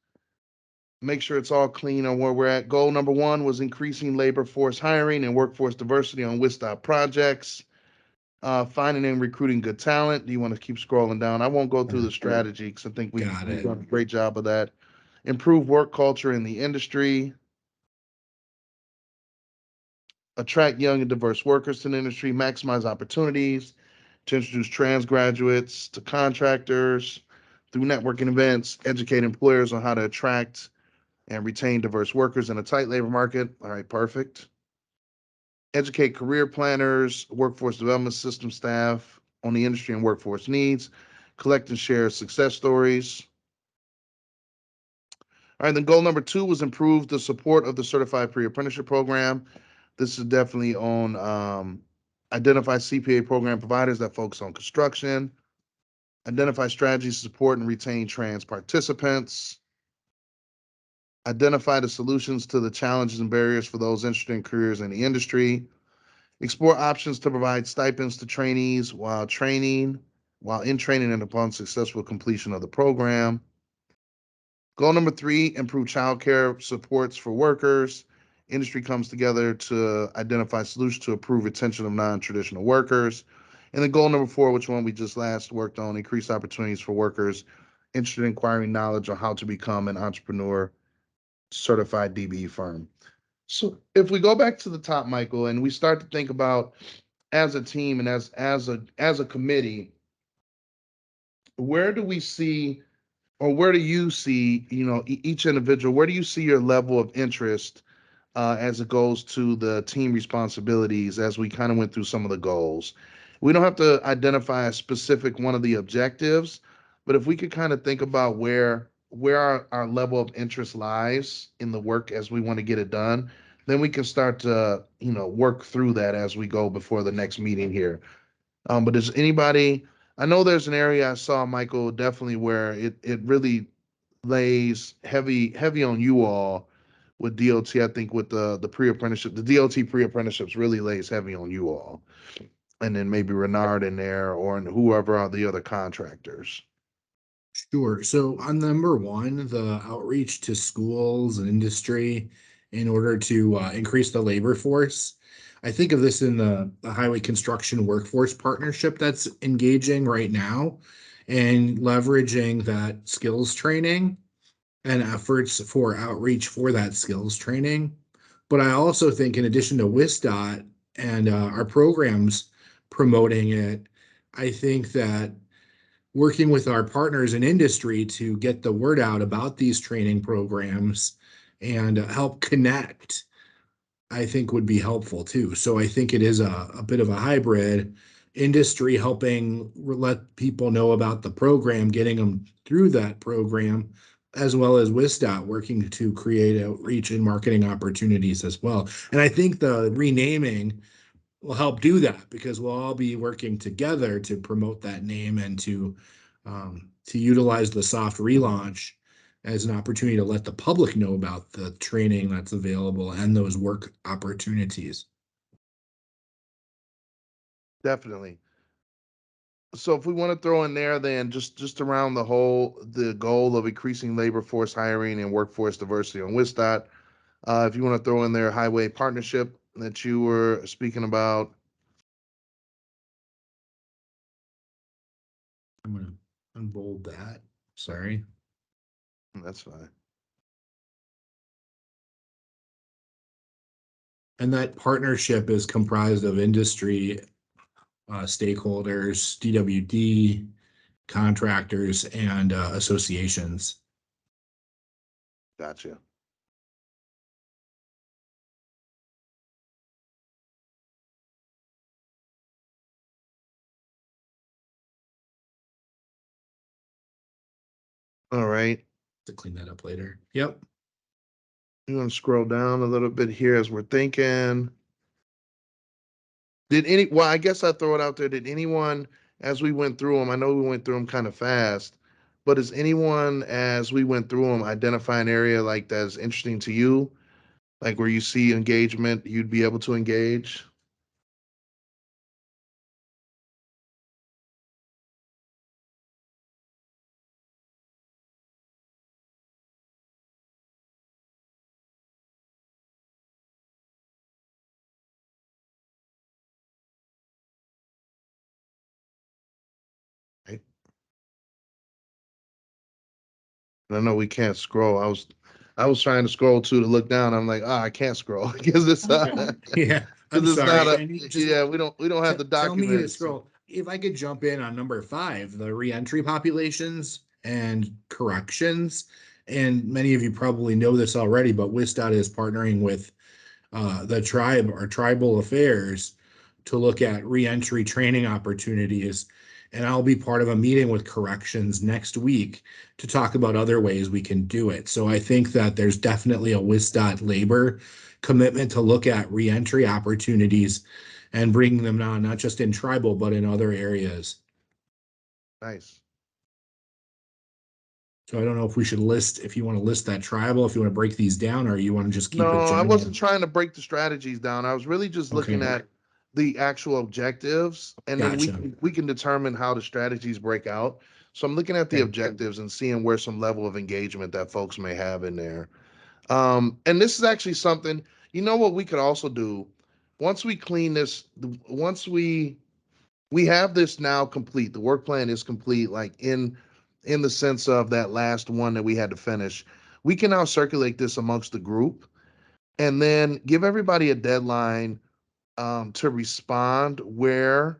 Make sure it's all clean on where we're at. Goal number 1 was increasing labor force hiring and workforce diversity on WisDOT projects. Finding and recruiting good talent. Do you want to keep scrolling down? I won't go through the strategy because I think we've done a great job of that. Improve work culture in the industry. Attract young and diverse workers to the industry. Maximize opportunities. To introduce trans graduates to contractors. Through networking events, educate employers on how to attract and retain diverse workers in a tight labor market. All right, perfect. Educate career planners, workforce development system staff on the industry and workforce needs. Collect and share success stories. All right, then goal number 2 was improve the support of the certified pre-apprenticeship program. This is definitely on identify CPA program providers that focus on construction. Identify strategies to support and retain trans participants. Identify the solutions to the challenges and barriers for those interested in careers in the industry. Explore options to provide stipends to trainees while in training and upon successful completion of the program. Goal number 3, improve childcare supports for workers. Industry comes together to identify solutions to improve retention of non-traditional workers. And then goal number 4, which one we just last worked on, increase opportunities for workers interested in acquiring knowledge on how to become an entrepreneur certified DBE firm. So if we go back to the top, Michael, and we start to think about as a team and as a committee, where do we see, or where do you see, each individual, where do you see your level of interest as it goes to the team responsibilities as we kind of went through some of the goals? We don't have to identify a specific one of the objectives, but if we could kind of think about where our level of interest lies in the work as we want to get it done, then we can start to, work through that as we go before the next meeting here. But does anybody, I know there's an area I saw, Michael, definitely where it really lays heavy on you all with DOT. I think with the pre-apprenticeship, the DOT pre-apprenticeships really lays heavy on you all. And then maybe Renard in there or whoever are the other contractors. Sure. So on number 1, the outreach to schools and industry in order to increase the labor force. I think of this in the highway construction workforce partnership that's engaging right now and leveraging that skills training and efforts for outreach for that skills training. But I also think, in addition to WisDOT and our programs promoting it, I think that working with our partners in industry to get the word out about these training programs and help connect, I think would be helpful too. So I think it is a bit of a hybrid, industry helping let people know about the program, getting them through that program, as well as WisDOT working to create outreach and marketing opportunities as well. And I think the renaming will help do that because we'll all be working together to promote that name and to utilize the soft relaunch as an opportunity to let the public know about the training that's available and those work opportunities. Definitely. So if we want to throw in there, then just around the goal of increasing labor force hiring and workforce diversity on WisDOT, if you want to throw in there highway partnership that you were speaking about. I'm going to unbold that. Sorry. That's fine. And that partnership is comprised of industry stakeholders, DWD, contractors, and associations. Gotcha. All right. To clean that up later. Yep. I'm going to scroll down a little bit here as we're thinking. Well, I guess I throw it out there. Did anyone, as we went through them, I know we went through them kind of fast, but is anyone, as we went through them, identify an area like that's interesting to you? Like where you see engagement, you'd be able to engage? I know we can't scroll. I was trying to scroll too to look down. I'm like, I can't scroll because it's yeah. I'm it's sorry. not yeah, we don't have the Tell me to documents. scroll. If I could jump in on number 5, the reentry populations and corrections. And many of you probably know this already, but WisDOT is partnering with the tribe or tribal affairs to look at reentry training opportunities. And I'll be part of a meeting with corrections next week to talk about other ways we can do it. So I think that there's definitely a WisDOT labor commitment to look at reentry opportunities and bringing them on, not just in tribal, but in other areas. Nice. So I don't know if we should list, if you want to list that tribal, if you want to break these down, or you want to just keep it No, I general. wasn't trying to break the strategies down. I was really just looking at the actual objectives, and then we can determine how the strategies break out. So I'm looking at the objectives and seeing where some level of engagement that folks may have in there. And this is actually something, you know what we could also do once we clean this, once we have this now complete, the work plan is complete, like in the sense of that last one that we had to finish. We can now circulate this amongst the group and then give everybody a deadline to respond where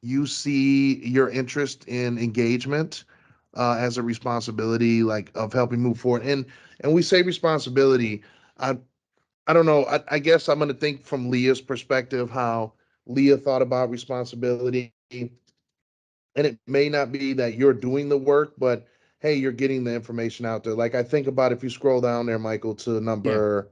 you see your interest in engagement as a responsibility, like of helping move forward. And we say responsibility. I don't know. I guess I'm going to think from Leah's perspective how Leah thought about responsibility. And it may not be that you're doing the work, but hey, you're getting the information out there. Like I think about if you scroll down there, Michael, to number,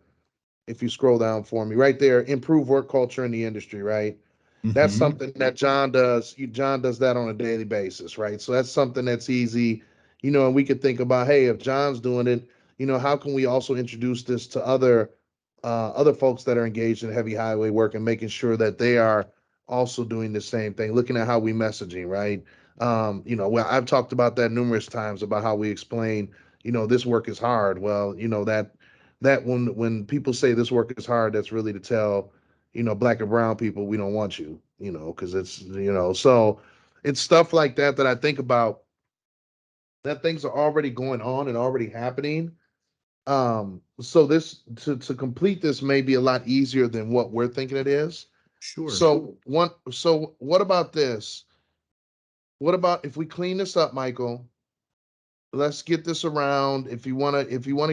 if you scroll down for me, right there, improve work culture in the industry, right? That's something that John does. John does that on a daily basis, right? So that's something that's easy, and we could think about, hey, if John's doing it, how can we also introduce this to other folks that are engaged in heavy highway work and making sure that they are also doing the same thing, looking at how we messaging, right? Well, I've talked about that numerous times about how we explain, this work is hard. Well, that when people say this work is hard, that's really to tell, Black and brown people, we don't want you, because it's, so it's stuff like that that I think about, that things are already going on and already happening. So this to complete this may be a lot easier than what we're thinking it is. Sure. So what about this? What about if we clean this up, Michael? Let's get this around. If you wanna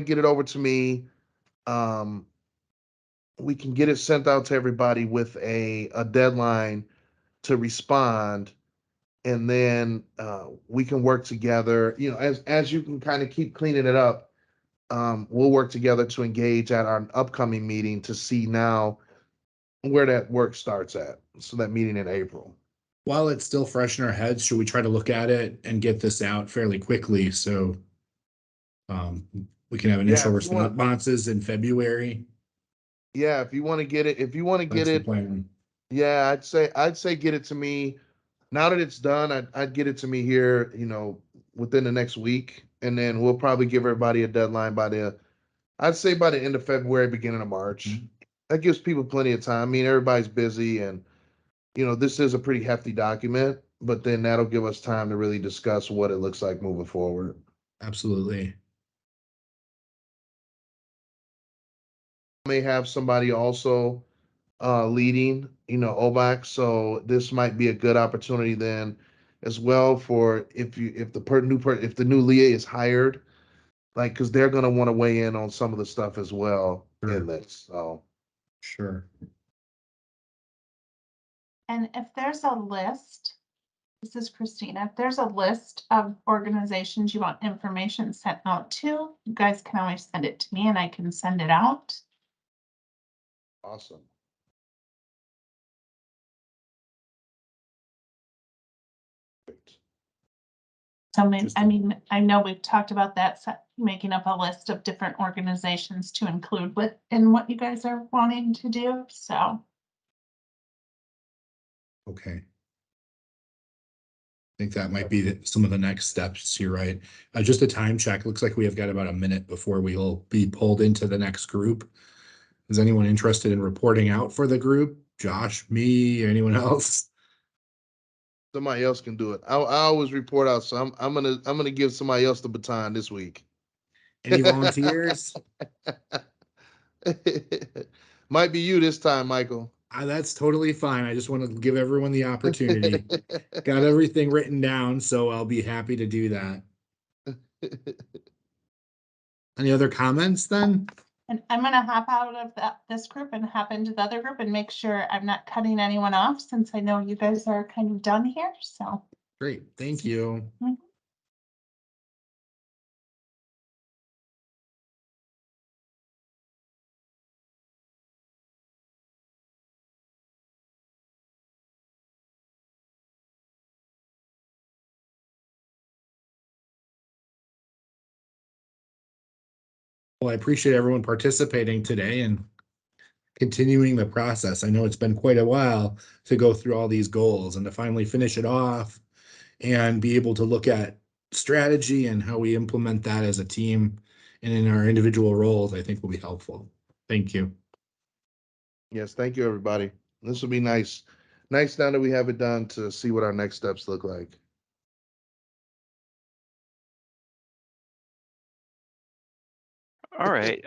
get it over to me, um, we can get it sent out to everybody with a deadline to respond, and then we can work together. As you can kind of keep cleaning it up, we'll work together to engage at our upcoming meeting to see now where that work starts at. So that meeting in April. While it's still fresh in our heads, should we try to look at it and get this out fairly quickly so we can have initial if you want- responses in February? Yeah, if you want to get it, That's the plan. yeah, I'd say get it to me. Now that it's done, I'd get it to me here, within the next week, and then we'll probably give everybody a deadline I'd say by the end of February, beginning of March. That gives people plenty of time. I mean, everybody's busy, and this is a pretty hefty document, but then that'll give us time to really discuss what it looks like moving forward. Absolutely. May have somebody also leading, OVAC. So this might be a good opportunity then as well for if the new LEA is hired, like, because they're going to want to weigh in on some of the stuff as well in this. So sure. And if there's a list, this is Christina, if there's a list of organizations you want information sent out to, you guys can always send it to me and I can send it out. Awesome. So I mean, I know we've talked about that, making up a list of different organizations to include in what you guys are wanting to do, so. Okay. I think that might be some of the next steps. You're right. Just a time check. Looks like we have got about a minute before we'll be pulled into the next group. Is anyone interested in reporting out for the group? Josh, me, or anyone else? Somebody else can do it. I always report out, so I'm gonna give somebody else the baton this week. Any volunteers? Might be you this time, Michael. That's totally fine. I just want to give everyone the opportunity. Got everything written down, so I'll be happy to do that. Any other comments then? And I'm gonna hop out of this group and hop into the other group and make sure I'm not cutting anyone off, since I know you guys are kind of done here, so. Great, thank you. Well, I appreciate everyone participating today and continuing the process. I know it's been quite a while to go through all these goals and to finally finish it off and be able to look at strategy and how we implement that as a team and in our individual roles, I think will be helpful. Thank you. Yes, thank you, everybody. This will be nice. Nice now that we have it done to see what our next steps look like. All right.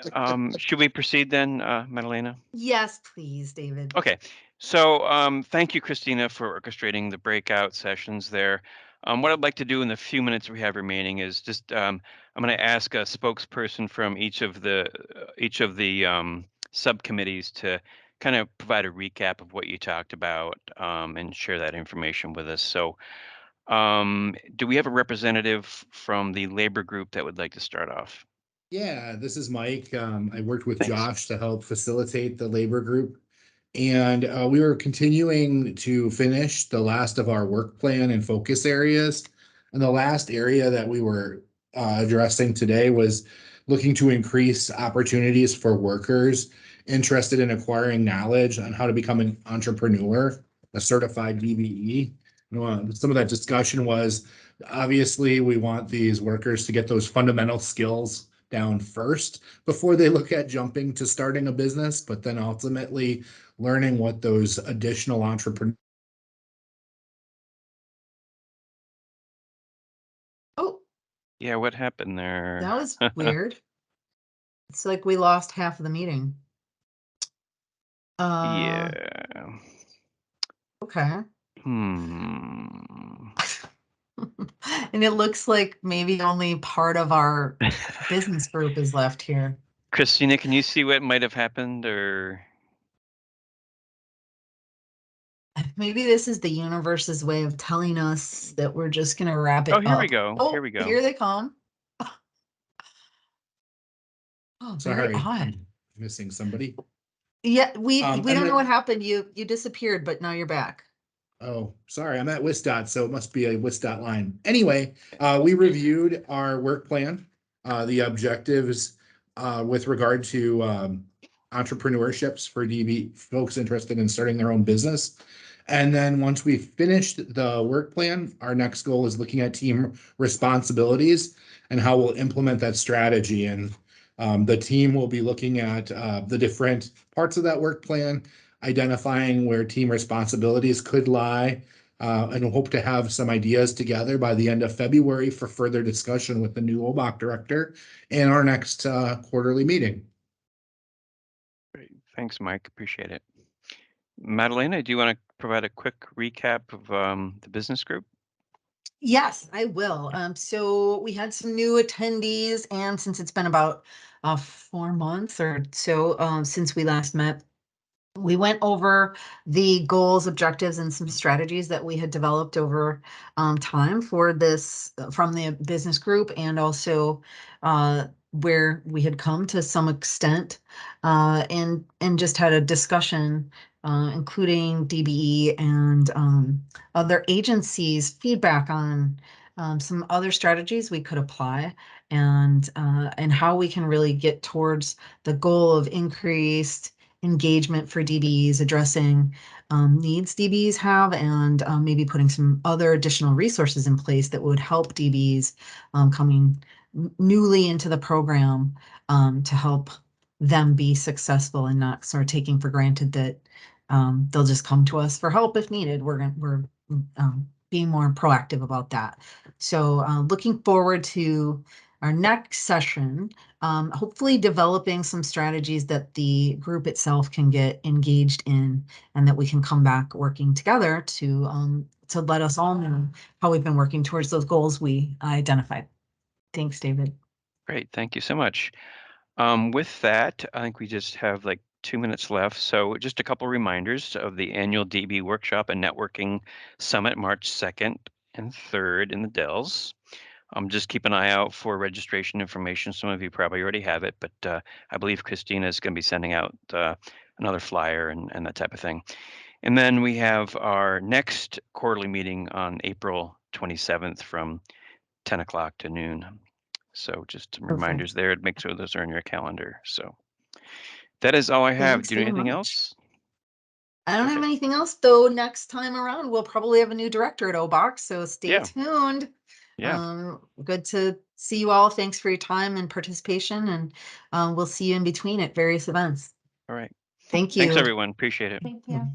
Should we proceed then, Madalena? Yes, please, David. Okay. So thank you, Christina, for orchestrating the breakout sessions there. What I'd like to do in the few minutes we have remaining is just I'm going to ask a spokesperson from each of the subcommittees to kind of provide a recap of what you talked about and share that information with us. So do we have a representative from the labor group that would like to start off? Yeah, this is Mike. I worked with Josh to help facilitate the labor group. And we were continuing to finish the last of our work plan and focus areas. And the last area that we were addressing today was looking to increase opportunities for workers interested in acquiring knowledge on how to become an entrepreneur, a certified DBE. Some of that discussion was, obviously, we want these workers to get those fundamental skills down first before they look at jumping to starting a business, but then ultimately learning what those additional entrepreneurs. Oh, Yeah, what happened there? that was weird. It's like we lost half of the meeting. Yeah. Okay. Hmm. And it looks like maybe only part of our business group is left here. Christina, can you see what might have happened, or? Maybe this is the universe's way of telling us that we're just gonna wrap it Oh, up. here we go. Oh, Here we go. here they come. Oh, very Sorry, odd. missing somebody. Yeah, we And don't know then- what happened. You disappeared, but now you're back. Oh, sorry, I'm at WisDOT, so it must be a WisDOT line. Anyway, we reviewed our work plan, the objectives with regard to entrepreneurships for DB folks interested in starting their own business. And then once we finished the work plan, our next goal is looking at team responsibilities and how we'll implement that strategy. And the team will be looking at the different parts of that work plan, identifying where team responsibilities could lie, and hope to have some ideas together by the end of February for further discussion with the new OBOC director in our next quarterly meeting. Great. Thanks, Mike. Appreciate it. Madalena, do you want to provide a quick recap of the business group? Yes, I will. So we had some new attendees, and since it's been about 4 months or so since we last met, we went over the goals, objectives, and some strategies that we had developed over time for this from the business group, and also where we had come to some extent, and just had a discussion, including DBE and other agencies' feedback on some other strategies we could apply, and how we can really get towards the goal of increased engagement for DBs, addressing needs DBs have, and maybe putting some other additional resources in place that would help DBs coming newly into the program to help them be successful and not sort of taking for granted that they'll just come to us for help if needed. We're being more proactive about that. So looking forward to our next session, hopefully developing some strategies that the group itself can get engaged in, and that we can come back working together to let us all know how we've been working towards those goals we identified. Thanks, David. Great. Thank you so much. With that, I think we just have like 2 minutes left. So just a couple reminders of the annual DB Workshop and Networking Summit, March 2nd and 3rd in the Dells. Just keep an eye out for registration information. Some of you probably already have it, but I believe Christina is going to be sending out another flyer and that type of thing. And then we have our next quarterly meeting on April 27th from 10 o'clock to noon. So just some reminders there. Make sure those are in your calendar. So that is all I have. Thanks Do you need so anything much. else? I don't have anything else, though. Next time around, we'll probably have a new director at OBOC, so stay tuned. Yeah. Good to see you all. Thanks for your time and participation, and we'll see you in between at various events. All right. Thank you. Thanks, everyone. Appreciate it. Thank you.